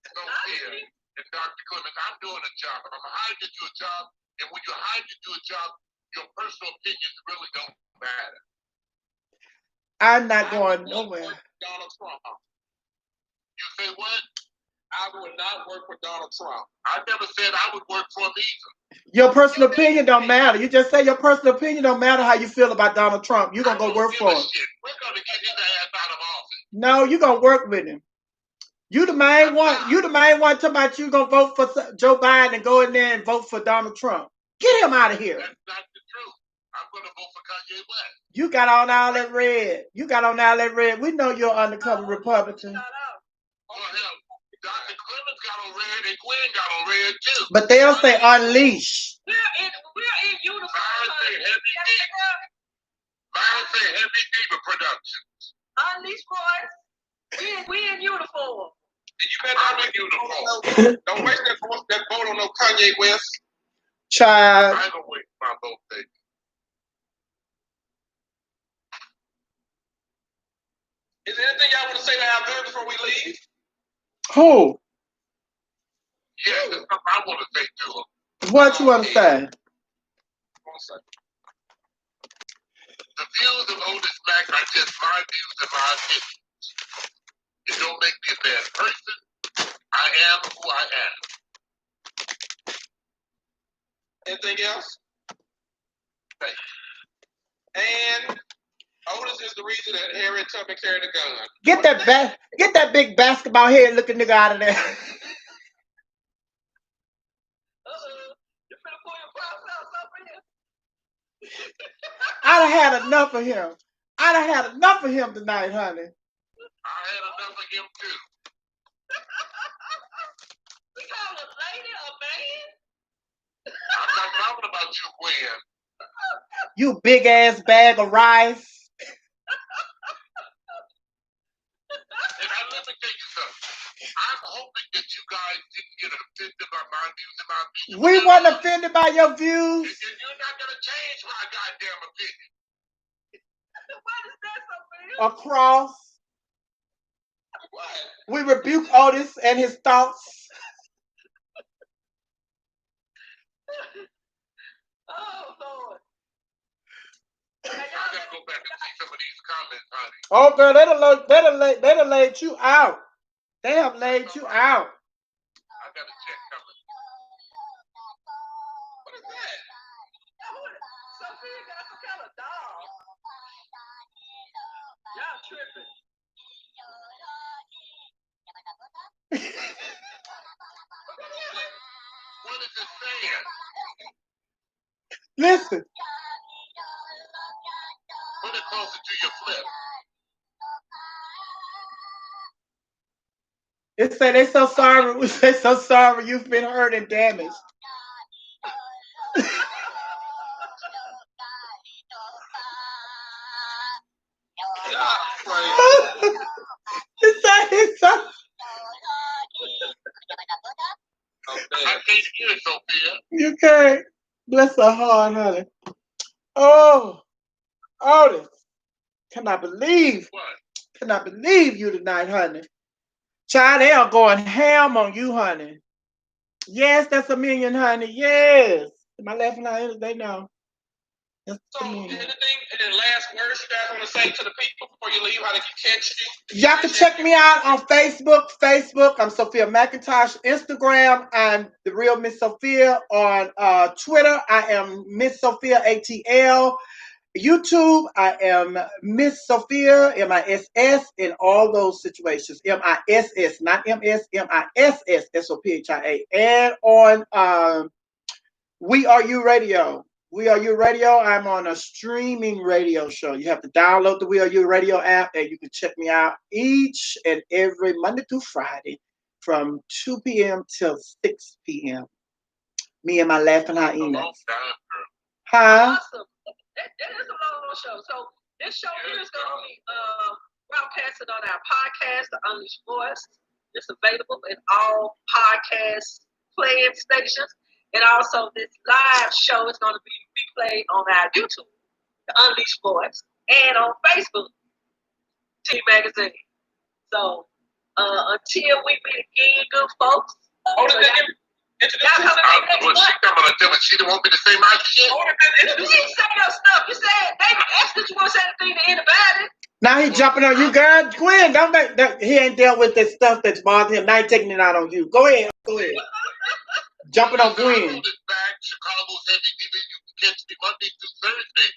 Sophia and Dr. Clemens, I'm doing a job. I'm hired to do a job, and when you're hired to do a job, your personal opinions really don't matter. I'm not going nowhere. Donald Trump. You say what? I would not work for Donald Trump. I never said I would work for him either. Your personal opinion don't matter. You just say your personal opinion don't matter how you feel about Donald Trump. You're going to go work for him. We're going to get his ass out of office. No, you're going to work with him. You the main one. You the main one talking about you going to vote for Joe Biden and go in there and vote for Donald Trump. Get him out of here. That's not the truth. I'm going to vote for Kanye West. You got on all that red. You got on all that red. We know you're an undercover Republican. Oh, hell. Dr. Clemens got on red and Gwen got on red too. But they'll say unleash. We're in uniform. Byron say Heavy Diva Productions. Unleash boys. We in uniform. And you better not make uniform. Don't waste that vote on no Kanye West. Child. I ain't gonna waste my vote, baby. Is there anything y'all want to say to our viewers before we leave? Who? Yeah, there's something I want to say to them. What you want to say? The views of Otis Mac are just my views and my opinions. It don't make me a bad person. I am who I am. Anything else? Okay. And Otis is the reason that Harriet Tubman carried a gun. Get that big basketball head looking nigga out of there. You finna pull your cross out over here? I'd have had enough of him. I'd have had enough of him tonight, honey. I had enough of him too. We call a lady a man? I'm not talking about you, Gwen. You big ass bag of rice. And let me tell you something. I'm hoping that you guys didn't get offended by my views and my opinions. We weren't offended by your views. And you're not going to change my goddamn opinion. What is that, Sophia? A cross. What? We rebuke Otis and his thoughts. Oh, Lord. I gotta go back and see some of these comments, honey. Oh, girl, they done laid you out. They have laid you out. I got a check coming. What is that? Sophia got some kind of dog. Y'all tripping. What is it saying? Listen. Put it closer to your flip. It say they so sorry. We say so sorry. You've been hurt and damaged. It's so. I can't hear it, Sophia. You can't. Bless her heart, honey. Oh, Otis. Cannot believe you tonight, honey. Child, they are going ham on you, honey. Yes, that's a million, honey. Yes. My laughing eyes, they know. That's So, a million. anything, any last words you guys want to say to the people before you leave? How they can catch you? Y'all can check me out on Facebook. I'm Sophia McIntosh. Instagram, I'm the real Miss Sophia. On Twitter, I am Miss Sophia ATL. YouTube, I am Miss Sophia, MISS, in all those situations. MISS, not MS, MISS, SOPHIA. And on We Are You Radio. We Are You Radio, I'm on a streaming radio show. You have to download the We Are You Radio app, and you can check me out each and every Monday through Friday from 2 p.m. till 6 p.m. Me and my laughing hyena. Huh? Awesome. That is a long show. So this show here is going to be broadcasted on our podcast, The Unleashed Voice. It's available in all podcast playing stations. And also this live show is going to be replayed on our YouTube, The Unleashed Voice, and on Facebook, T Magazine. So until we meet again, good folks. She didn't want me to say my shit. You didn't say your stuff. You said they asked that you want to say anything to anybody. Now he jumping on you, girl. Gwen, don't make that. He ain't dealt with this stuff that's bothering him. Now he taking it out on you. Go ahead. Jumping on Gwen. Chicago's heavy TV. You can catch me Monday through Thursday,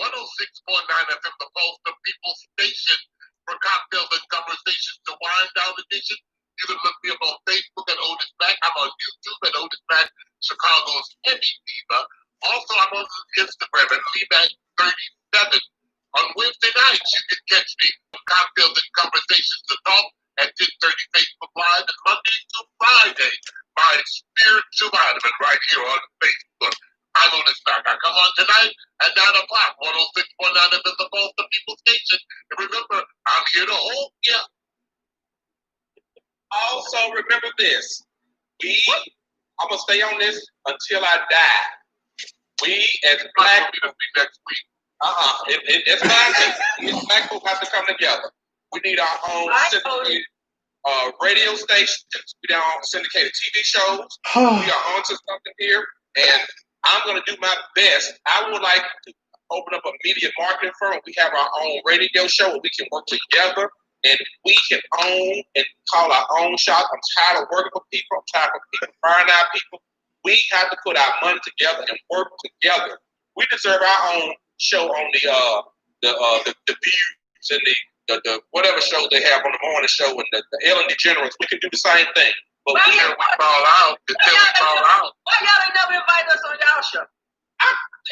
106.9 FM, the Pulse, the People's Station, for cocktails and conversations. The Wind Down Edition. You can look me up on Facebook at Otis Mac. I'm on YouTube at Otis Mac, Chicago's Heavy Diva. Also, I'm on Instagram at LeeMac37. On Wednesday nights, you can catch me on Cocktails and Conversations to Talk at 10:30 Facebook Live. And Monday to Friday, my spiritual vitamin right here on Facebook. I'm Otis Mac. I come on tonight at 9 o'clock, 106.9 FM, the Pulse, the People's Station. And remember, I'm here to hold you. Also, remember this. I'm going to stay on this until I die. We, as black people, next week. It's fine. Black people have to come together. We need our own syndicated radio stations. We need our own syndicated TV shows. We are onto something here. And I'm going to do my best. I would like to open up a media marketing firm. We have our own radio show where we can work together. And we can own and call our own shots. I'm tired of working for people. I'm tired of people firing out people. We have to put our money together and work together. We deserve our own show on the Views and the whatever shows they have on the morning show and the Ellen DeGeneres. We can do the same thing. But we fall out. Why y'all ain't never invite us on y'all show?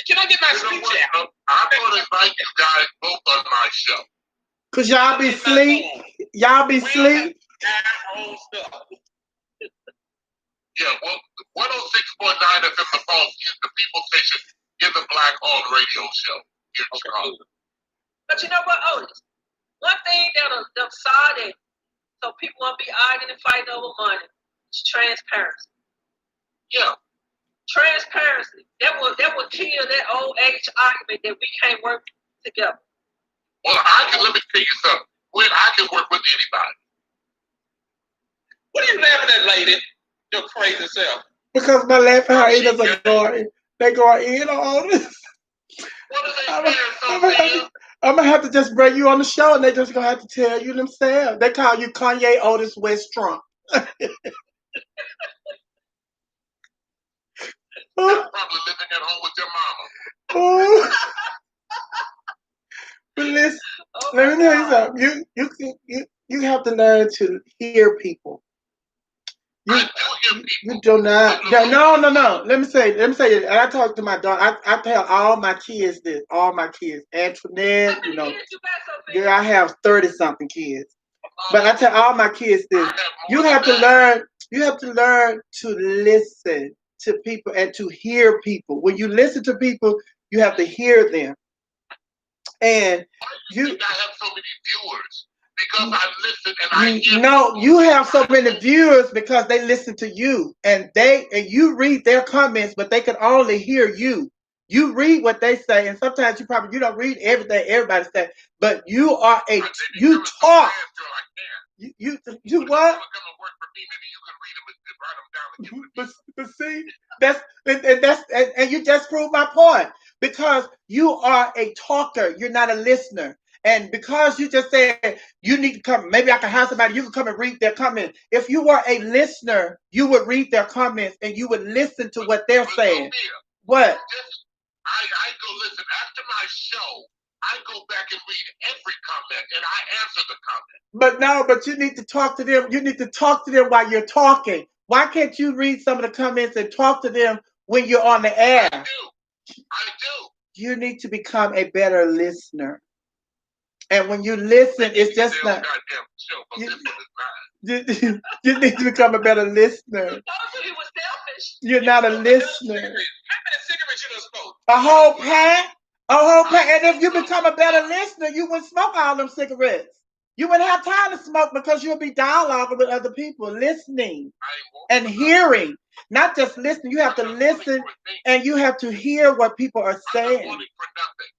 Can I get my speech out? I'm going to invite you guys both on my show. Cause y'all be sleep. Y'all be sleep. Yeah, well, 106.9 FM, the Pulse, is the People Station, is a black-owned radio show here in Chicago. But you know what, Otis? One thing that'll solve it, so people won't be arguing and fighting over money, is transparency. Yeah. Transparency. That will kill that old age argument that we can't work together. Well, let me tell you something. I can work with anybody. What are you laughing at, lady? Your crazy self. Because my laughing hyenas are going. They going in on this. What are they saying, I'm gonna have to just bring you on the show, and they just gonna have to tell you themselves. They call you Kanye Otis West Trump. You're probably living at home with your mama. But listen, let me tell you something. You have to learn to hear people. I do hear people. You do not. No. Let me say it. And I talk to my daughter. I tell all my kids this. All my kids. Antoinette, How many kids you got, Sophia? girl, I have 30-something kids. But I tell all my kids this. You have to learn. You have to learn to listen to people and to hear people. When you listen to people, you have to hear them. And you think I have so many viewers because I listen and I hear. No, you have so many viewers because they listen to you and you read their comments, but they can only hear you. You read what they say, and sometimes you don't read everything everybody says, but you are you talk. You what? But see, and you just proved my point because you are a talker. You're not a listener. And because you just said you need to come, maybe I can have somebody, you can come and read their comments. If you were a listener, you would read their comments and you would listen to what they're saying. What? I go listen after my show. I go back and read every comment and I answer the comment. But you need to talk to them. You need to talk to them while you're talking. Why can't you read some of the comments and talk to them when you're on the air? I do. You need to become a better listener. And when you listen, it's just not. You need to become a better listener. You're not a listener. How many cigarettes you done smoked? A whole pack? A whole pack. And if you become a better listener, you wouldn't smoke all them cigarettes. You wouldn't have time to smoke because you'll be dialoguing with other people, listening and hearing. Not just listening. You have to listen and you have to hear what people are saying.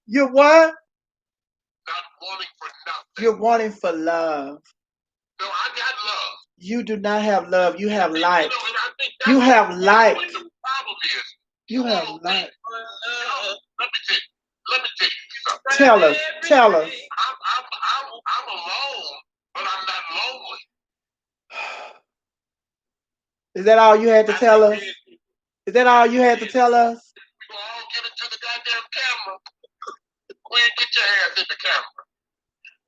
You're what? Not wanting for nothing. You're wanting for love. No, I got love. You do not have love. You have light. You have light. What the problem is, you have light. Let me tell you something. Tell us. I'm alone, but I'm not lonely. Is that all you had to tell us? Is that all you had to tell us? You all give it to the goddamn camera. Queen, get your ass in the camera.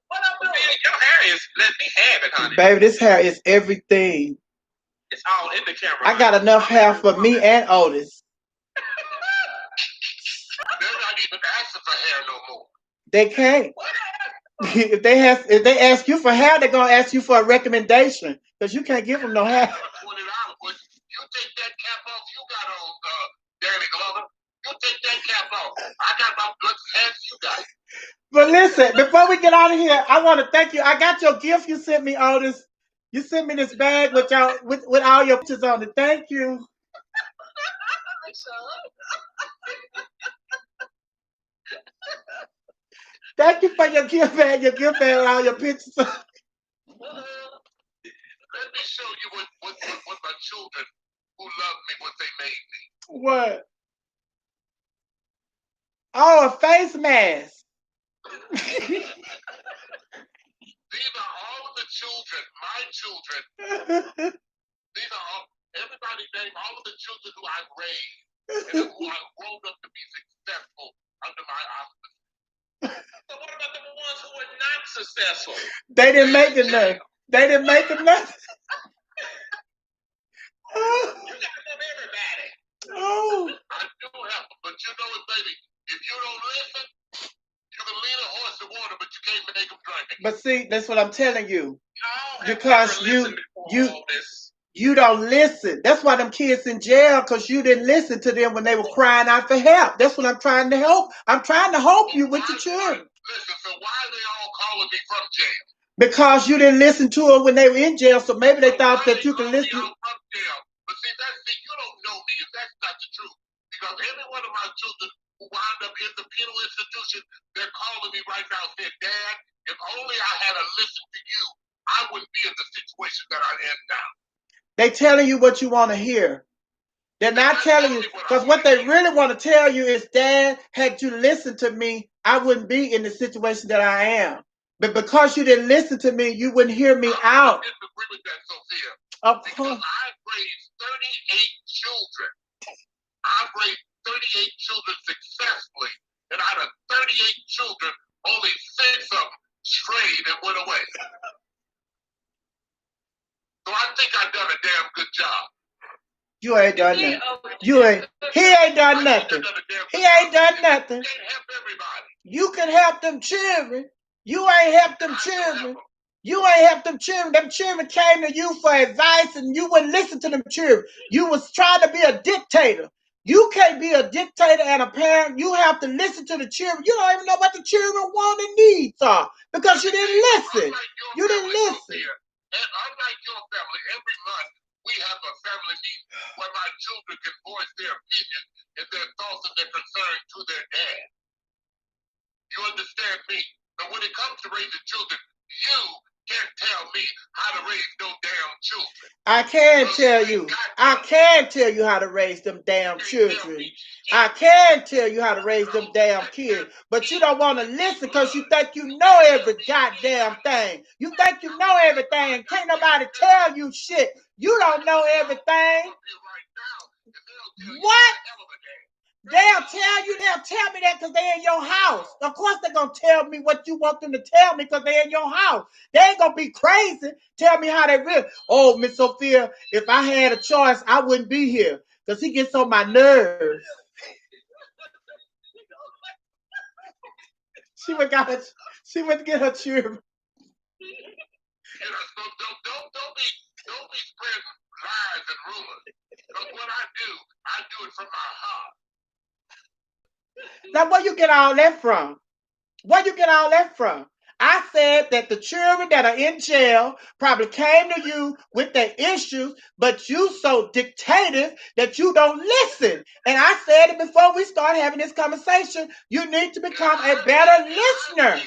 What I'm doing? Your hair is, let me have it, honey. Baby, this hair is everything. It's all in the camera. I got enough hair for me and Otis. They're not even asking for hair no more. They can't. If they ask you for hair, they're gonna ask you for a recommendation because you can't give them no hair. $20. You take that cap off you got on, Danny Glover. You take that cap off. I got my blood hands you got. But listen, before we get out of here, I want to thank you. I got your gift you sent me, Otis. You sent me this bag with all your pictures on it. Thank you. Thank you for your gift bag with all your pictures on it. Let me show you what my children who love me, what they made me. What? Oh, a face mask. These are all of the children, my children. These are all, everybody named all of the children who I've raised and who I've grown up to be successful under my auspices. So what about the ones who were not successful? They didn't make enough. They didn't make enough. You got to love everybody. Oh. I do have them, but you know what, baby? If you don't listen, you can lead a horse to water, but you can't make them drink it. But see, that's what I'm telling you. Oh, Because you don't listen. That's why them kids in jail, because you didn't listen to them when they were crying out for help. That's what I'm trying to help. I'm trying to help you with your children. Listen, so why are they all calling me from jail? Because you didn't listen to them when they were in jail, so maybe they thought that you could listen. But see, you don't know me, and that's not the truth. Because every one of my children who wind up in the penal institution, they're calling me right now saying, Dad, if only I had listened to you, I wouldn't be in the situation that I'm in now. They telling you what you want to hear. They're not telling you, because what they really want to tell you is, Dad, had you listened to me, I wouldn't be in the situation that I am. But because you didn't listen to me, you wouldn't hear me out. I disagree with that, Sophia. Of because course. I've raised 38 children. I've raised 38 children successfully. And out of 38 children, only 6 of them strayed and went away. So I think I've done a damn good job. You ain't done nothing. He ain't done nothing. He ain't done nothing. You can't help everybody. You can help them children. You ain't helped them children. You ain't helped them children. Them children came to you for advice and you wouldn't listen to them children. You was trying to be a dictator. You can't be a dictator and a parent. You have to listen to the children. You don't even know what the children want and needs are because you didn't listen. You didn't listen. And unlike your family, every month we have a family meeting where my children can voice their opinion and their thoughts and their concerns to their dad. You understand me? But when it comes to raising children, you can't tell me how to raise no damn children. I can tell you. I can tell you how to raise them damn children. I can tell you how to raise them damn kids. But you don't want to listen because you think you know every goddamn thing. You think you know everything and can't nobody tell you shit. You don't know everything. What? They'll tell me that because they're in your house. Of course they're going to tell me what you want them to tell me because they're in your house. They ain't going to be crazy. Tell me how they really. Oh, Miss Sophia, if I had a choice, I wouldn't be here because he gets on my nerves. She went to get her children. So don't be spreading lies and rumors. Because what I do it from my heart. Now, where you get all that from? Where you get all that from? I said that the children that are in jail probably came to you with their issues, but you so dictative that you don't listen. And I said it before we start having this conversation. You need to become a better listener. I said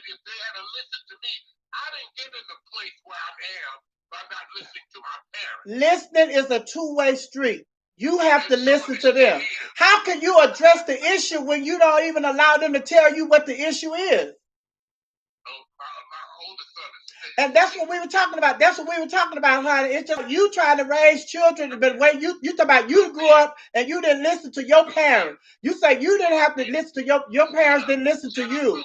if they had to listen to me, I didn't get in the place where I am by not listening to my parents. Listening is a two-way street. You have to listen to them. How can you address the issue when you don't even allow them to tell you what the issue is? And that's what we were talking about. That's what we were talking about, honey. It's just you trying to raise children, but when you talk about you grew up and you didn't listen to your parents. You say you didn't have to listen to your parents didn't listen to you.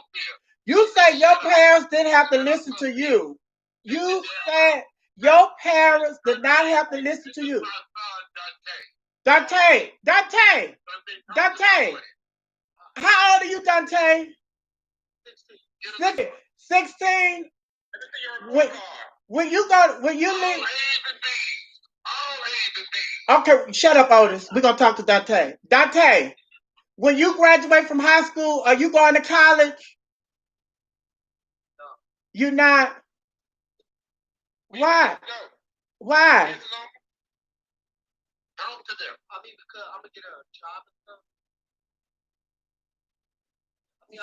You say your parents didn't have to listen to you. You said your parents did not have to listen to you. Dante. How old are you, Dante? 16. When you leave. Okay, shut up, Otis. We're gonna talk to Dante. Dante, when you graduate from high school, are you going to college? No. You're not. Why? Why? Talk to them. I mean, because I'm gonna get a job and stuff.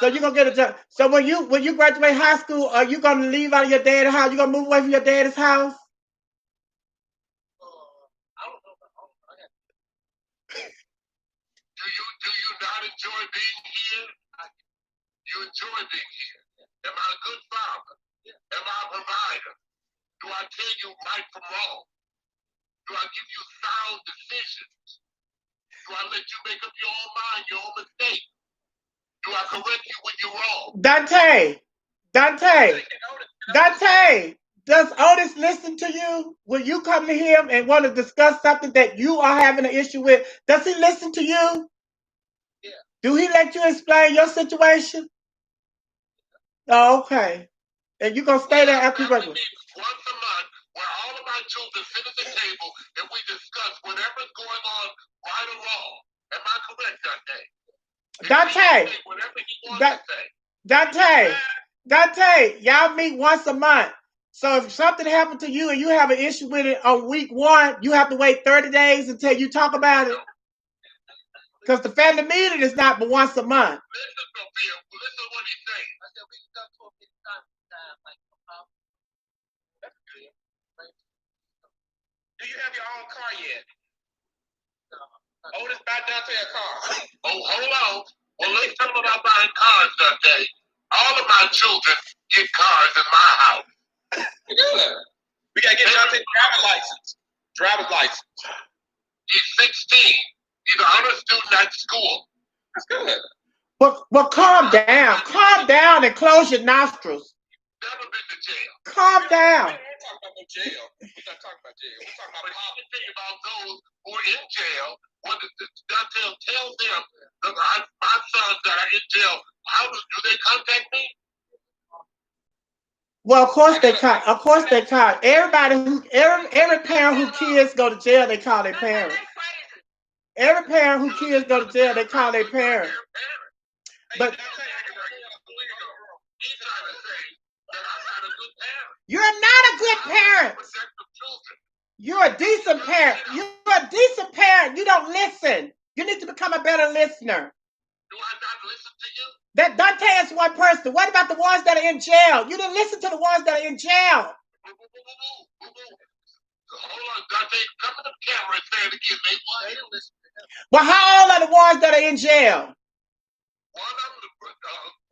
So you're gonna get a job. So when you graduate high school, are you gonna leave out of your dad's house? You gonna move away from your dad's house? I don't know. Do you not enjoy being here? You enjoy being here. Am I a good father? Am I a provider? Do I tell you right from wrong? Do I give you sound decisions? Do I let you make up your own mind, your own mistake? Do I correct you when you're wrong? Dante, does Otis listen to you? When you come to him and want to discuss something that you are having an issue with, does he listen to you? Yeah. Do he let you explain your situation? Oh, okay. And you're going to stay there after you graduate? Once a month, where all of my children sit at the table and we discuss whatever's going on, right or wrong. Am I correct, Dante? Dante, y'all meet once a month. So if something happened to you and you have an issue with it on week 1, you have to wait 30 days until you talk about it? Because the family meeting is not but once a month. Listen, Sophia, listen what he's saying. I said we can come to a big time, like Do you have your own car yet? No. Otis bought Dante a car. Oh, hold on. Well, let's talk about buying cars, Dante. All of my children get cars in my house. Good. We gotta get Dante driver's license. He's 16. He's an honor student at school. That's good. Well, calm down. Calm down and close your nostrils. Never been to jail. Calm down. talking about no jail. We're not talking about jail. We're talking about anything about those who are in jail. What tell them that my sons that are in jail, how do they contact me? Well, of course they call. Of course they call. Everybody every parent who kids go to jail, they call their parents. Every parent who kids go to jail, they call their parents. But you're not a good parent. You're a decent parent. You're a decent parent. You don't listen. You need to become a better listener. Do I not listen to you? That Dante is one person. What about the ones that are in jail? You didn't listen to the ones that are in jail. Hold on, Dante. Come to the camera and say it again. They didn't listen to them. Well, how old are the ones that are in jail? One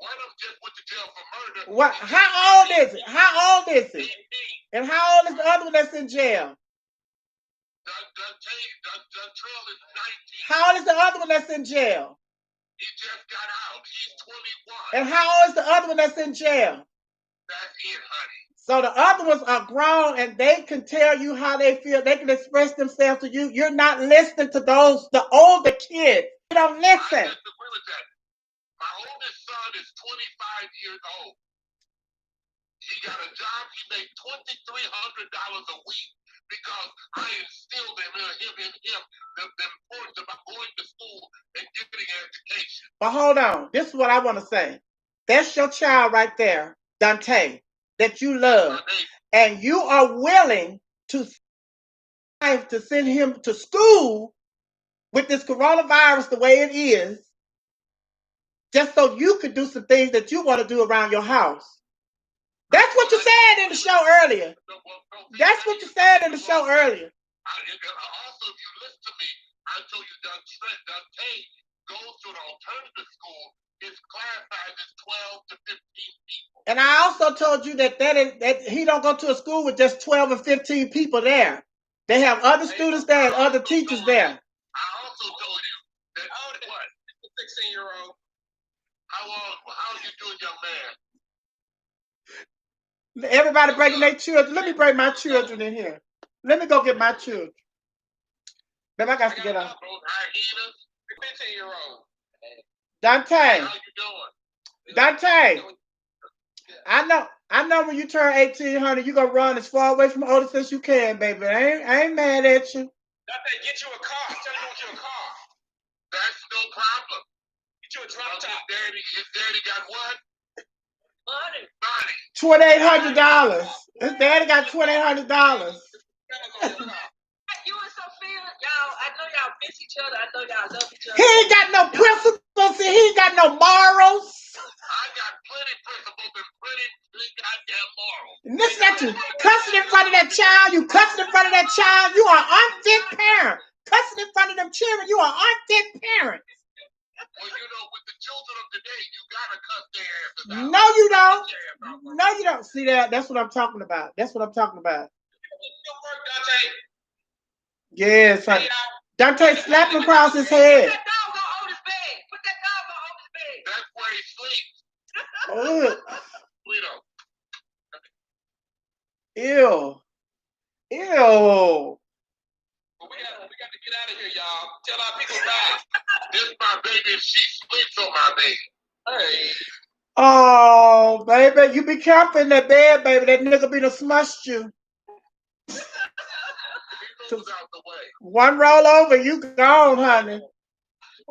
of them just went to jail for murder. What? How old is it? How old is it? 18. And how old is the other one that's in jail? Trail is 19. How old is the other one that's in jail? He just got out. He's 21. And how old is the other one that's in jail? That's it, honey. So the other ones are grown and they can tell you how they feel. They can express themselves to you. You're not listening to the older kids. You don't listen. I disagree with that. My oldest son is 25 years old. He got a job. He made $2,300 a week because I instilled in him the importance about going to school and getting an education. But hold on. This is what I want to say. That's your child right there, Dante, that you love. And you are willing to send him to school with this coronavirus the way it is, just so you could do some things that you want to do around your house. That's what you said in the show earlier. That's what you said in the show earlier. Also, if you listen to me, I told you Dante goes to the alternative school. His class size is 12 to 15 people. And I also told you that he don't go to a school with just 12 or 15 people there. They have other students there and other teachers there. I also told you that what? 16-year-old. How are you doing, young man? Everybody breaking their children. Let me bring my children in here. Let me go get my children. Then I got to get up. 15-year-old. Dante. How you doing? Dante. I know when you turn 18, honey, you're going to run as far away from Otis as you can, baby. I ain't mad at you. Dante, get you a car. Tell him you want you a car. That's no problem. Get you a drop top. His daddy got what? Money. $2,800. His daddy got $2,800. You and Sophia, y'all, I know y'all miss each other. I know y'all love each other. He ain't got no principles. He ain't got no morals. I got plenty principles and plenty goddamn morals. Listen at you. Cussing in front of that child. You cussing in front of that child. You are unfit parent. Cussing in front of them children. You are unfit parent. Well, with the children of today, you gotta cuss their asses out. No, you don't. No, you don't. See that? That's what I'm talking about. That's what I'm talking about. Yes, honey. Dante slapped him across his head. Put that dog on Otis' bed. Put that dog on Otis' bed. That's where he sleeps. Ew. Well, we got to get out of here, y'all. Tell our people bye. This is my baby. She sleeps on my bed. Hey. Oh, baby, you be careful in that bed, baby. That nigga be done smushed you. Out the way. One roll over, you gone, honey.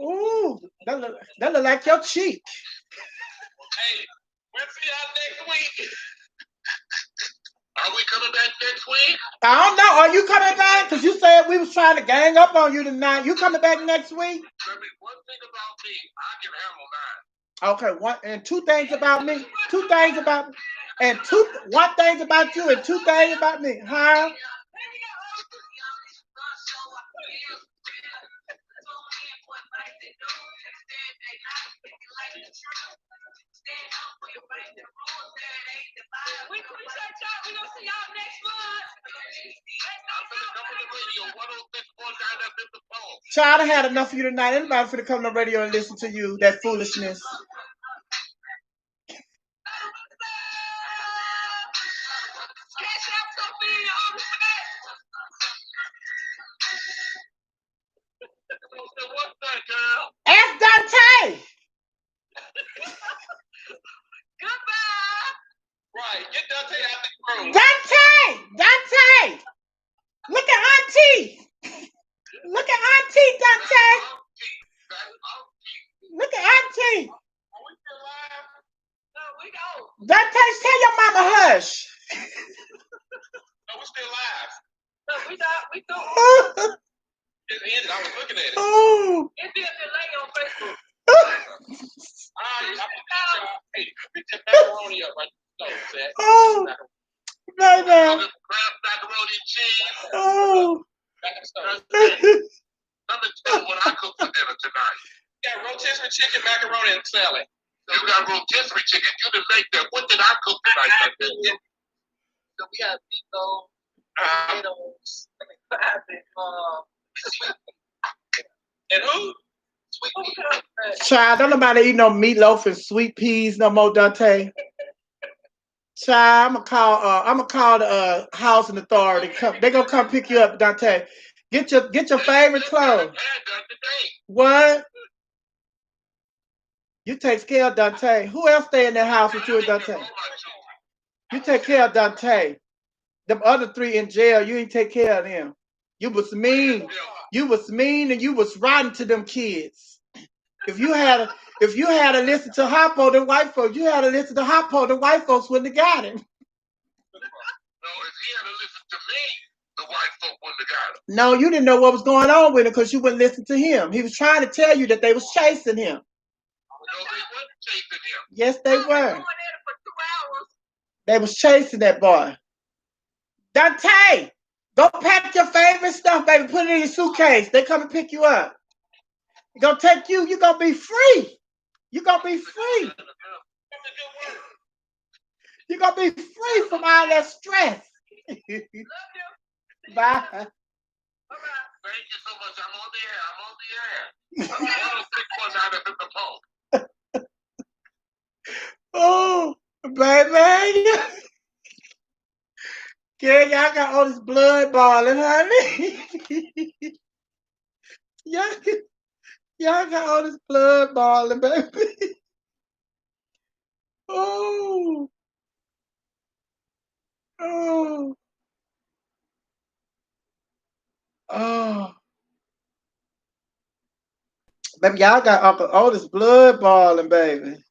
Ooh, that look like your cheek. Hey, we'll see y'all next week. Are we coming back next week? I don't know. Are you coming back? Because you said we was trying to gang up on you tonight. You coming back next week? One thing about me, I can handle mine. Okay, two things about me. Two things about me. One thing about you and two things about me. Huh? We appreciate y'all. We're gonna see y'all next month. Child, I had enough of you tonight. Anybody finna come on the radio and listen to you, that foolishness. Cash out, Sophia. right, get Dante out the room. Dante! Look at Auntie! Look at Auntie, Dante! Look at Auntie! Are we still live? No, we don't. Dante, tell your mama hush. No, we're still live. No, we not. We don't. It ended. I was looking at it. Oh. It's still delay on Facebook. Hey, pick that macaroni up right there. Oh. Baby. Crab macaroni and cheese. Oh. Back in the stove. Let me tell you what I cooked for dinner tonight. You got rotisserie chicken, macaroni, and salad. You got rotisserie chicken. You didn't make that. What did I cook tonight? So we have meatloaf, potatoes, And who? sweet peas. Child, don't nobody eat no meatloaf and sweet peas no more, Dante. Child, I'm gonna call the housing authority. They gonna come pick you up, Dante. Get your favorite clothes. What? You take care of Dante. Who else stay in that house with you and Dante? You take care of Dante. Them other three in jail, you ain't take care of them. You was mean. You was mean and you was rotten to them kids. If you had to listen to Hoppo, the white folks, you had to listen to Hoppo, the white folks wouldn't have got him. No, if he had to listen to me, the white folk wouldn't have got him. No, you didn't know what was going on with him because you wouldn't listen to him. He was trying to tell you that they was chasing him. No, they wasn't chasing him. Yes, they were. Going in for 2 hours. They was chasing that boy. Dante, go pack your favorite stuff, baby. Put it in your suitcase. They come and pick you up. They're gonna take you. You're gonna be free. You're gonna be free. You're gonna be free from all that stress. Love you. Bye. All right. Thank you so much. I'm on the air. I'm gonna pick one out of the phone. Oh, baby. Yeah, y'all got all this blood boiling, honey. y'all got all this blood boiling, baby. Oh. Oh. Oh. Baby, y'all got all this blood boiling, baby.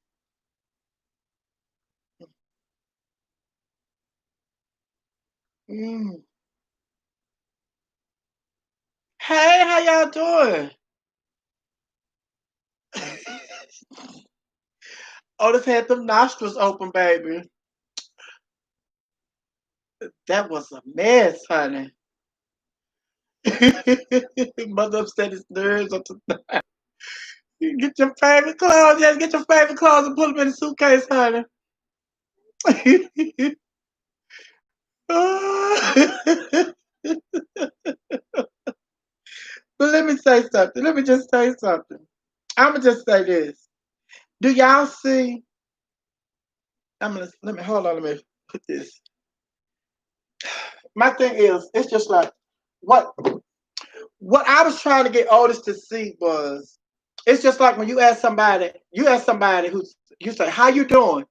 Mm. Hey, how y'all doing? Otis had them nostrils open, baby. That was a mess, honey. Mother upset his nerves up tonight. Get your favorite clothes. Yes, get your favorite clothes and put them in the suitcase, honey. But let me say something. Let me just say something. I'm gonna just say this. Do y'all see? Let me hold on. Let me put this. My thing is, it's just like what I was trying to get Otis to see was, it's just like when you ask somebody who's, you say, "How you doing?"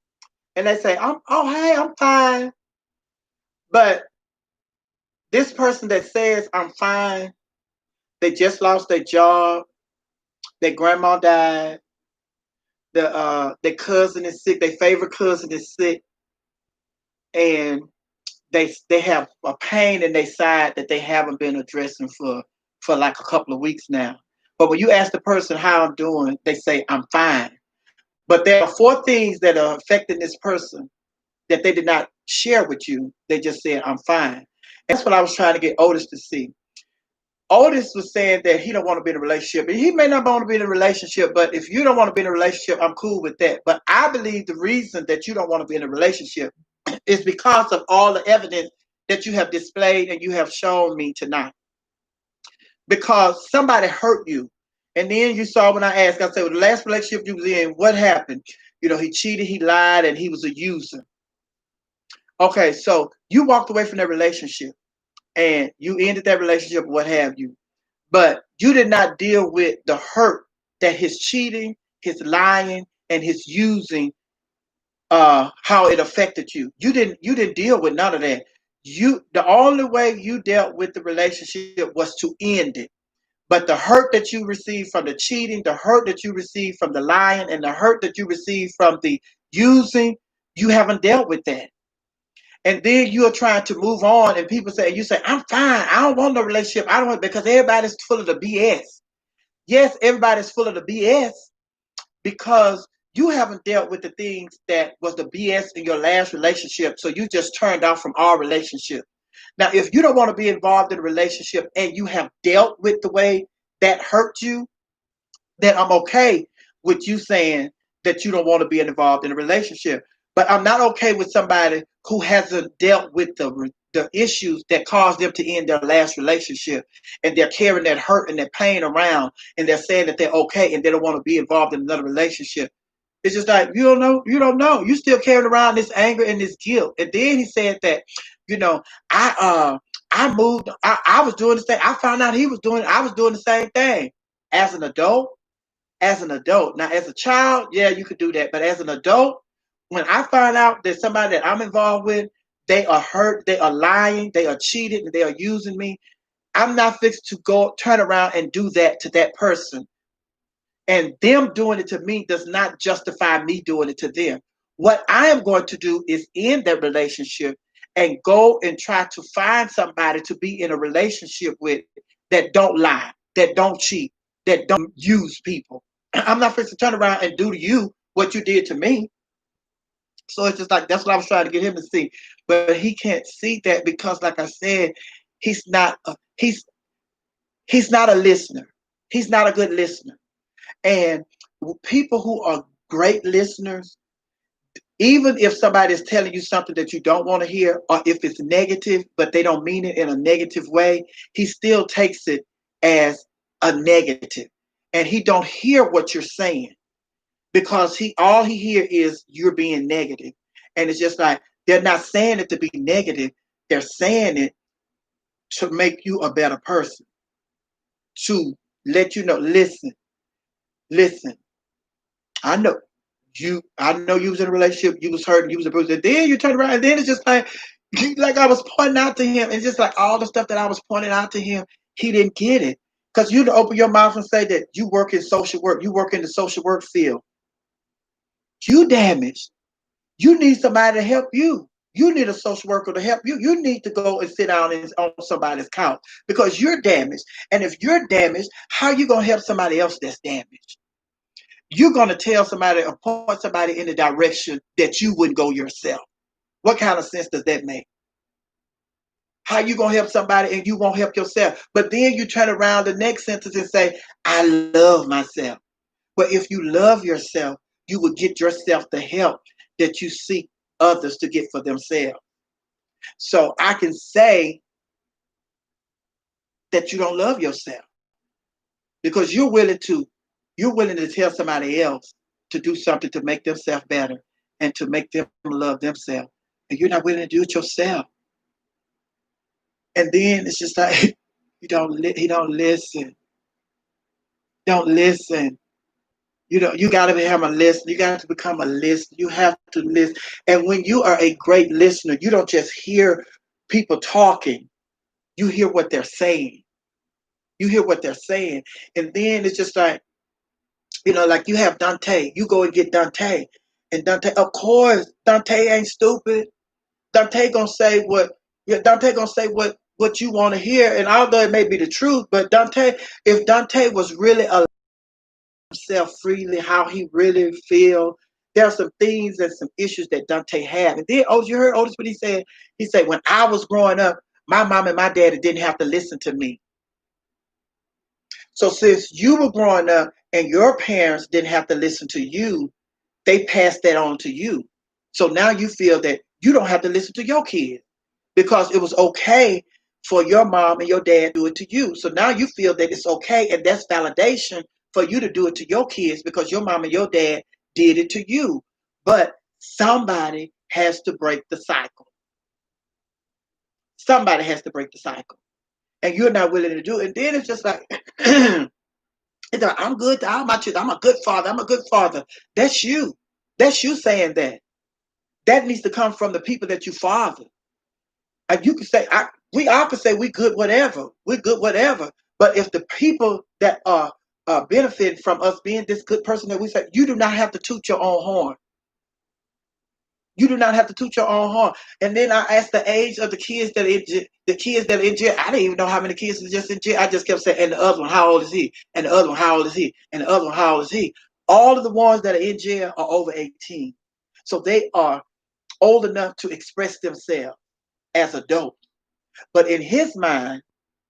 and they say, hey, I'm fine." But this person that says I'm fine, they just lost their job, their grandma died, their cousin is sick, their favorite cousin is sick, and they have a pain in their side that they haven't been addressing for like a couple of weeks now. But when you ask the person how I'm doing, they say I'm fine. But there are 4 things that are affecting this person that they did not share with you. They just said I'm fine. That's what I was trying to get Otis to see. Otis was saying that he don't want to be in a relationship. And he may not want to be in a relationship, but if you don't want to be in a relationship, I'm cool with that. But I believe the reason that you don't want to be in a relationship is because of all the evidence that you have displayed and you have shown me tonight. Because somebody hurt you. And then you saw when I asked, I said, well, the last relationship you was in, what happened? You know, he cheated, he lied, and he was a user. Okay, so you walked away from that relationship and you ended that relationship, what have you. But you did not deal with the hurt that his cheating, his lying, and his using how it affected you. You didn't deal with none of that. The only way you dealt with the relationship was to end it. But the hurt that you received from the cheating, the hurt that you received from the lying, and the hurt that you received from the using, you haven't dealt with that. And then you are trying to move on, and people say, you say, I'm fine. I don't want no relationship. I don't want, because everybody's full of the BS. Yes, everybody's full of the BS because you haven't dealt with the things that was the BS in your last relationship. So you just turned off from all relationships. Now, if you don't want to be involved in a relationship and you have dealt with the way that hurt you, then I'm okay with you saying that you don't want to be involved in a relationship. But I'm not okay with somebody who hasn't dealt with the issues that caused them to end their last relationship, and they're carrying that hurt and that pain around, and they're saying that they're okay and they don't want to be involved in another relationship. It's just like, you don't know. You still carrying around this anger and this guilt. And then he said that, you know, I moved, I was doing the same. I found out I was doing the same thing as an adult. As an adult. Now, as a child, yeah, you could do that. But as an adult, when I find out that somebody that I'm involved with, they are hurt, they are lying, they are cheated, and they are using me, I'm not fixed to go turn around and do that to that person. And them doing it to me does not justify me doing it to them. What I am going to do is end that relationship and go and try to find somebody to be in a relationship with that don't lie, that don't cheat, that don't use people. I'm not fixing to turn around and do to you what you did to me. So it's just like, that's what I was trying to get him to see. But he can't see that because, like I said, he's not a, he's not a listener. He's not a good listener. And people who are great listeners, even if somebody is telling you something that you don't want to hear, or if it's negative, but they don't mean it in a negative way, he still takes it as a negative. And he don't hear what you're saying because all he hear is you're being negative. And it's just like, they're not saying it to be negative. They're saying it to make you a better person, to let you know, listen, I know you was in a relationship, you was hurting, you was abused, and then you turn around, and then it's just like I was pointing out to him, and just like all the stuff that I was pointing out to him, he didn't get it. Because you open your mouth and say that you work in social work, you work in the social work field, you damaged. You need somebody to help you. You need a social worker to help you. You need to go and sit down on somebody's couch because you're damaged. And if you're damaged, how are you going to help somebody else that's damaged? You're going to tell somebody or point somebody in the direction that you wouldn't go yourself. What kind of sense does that make? How you going to help somebody and you won't help yourself? But then you turn around the next sentence and say, I love myself. But if you love yourself, you will get yourself the help that you seek others to get for themselves. So I can say that you don't love yourself because you're willing to tell somebody else to do something to make themselves better and to make them love themselves. And you're not willing to do it yourself. And then it's just like he don't listen. Don't listen. You got to become a listener. You got to become a listener. You have to listen. And when you are a great listener, you don't just hear people talking. You hear what they're saying. You hear what they're saying. And then it's just like, like you have Dante. You go and get Dante. And Dante, of course, Dante ain't stupid. Dante gonna say what you want to hear. And although it may be the truth, but if Dante was really himself freely, how he really feel, there are some things and some issues that Dante had. And then, you heard Otis what he said? He said, when I was growing up, my mom and my daddy didn't have to listen to me. So since you were growing up and your parents didn't have to listen to you, they passed that on to you. So now you feel that you don't have to listen to your kids because it was okay for your mom and your dad to do it to you. So now you feel that it's okay, and that's validation for you to do it to your kids because your mom and your dad did it to you. But somebody has to break the cycle. Somebody has to break the cycle. And you're not willing to do it. And then it's just like, I'm good to all my children. I'm a good father. I'm a good father. That's you. That's you saying that. That needs to come from the people that you father. And you can say, we all can say we good whatever. We're good whatever. But if the people that are benefiting from us being this good person that we say, you do not have to toot your own horn. You do not have to toot your own horn. And then I asked the age of the kids that are in jail. I didn't even know how many kids are just in jail. I just kept saying, and the other one, how old is he? And the other one, how old is he? And the other one, how old is he? All of the ones that are in jail are over 18. So they are old enough to express themselves as adults. But in his mind,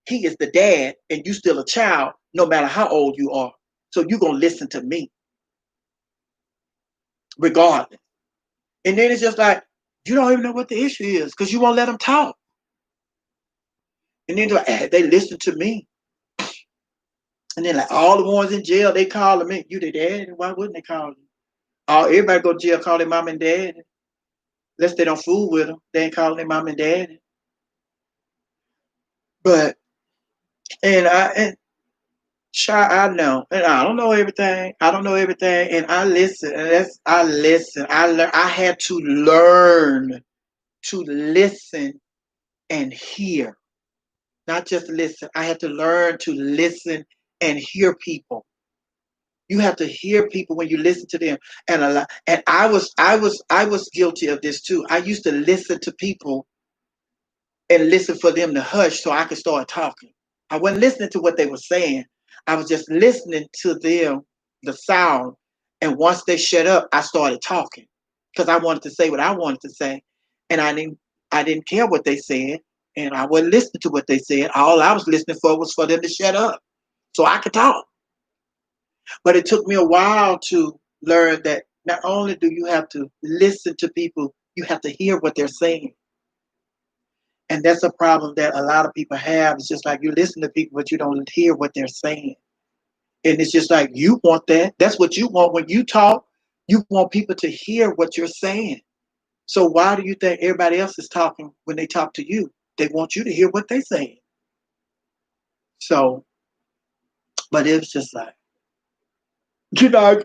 he is the dad and you still a child, no matter how old you are. So you're going to listen to me regardless. And then it's just like, you don't even know what the issue is because you won't let them talk. And then they listen to me. And then like all the ones in jail, they calling me, you the dad? Why wouldn't they call you? Everybody go to jail, call their mom and dad. Unless they don't fool with them, they ain't calling their mom and dad. But, child, I know, and I don't know everything. I don't know everything, and I listen. And I listen. I had to learn to listen and hear, not just listen. I had to learn to listen and hear people. You have to hear people when you listen to them, and a lot. And I was guilty of this too. I used to listen to people and listen for them to hush so I could start talking. I wasn't listening to what they were saying. I was just listening to them, the sound. And once they shut up, I started talking because I wanted to say what I wanted to say. And I didn't care what they said. And I wasn't listening to what they said. All I was listening for was for them to shut up so I could talk. But it took me a while to learn that not only do you have to listen to people, you have to hear what they're saying. And that's a problem that a lot of people have. It's just like you listen to people, but you don't hear what they're saying. And it's just like you want that. That's what you want when you talk. You want people to hear what you're saying. So why do you think everybody else is talking when they talk to you? They want you to hear what they're saying. So, but it was just like, you know,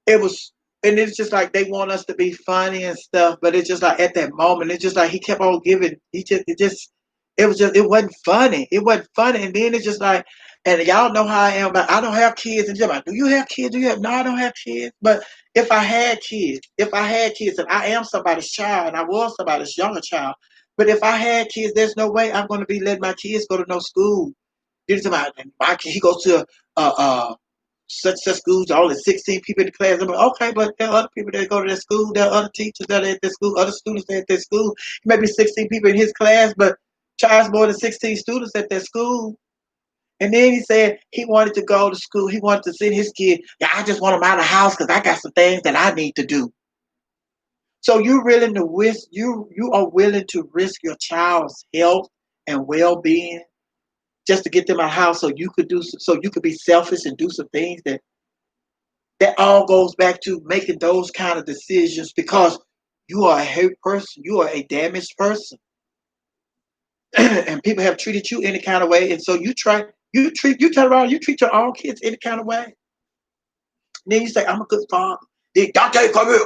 it was, and it's just like they want us to be funny and stuff, but it's just like at that moment, it's just like he kept on giving. It wasn't funny. It wasn't funny, and then it's just like, and y'all know how I am. But I don't have kids, and just like, do you have kids? Do you have? No, I don't have kids. But if I had kids, and I am somebody's child, and I was somebody's younger child, but if I had kids, there's no way I'm going to be letting my kids go to no school. He goes to such schools, only 16 people in the class. I'm like, okay, but there are other people that go to that school, there are other teachers that are at that school, other students that are at that school. Maybe 16 people in his class, but charge more than 16 students at that school. And then he said he wanted to go to school. He wanted to send his kid. Yeah, I just want him out of the house because I got some things that I need to do. So you are willing to risk your child's health and well-being just to get them out of the house so you could be selfish and do some things that all goes back to making those kind of decisions because you are a hurt person. You are a damaged person. And people have treated you any kind of way. And so you turn around, you treat your own kids any kind of way. And then you say, I'm a good father. Then, Dante, come here.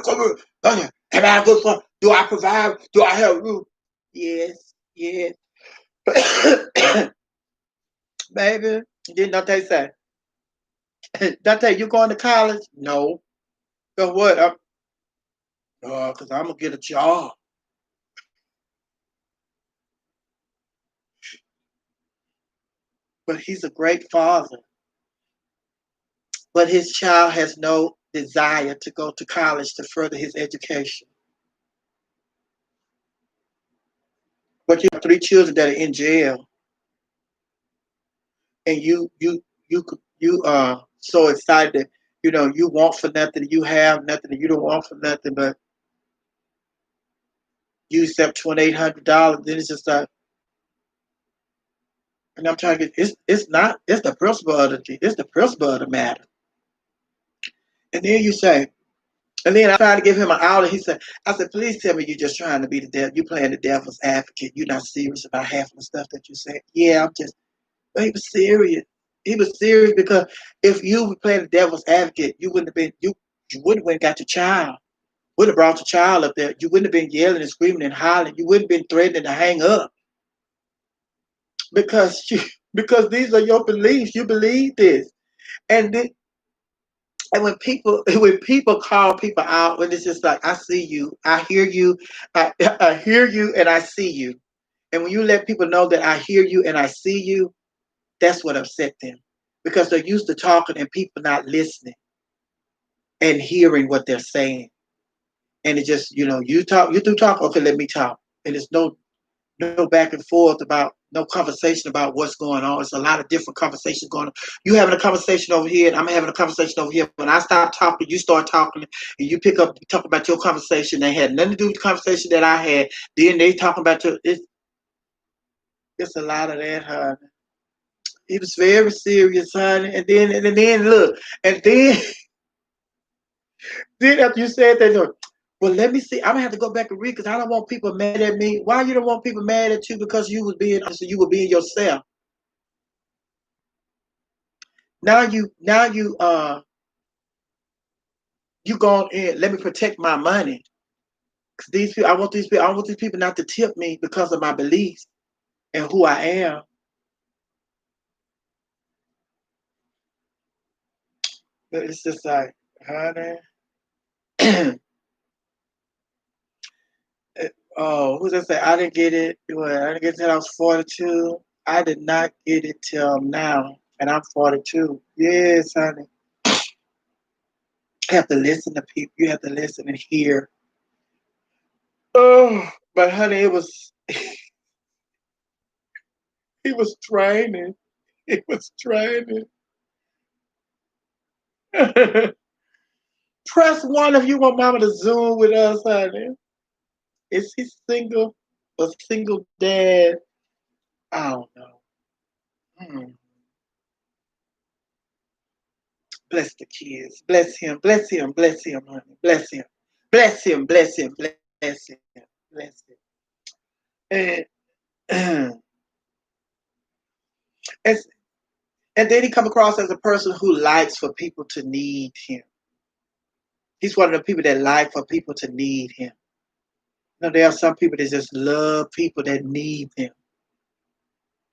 Dante, am I a good father? Do I provide? Do I help you? Yes. Baby. Then Dante say, Dante, you going to college? No. So what? Because I'm going to get a job. But he's a great father. But his child has no desire to go to college to further his education. But you have 3 children that are in jail, and you are so excited that you want for nothing, you have nothing, and you don't want for nothing, but you accept $2,800. Then it's just like, and I'm trying to get it's the principle of the matter. And then you say, and then I tried to give him an outlet. I said, please tell me you're just trying to be the devil. You playing the devil's advocate. You're not serious about half of the stuff that you say. Yeah, I'm just. But he was serious. He was serious because if you were playing the devil's advocate, you wouldn't have got your child. would have brought your child up there. You wouldn't have been yelling and screaming and hollering. You wouldn't have been threatening to hang up because because these are your beliefs. You believe this, and and when people call people out, when it's just like, I see you, I hear you, I hear you, and I see you, and when you let people know that I hear you and I see you, that's what upset them because they're used to talking and people not listening and hearing what they're saying. And it just, you talk, you do talk, okay, let me talk. And there's no back and forth about no conversation about what's going on. It's a lot of different conversations going on. You having a conversation over here, and I'm having a conversation over here. When I stop talking, you start talking, and you pick up talk about your conversation. They had nothing to do with the conversation that I had. Then they talking about your. It's a lot of that, honey. It was very serious, honey. And then look, and then then after you said that, well, let me see. I'm gonna have to go back and read because I don't want people mad at me. Why you don't want people mad at you? Because you were being yourself. Now you gone in. Let me protect my money. Cause these people, I want these people not to tip me because of my beliefs and who I am. But it's just like, honey. Oh, who's that say? I didn't get it. I didn't get it till I was 42. I did not get it till now, and I'm 42. Yes, honey. You have to listen to people. You have to listen and hear. Oh, but honey, it was training. It was training. Press one if you want mama to Zoom with us, honey. Is he single? A single dad? I don't know. Hmm. Bless the kids. Bless him. Bless him. Bless him, honey. Bless him. Bless him. Bless him. Bless him. Bless him. And, and, and then he come across as a person who likes for people to need him. He's one of the people that like for people to need him. There are some people that just love people that need them.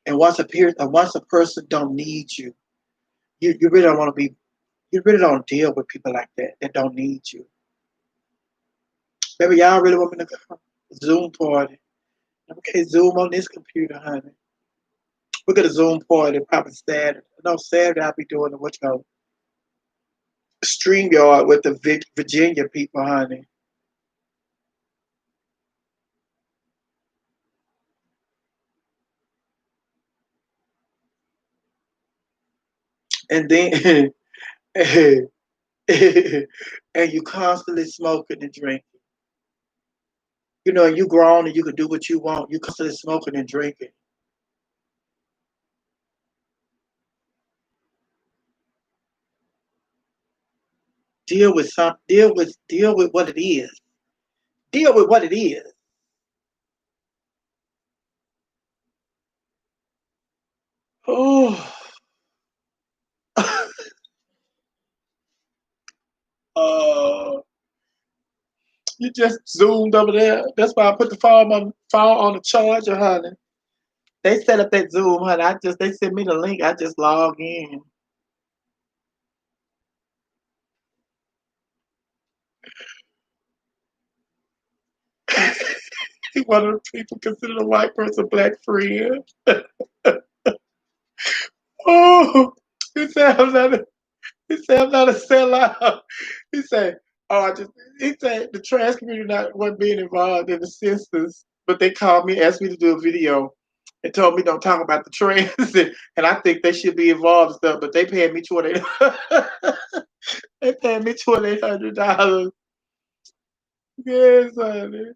And once a person don't need you, you really don't want to be. You really don't deal with people like that don't need you. Maybe y'all really want me to come Zoom party. Okay, Zoom on this computer, honey. We're gonna Zoom party probably Saturday. No, Saturday I'll be doing the StreamYard with the Virginia people, honey. And then and you constantly smoking and drinking. And you grown and you can do what you want. You constantly smoking and drinking. Deal with what it is. Deal with what it is. Oh, oh, you just zoomed over there. That's why I put the phone on the charger, honey. They set up that Zoom, honey. They sent me the link. I just log in. One of the people considered a white person black friend. Oh, he said I'm not. He said I'm not a sellout. He said, "Oh, He said the trans community wasn't being involved in the census, but they called me, asked me to do a video, and told me don't talk about the trans, and I think they should be involved and stuff. But they paid me they paid me $2,800. Yes, honey.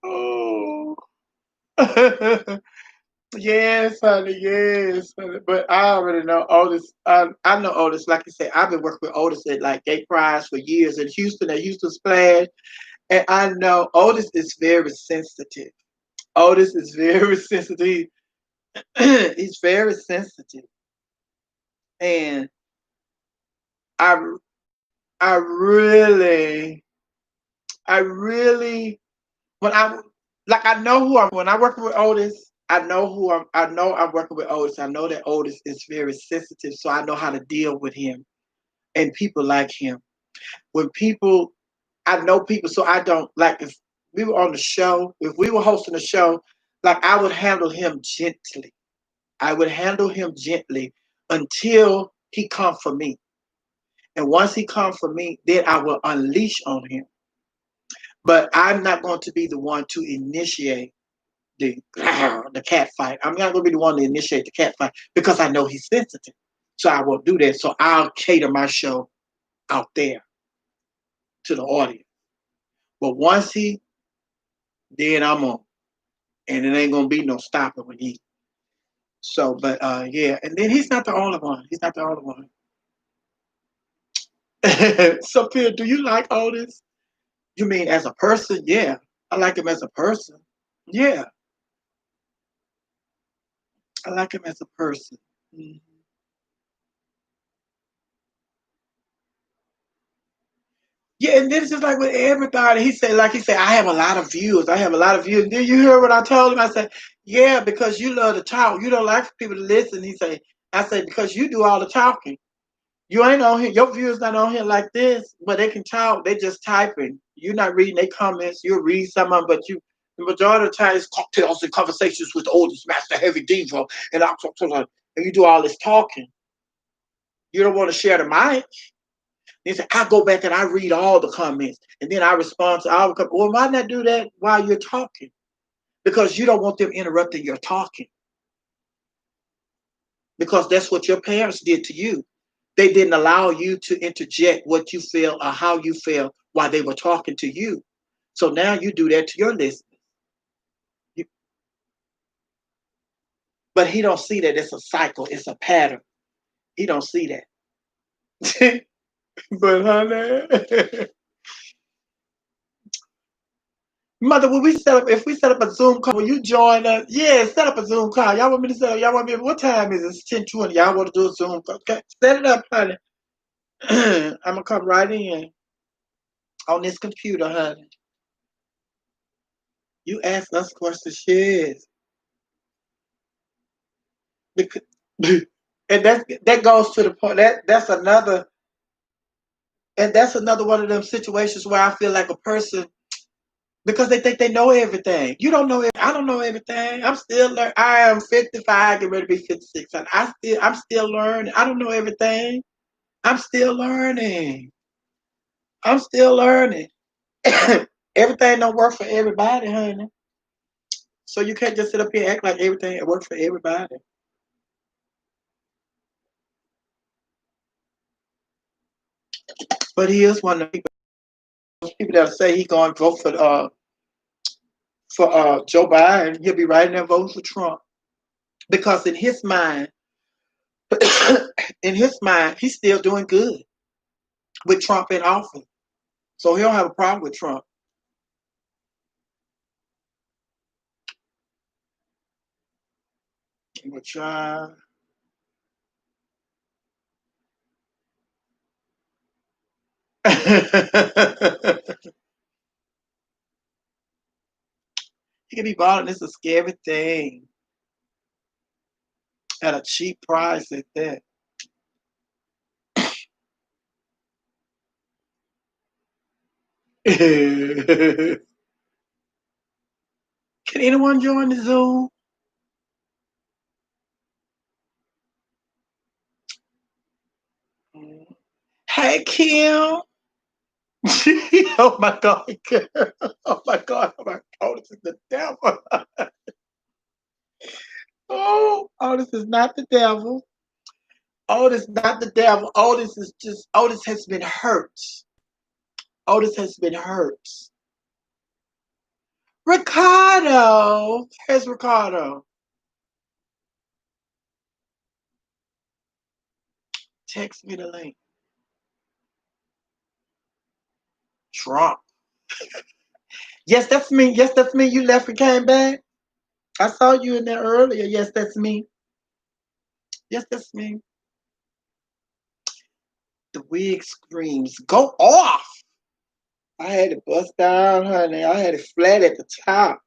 Oh." Yes, honey, yes, honey. But I already know Otis. I know Otis. Like I said, I've been working with Otis at like Gay Prize for years in Houston at Houston Splash. And I know Otis is very sensitive. Otis is very sensitive. He's very sensitive. And I I really I really, when I like, I know who I'm. When I work with Otis, I know who I'm. I know I'm working with Otis. I know that Otis is very sensitive, so I know how to deal with him and people like him. When people, I know people, so I don't like if we were on the show, if we were hosting a show, like I would handle him gently. I would handle him gently until he come for me. And once he come for me, then I will unleash on him. But I'm not going to be the one to initiate the cat fight. I'm not going to be the one to initiate the cat fight because I know he's sensitive. So I won't do that. So I'll cater my show out there to the audience. But once he, then I'm on. And it ain't going to be no stopping when he. So, but yeah. And then he's not the only one. He's not the only one. Sophia, do you like Otis? You mean as a person? Yeah. I like him as a person. Yeah. I like him as a person. Mhm. Yeah, and this is like with everybody. He said, I have a lot of views. I have a lot of views. Did you hear what I told him? I said, yeah, because you love to talk. You don't like for people to listen. I said, because you do all the talking. You ain't on here. Your viewers not on here like this, but they can talk. They just typing. You're not reading their comments. You'll read some of them, but the majority of the time, it's cocktails and conversations with the oldest master heavy diva, and you do all this talking. You don't want to share the mic. He said, I go back and I read all the comments and then I respond to all the comments. Well, why not do that while you're talking? Because you don't want them interrupting your talking. Because that's what your parents did to you. They didn't allow you to interject what you feel or how you feel while they were talking to you. So now you do that to your listeners. You- But he don't see that it's a cycle, it's a pattern. He don't see that. But honey, mother, will we set up if we set up a Zoom call, will you join us? Yeah, set up a Zoom call. Y'all want me to set up, y'all want me what time is it? It's 10:20. Y'all want to do a Zoom call. Okay, set it up, honey. I'm gonna come right in on this computer, honey. You ask us questions, yes. Because, and that goes to the point that's another one of them situations where I feel like a person because they think they know everything. You don't know it. I don't know everything. I'm still learning. I am 55, get ready to be 56. And I'm still learning. I don't know everything. I'm still learning. I'm still learning. Everything don't work for everybody, honey. So you can't just sit up here and act like everything works for everybody. But he is one of the people that say he going to vote for Joe Biden. He'll be writing that vote for Trump because in his mind, he's still doing good with Trump in office. So he don't have a problem with Trump. Which he can be bought, and it's a scary thing at a cheap price at that. Can anyone join the Zoom? Hey, Kim. Oh my God, girl. Oh my God, oh my God, this is the devil. Oh, this is not the devil. Otis is not the devil. Otis has been hurt. Otis has been hurt. Ricardo. Here's Ricardo. Text me the link. Trump. Yes, that's me. Yes, that's me. You left and came back. I saw you in there earlier. Yes, that's me. Yes, that's me. The wig screams, go off. I had it bust down, honey. I had it flat at the top.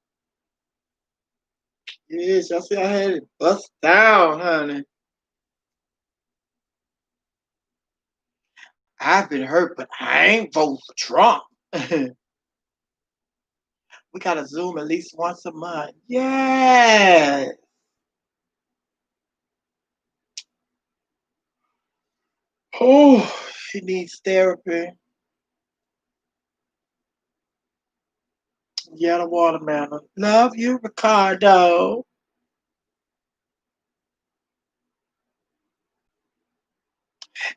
Yes, y'all see I had it bust down, honey. I've been hurt, but I ain't voting for Trump. We gotta Zoom at least once a month. Yeah. Oh, she needs therapy. Yeah, the watermelon. Love you, Ricardo.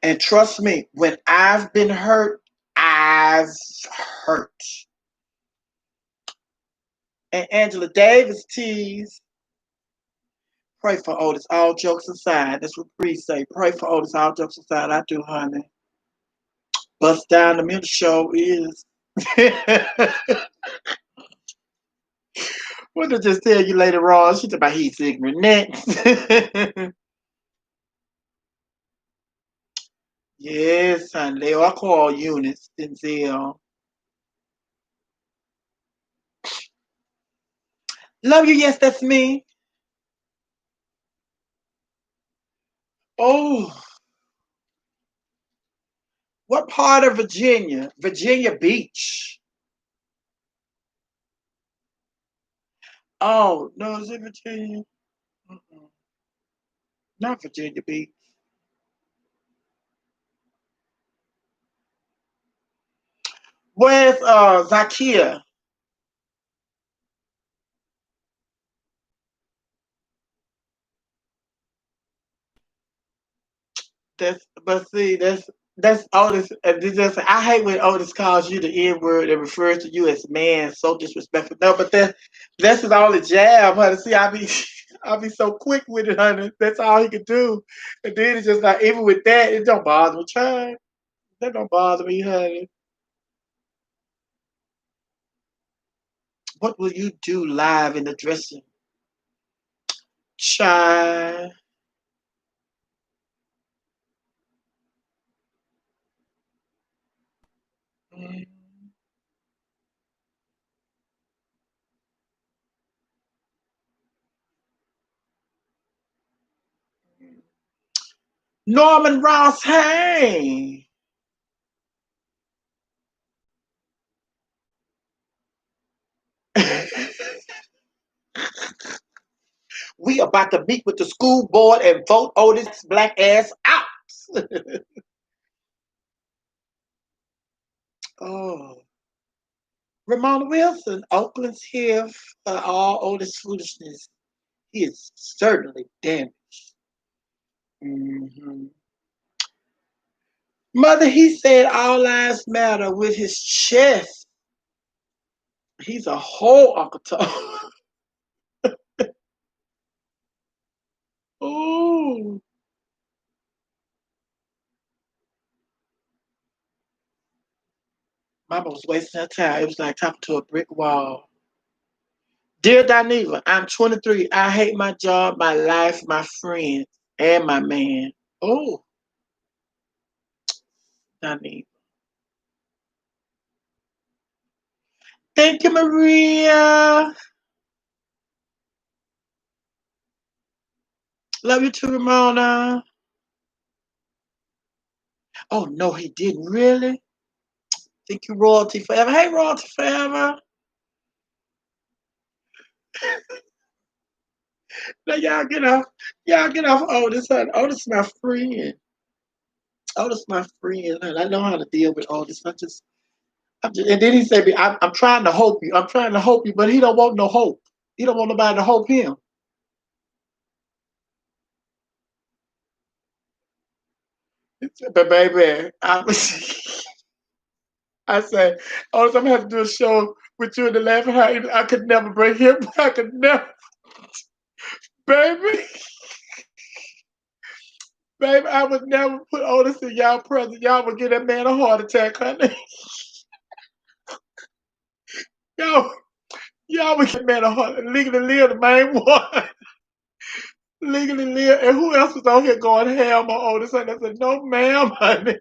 And trust me, when I've been hurt, I've hurt. And Angela Davis tease. Pray for Otis, all jokes aside. That's what Bree say. Pray for Otis, all jokes aside. I do, honey. Bust down the middle show is. What did I just tell you later on? She's about he's ignorant next. Yes, honey. They are called units, Denzel. Love you, yes, that's me. Oh, what part of Virginia? Virginia Beach. Oh, no, is it Virginia? Mm-mm. Not Virginia Beach. Where's Zakia? But see, that's Otis. I hate when Otis calls you the N word and refers to you as man. So disrespectful. No, but that's his only jab, honey. See, I be so quick with it, honey. That's all he can do. And then it's just like even with that, it don't bother me. Try that don't bother me, honey. What will you do live in the dressing? Shy. Mm. Norman Ross, hey. We about to meet with the school board and vote Otis black ass out. Oh, Ramona Wilson, Oakland's here for all Otis foolishness. He is certainly damaged. Hmm. Mother, he said all lives matter with his chest. He's a whole Uncle Tom. Ooh. Mama was wasting her time. It was like talking to a brick wall. Dear Dineva, I'm 23. I hate my job, my life, my friends, and my man. Oh, Dineva. Thank you, Maria. Love you too, Ramona. Oh, no, he didn't. Really? Thank you, Royalty Forever. Hey, Royalty Forever. Now, y'all get off. Y'all get off Otis. Honey. Otis my friend. Otis my friend. Honey. I know how to deal with Otis. And then he said, I'm trying to hope you. I'm trying to hope you, but he don't want no hope. He don't want nobody to hope him. But baby, I said, Otis, I'm gonna have to do a show with you in the Laughing House. I could never bring him. I could never, baby. Baby, I would never put Otis in y'all presence. Y'all would give that man a heart attack, honey. Y'all, y'all would give that man a heart attack. Legally Live, the main one. Legally Live. And who else was on here going ham on Otis? And I said, no, ma'am, honey.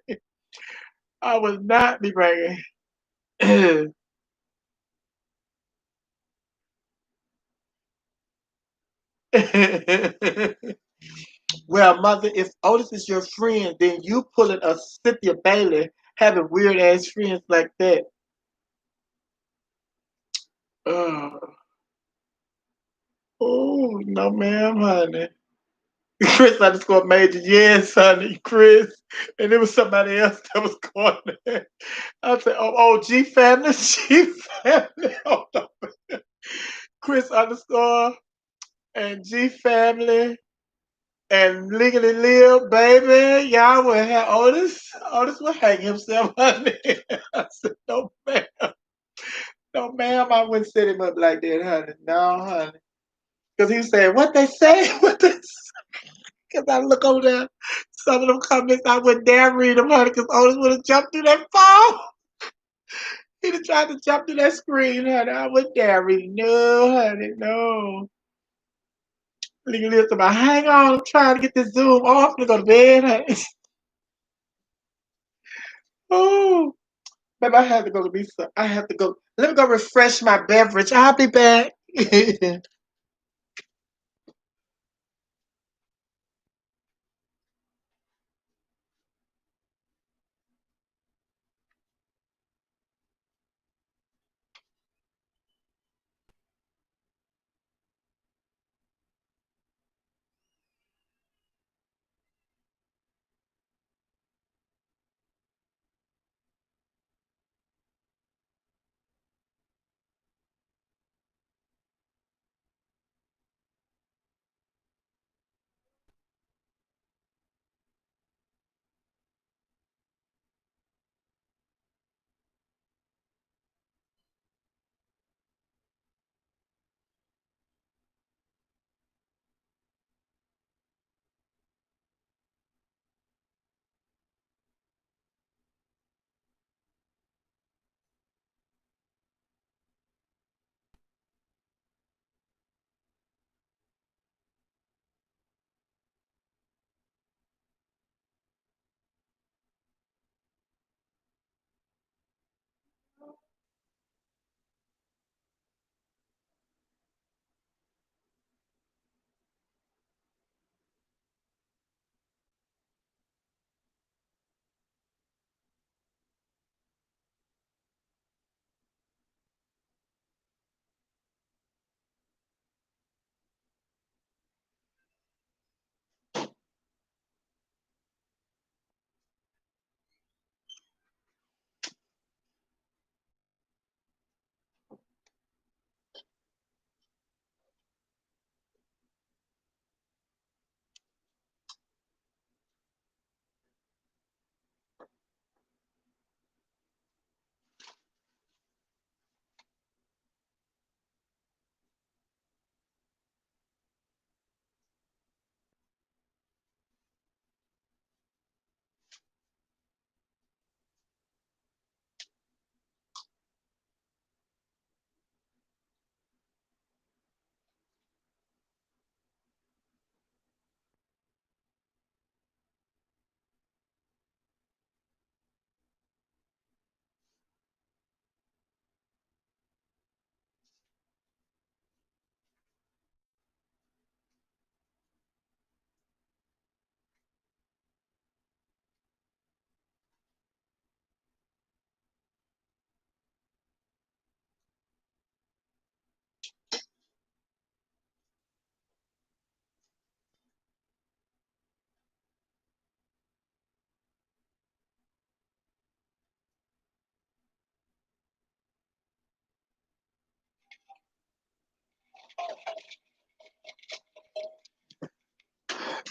I would not be bringing. Well, mother, if Otis is your friend, then you pulling a Cynthia Bailey having weird ass friends like that. Uh, oh, no, ma'am, honey. Chris underscore major, yes, honey, Chris. And there was somebody else that was going there. I said, oh, G family, G family. Hold on. Chris underscore and G family and legally live, baby. Y'all will have Otis. Otis will hang himself, honey. I said, no, ma'am. No, ma'am, I wouldn't set him up like that, honey. No, honey. Because he said, what they say? What they say? Because I look over there, some of them comments, I wouldn't dare read them, honey, because Otis would have jumped through that phone. He'd have tried to jump through that screen, honey. I wouldn't dare read. No, honey, no. Nigga lives about, hang on, I'm trying to get this Zoom off to go to bed, honey. Oh, baby, I have to go to Lisa. I have to go. Let me go refresh my beverage. I'll be back.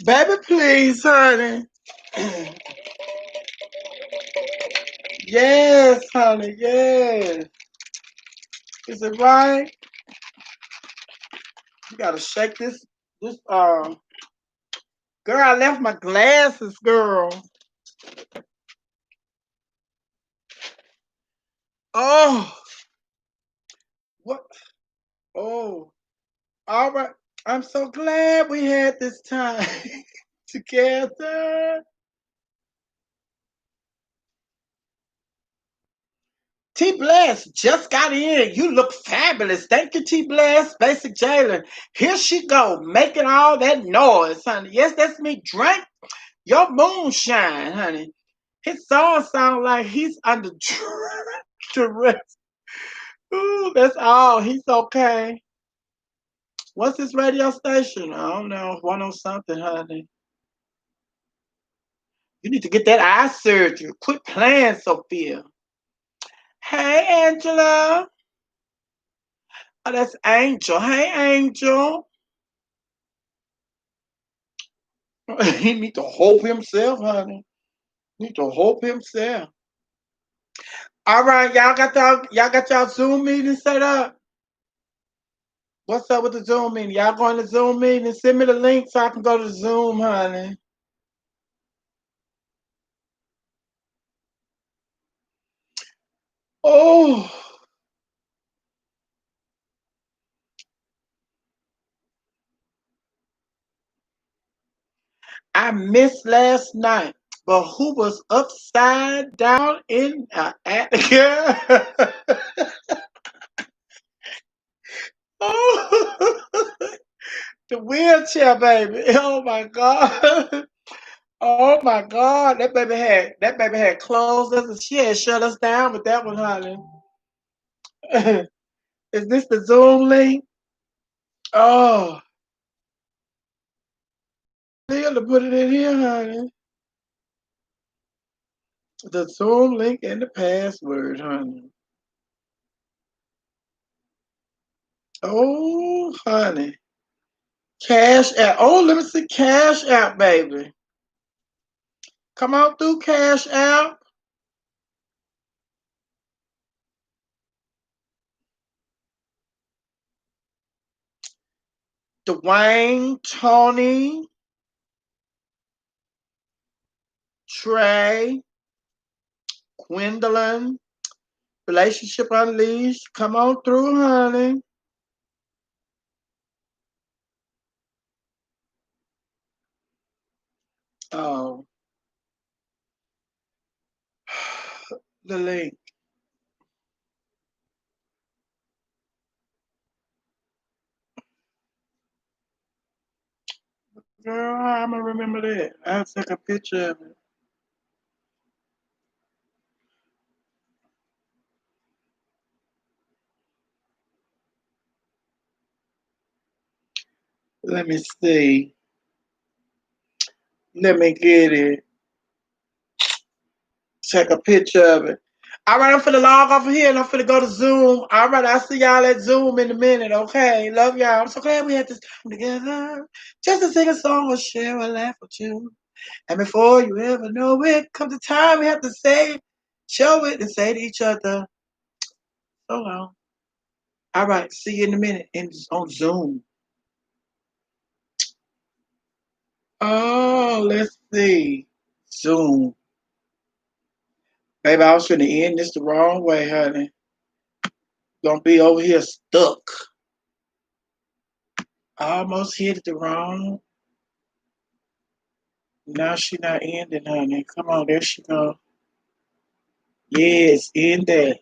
Baby, please, honey. Yes, honey, yes. Is it right? You gotta shake this, girl, I left my glasses, girl. Oh, what? Oh, all right. I'm so glad we had this time together. T Bless just got in. You look fabulous. Thank you, T Bless. Basic Jalen. Here she go, making all that noise, honey. Yes, that's me. Drink your moonshine, honey. His song sound like he's under duress. Ooh, that's all. He's okay. What's his radio station? I don't know. 10 something, honey. You need to get that eye surgery. Quit playing, Sophia. Hey, Angela. Oh, that's Angel. Hey, Angel. He need to hope himself, honey. Need to hope himself. All right, y'all got y'all Zoom meeting set up. What's up with the Zoom meeting? Y'all going to Zoom meeting? Send me the link so I can go to Zoom, honey. Oh, I missed last night, but who was upside down in Attica? Oh, the wheelchair baby. Oh my God. Oh my God. That baby had closed us and she had shut us down with that one, honey. Is this the Zoom link? Oh, still to put it in here, honey. The Zoom link and the password, honey. Oh, honey. Cash app. Oh, let me see Cash app, baby. Come on through Cash app. Dwayne, Tony, Trey, Gwendolyn, Relationship Unleashed. Come on through, honey. Oh, the link. Girl, I'm going to remember that. I'll take a picture of it. Let me see. Let me get it. Take a picture of it. All right, I'm finna log off of here and I'm finna go to Zoom. All right, I'll see y'all at Zoom in a minute, okay? Love y'all. I'm so glad we had this time together. Just to sing a song or share a laugh or two. And before you ever know it, comes the time we have to say, show it, and say to each other, so long. All right, see you in a minute on Zoom. Oh, let's see. Zoom. Baby, I was finna end this the wrong way, honey. Gonna be over here stuck. I almost hit it the wrong. Now she not ending, honey. Come on, there she go. Yes, end that.